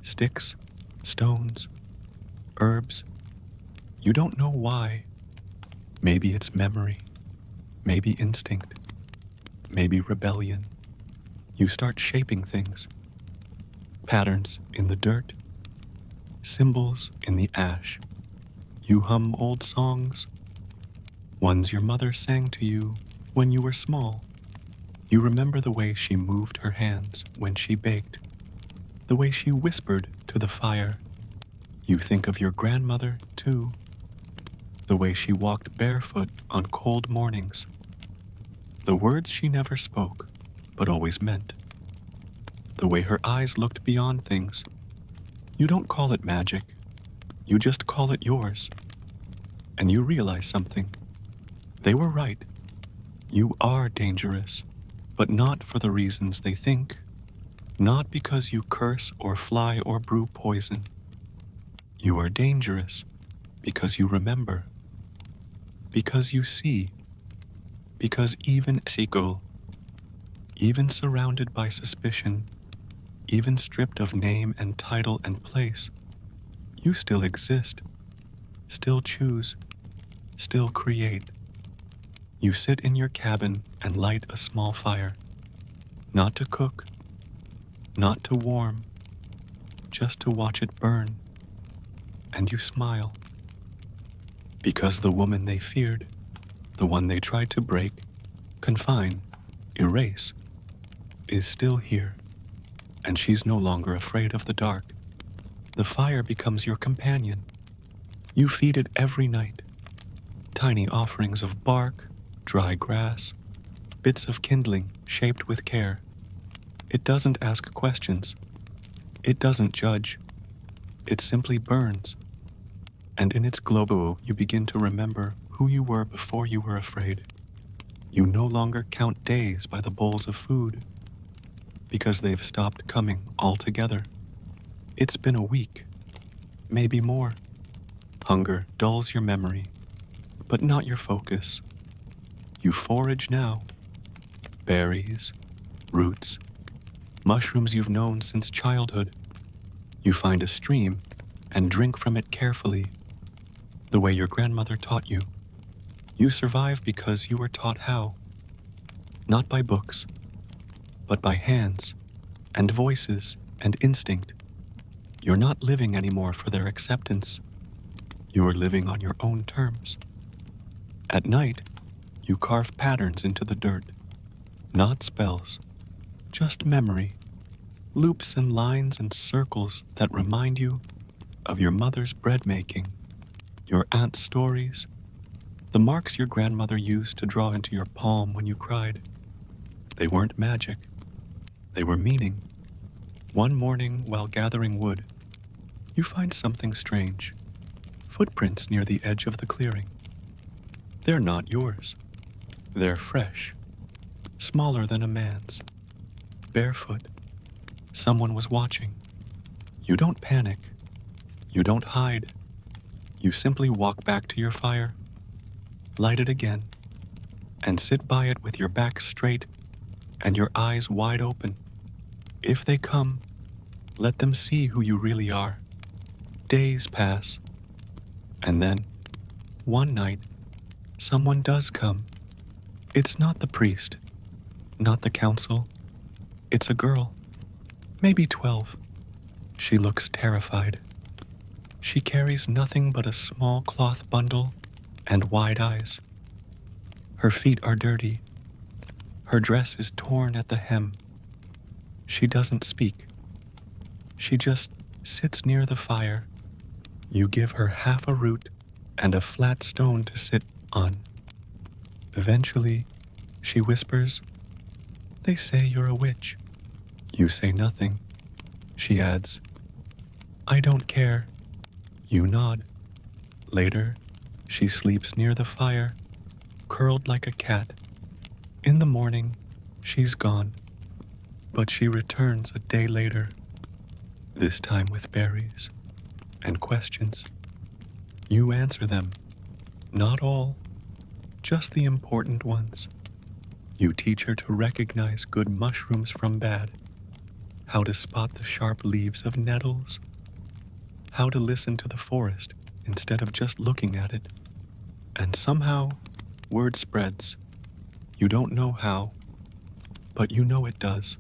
sticks, stones, herbs. You don't know why. Maybe it's memory, maybe instinct, maybe rebellion. You start shaping things. Patterns in the dirt, symbols in the ash. You hum old songs, ones your mother sang to you when you were small. You remember the way she moved her hands when she baked, the way she whispered to the fire. You think of your grandmother, too, the way she walked barefoot on cold mornings, the words she never spoke, but always meant, the way her eyes looked beyond things. You don't call it magic, you just call it yours. And you realize something. They were right. You are dangerous, but not for the reasons they think. Not because you curse or fly or brew poison. You are dangerous because you remember, because you see, because even Sikul, even surrounded by suspicion, even stripped of name and title and place, you still exist, still choose, still create. You sit in your cabin and light a small fire, not to cook, not to warm, just to watch it burn. And you smile. Because the woman they feared, the one they tried to break, confine, erase, is still here. And she's no longer afraid of the dark. The fire becomes your companion. You feed it every night. Tiny offerings of bark, dry grass, bits of kindling shaped with care. It doesn't ask questions. It doesn't judge, it simply burns, and in its glow you begin to remember who you were before you were afraid. You no longer count days by the bowls of food, because they've stopped coming altogether. It's been a week, maybe more. Hunger dulls your memory, but not your focus. You forage now. Berries, roots, mushrooms you've known since childhood. You find a stream and drink from it carefully, the way your grandmother taught you. You survive because you were taught how, not by books, but by hands and voices and instinct. You're not living anymore for their acceptance. You are living on your own terms. At night, you carve patterns into the dirt, not spells, just memory, loops and lines and circles that remind you of your mother's bread making, your aunt's stories, the marks your grandmother used to draw into your palm when you cried. They weren't magic, they were meaning. One morning, while gathering wood, you find something strange. Footprints near the edge of the clearing. They're not yours. They're fresh, smaller than a man's, barefoot. Someone was watching. You don't panic. You don't hide. You simply walk back to your fire, light it again, and sit by it with your back straight and your eyes wide open. If they come, let them see who you really are. Days pass, and then, one night, someone does come. It's not the priest, not the council. It's a girl, maybe 12. She looks terrified. She carries nothing but a small cloth bundle and wide eyes. Her feet are dirty. Her dress is torn at the hem. She doesn't speak. She just sits near the fire. You give her half a root and a flat stone to sit on. Eventually, she whispers, "They say you're a witch." You say nothing. She adds, "I don't care." You nod. Later, she sleeps near the fire, curled like a cat. In the morning, she's gone, but she returns a day later, this time with berries and questions. You answer them, not all, just the important ones. You teach her to recognize good mushrooms from bad, how to spot the sharp leaves of nettles, how to listen to the forest instead of just looking at it. And somehow, word spreads. You don't know how, but you know it does.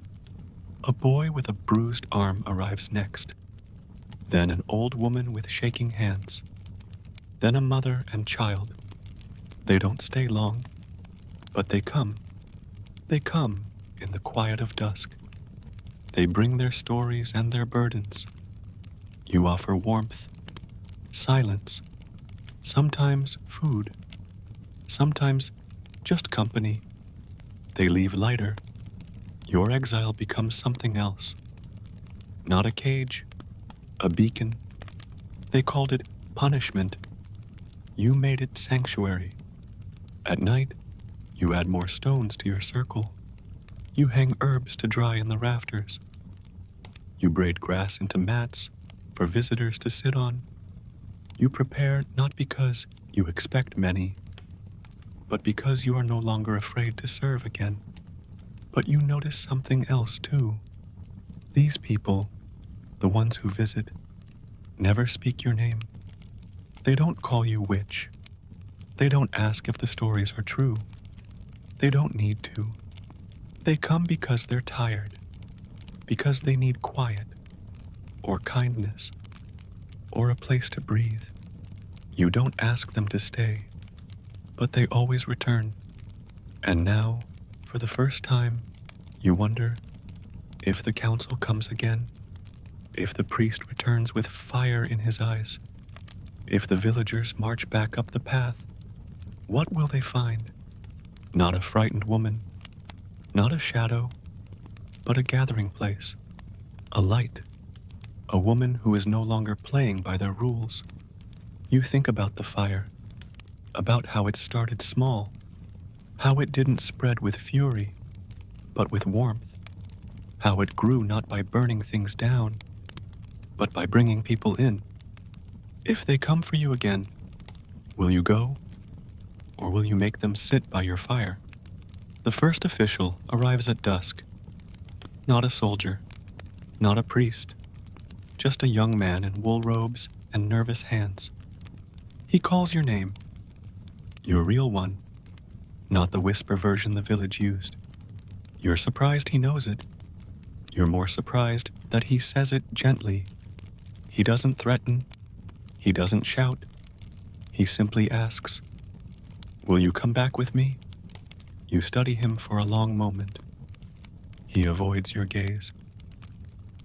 A boy with a bruised arm arrives next. Then an old woman with shaking hands. Then a mother and child. They don't stay long, but they come. They come in the quiet of dusk. They bring their stories and their burdens. You offer warmth, silence, sometimes food, sometimes just company. They leave lighter. Your exile becomes something else. Not a cage, a beacon. They called it punishment. You made it sanctuary. At night, you add more stones to your circle. You hang herbs to dry in the rafters. You braid grass into mats for visitors to sit on. You prepare not because you expect many, but because you are no longer afraid to serve again. But you notice something else too. These people, the ones who visit, never speak your name. They don't call you witch. They don't ask if the stories are true. They don't need to. They come because they're tired, because they need quiet, or kindness, or a place to breathe. You don't ask them to stay, but they always return. And now, for the first time, you wonder if the council comes again, if the priest returns with fire in his eyes, if the villagers march back up the path. What will they find? Not a frightened woman, not a shadow, but a gathering place, a light, a woman who is no longer playing by their rules. You think about the fire, about how it started small, how it didn't spread with fury, but with warmth, how it grew not by burning things down, but by bringing people in. If they come for you again, will you go, or will you make them sit by your fire? The first official arrives at dusk, not a soldier, not a priest, just a young man in wool robes and nervous hands. He calls your name, your real one, not the whisper version the village used. You're surprised he knows it. You're more surprised that he says it gently. He doesn't threaten. He doesn't shout. He simply asks, "Will you come back with me?" You study him for a long moment. He avoids your gaze.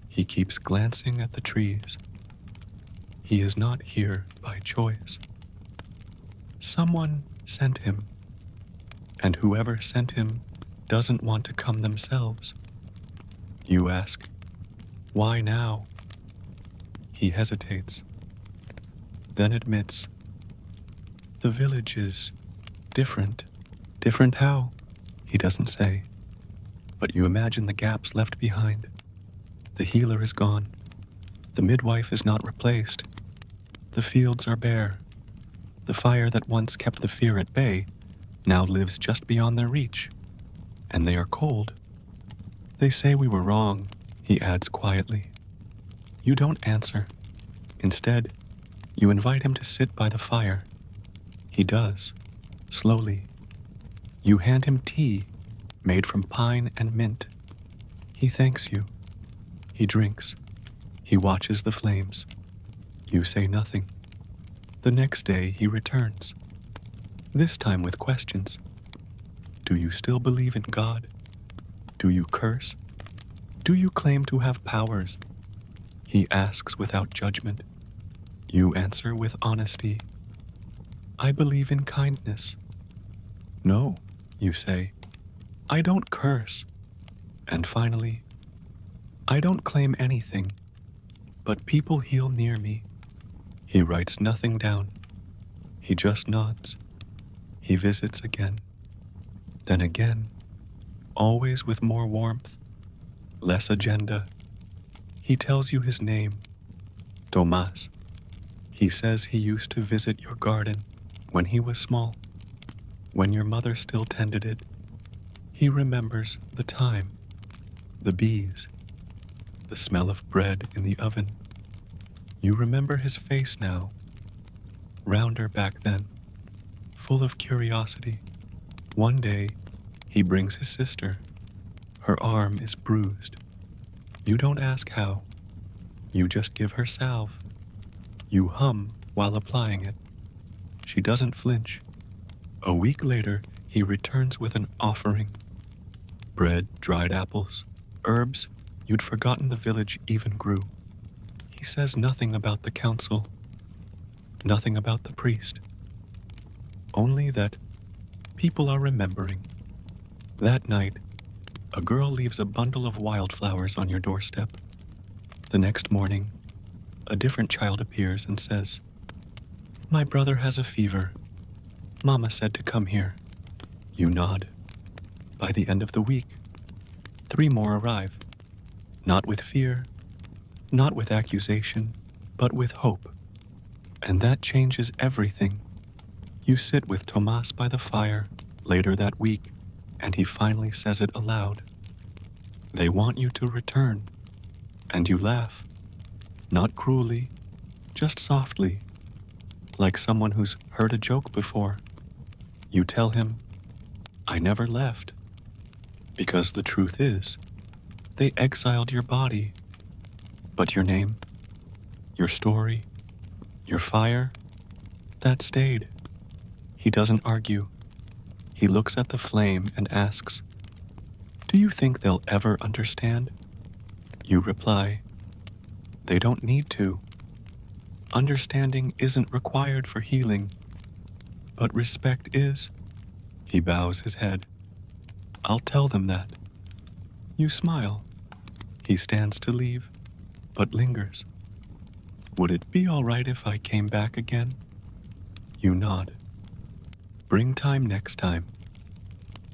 He keeps glancing at the trees. He is not here by choice. Someone sent him, and whoever sent him doesn't want to come themselves. You ask, "Why now?" He hesitates, then admits, "The village is different." Different how? He doesn't say, but you imagine the gaps left behind. The healer is gone. The midwife is not replaced. The fields are bare. The fire that once kept the fear at bay now lives just beyond their reach, and they are cold. They say we were wrong, he adds quietly. You don't answer. Instead, you invite him to sit by the fire. He does, slowly. You hand him tea made from pine and mint. He thanks you. He drinks. He watches the flames. You say nothing. The next day he returns, this time with questions. Do you still believe in God? Do you curse? Do you claim to have powers? He asks without judgment. You answer with honesty. I believe in kindness. No, you say. I don't curse. And finally, I don't claim anything, but people heal near me. He writes nothing down. He just nods. He visits again. Then again, always with more warmth, less agenda. He tells you his name, Tomas. He says he used to visit your garden when he was small, when your mother still tended it. He remembers the time, the bees, the smell of bread in the oven. You remember his face now, rounder back then, full of curiosity. One day, he brings his sister. Her arm is bruised. You don't ask how. You just give her salve. You hum while applying it. She doesn't flinch. A week later, he returns with an offering. Bread, dried apples, herbs you'd forgotten the village even grew. He says nothing about the council, nothing about the priest, only that people are remembering. That night, a girl leaves a bundle of wildflowers on your doorstep. The next morning, a different child appears and says, My brother has a fever. Mama said to come here. You nod. By the end of the week, 3 more arrive, not with fear, not with accusation, but with hope. And that changes everything. You sit with Tomas by the fire later that week, and he finally says it aloud. They want you to return, and you laugh, not cruelly, just softly, like someone who's heard a joke before. You tell him, I never left, because the truth is, they exiled your body, but your name, your story, your fire, that stayed. He doesn't argue. He looks at the flame and asks, Do you think they'll ever understand? You reply, They don't need to. Understanding isn't required for healing, but respect is. He bows his head. I'll tell them that. You smile. He stands to leave, but lingers. Would it be all right if I came back again? You nod. Bring time next time.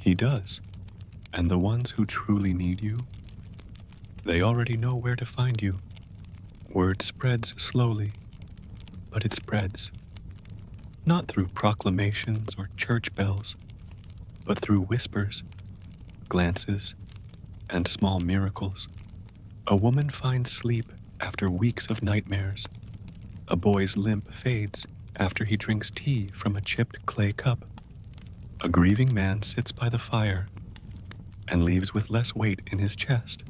He does. And the ones who truly need you, they already know where to find you. Word spreads slowly, but it spreads. Not through proclamations or church bells, but through whispers, glances, and small miracles. A woman finds sleep after weeks of nightmares. A boy's limp fades after he drinks tea from a chipped clay cup. A grieving man sits by the fire and leaves with less weight in his chest.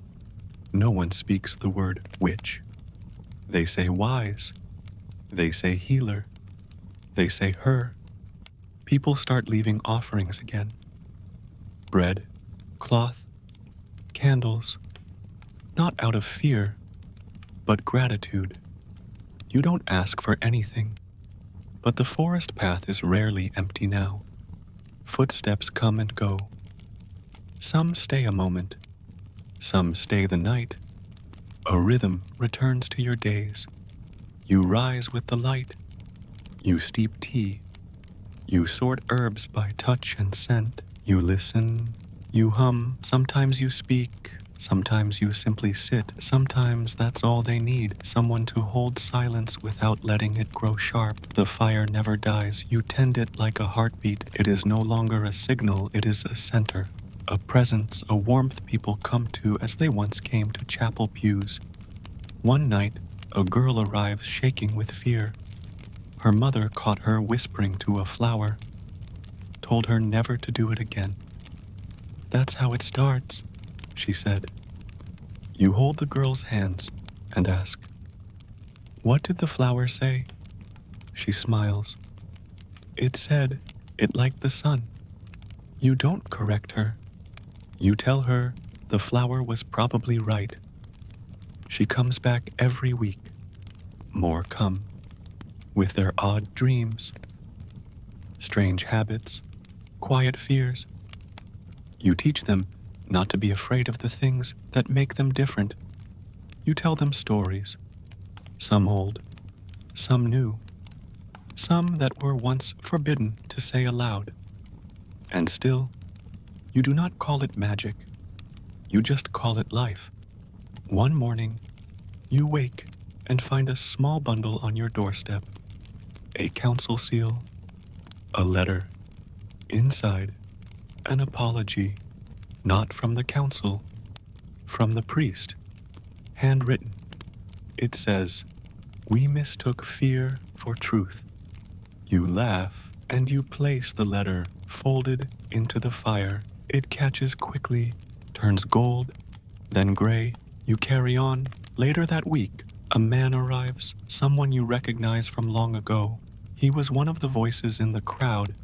No one speaks the word witch. They say wise. They say healer. They say her. People start leaving offerings again. Bread, cloth, candles. Not out of fear, but gratitude. You don't ask for anything, but the forest path is rarely empty now. Footsteps come and go. Some stay a moment. Some stay the night. A rhythm returns to your days. You rise with the light. You steep tea. You sort herbs by touch and scent. You listen. You hum. Sometimes you speak. Sometimes you simply sit. Sometimes that's all they need. Someone to hold silence without letting it grow sharp. The fire never dies. You tend it like a heartbeat. It is no longer a signal. It is a center. A presence, a warmth people come to as they once came to chapel pews. One night, a girl arrives shaking with fear. Her mother caught her whispering to a flower, told her never to do it again. That's how it starts, she said. You hold the girl's hands and ask, what did the flower say? She smiles. It said it liked the sun. You don't correct her. You tell her the flower was probably right. She comes back every week. More come, with their odd dreams, strange habits, quiet fears. You teach them not to be afraid of the things that make them different. You tell them stories, some old, some new, some that were once forbidden to say aloud. And still, you do not call it magic. You just call it life. One morning, you wake and find a small bundle on your doorstep, a council seal, a letter, inside, an apology, not from the council, from the priest, handwritten. It says, we mistook fear for truth. You laugh and you place the letter folded into the fire. It catches quickly, turns gold, then gray. You carry on. Later that week, a man arrives, someone you recognize from long ago. He was one of the voices in the crowd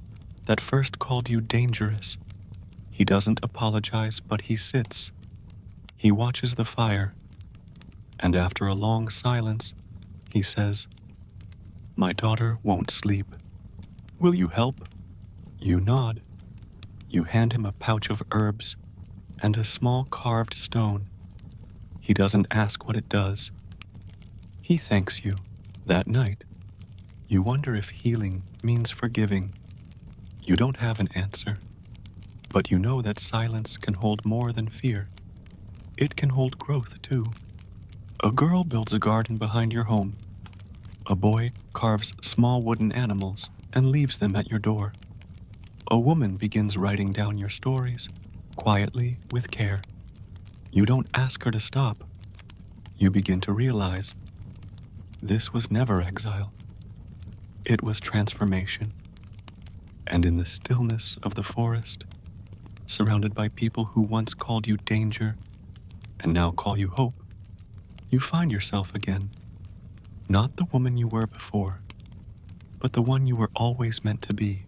that first called you dangerous. He doesn't apologize, but he sits. He watches the fire, and after a long silence, he says, my daughter won't sleep. Will you help? You nod. You hand him a pouch of herbs and a small carved stone. He doesn't ask what it does. He thanks you. That night, you wonder if healing means forgiving. You don't have an answer, but you know that silence can hold more than fear. It can hold growth, too. A girl builds a garden behind your home. A boy carves small wooden animals and leaves them at your door. A woman begins writing down your stories, quietly, with care. You don't ask her to stop. You begin to realize this was never exile. It was transformation. And in the stillness of the forest, surrounded by people who once called you danger and now call you hope, you find yourself again. Not the woman you were before, but the one you were always meant to be.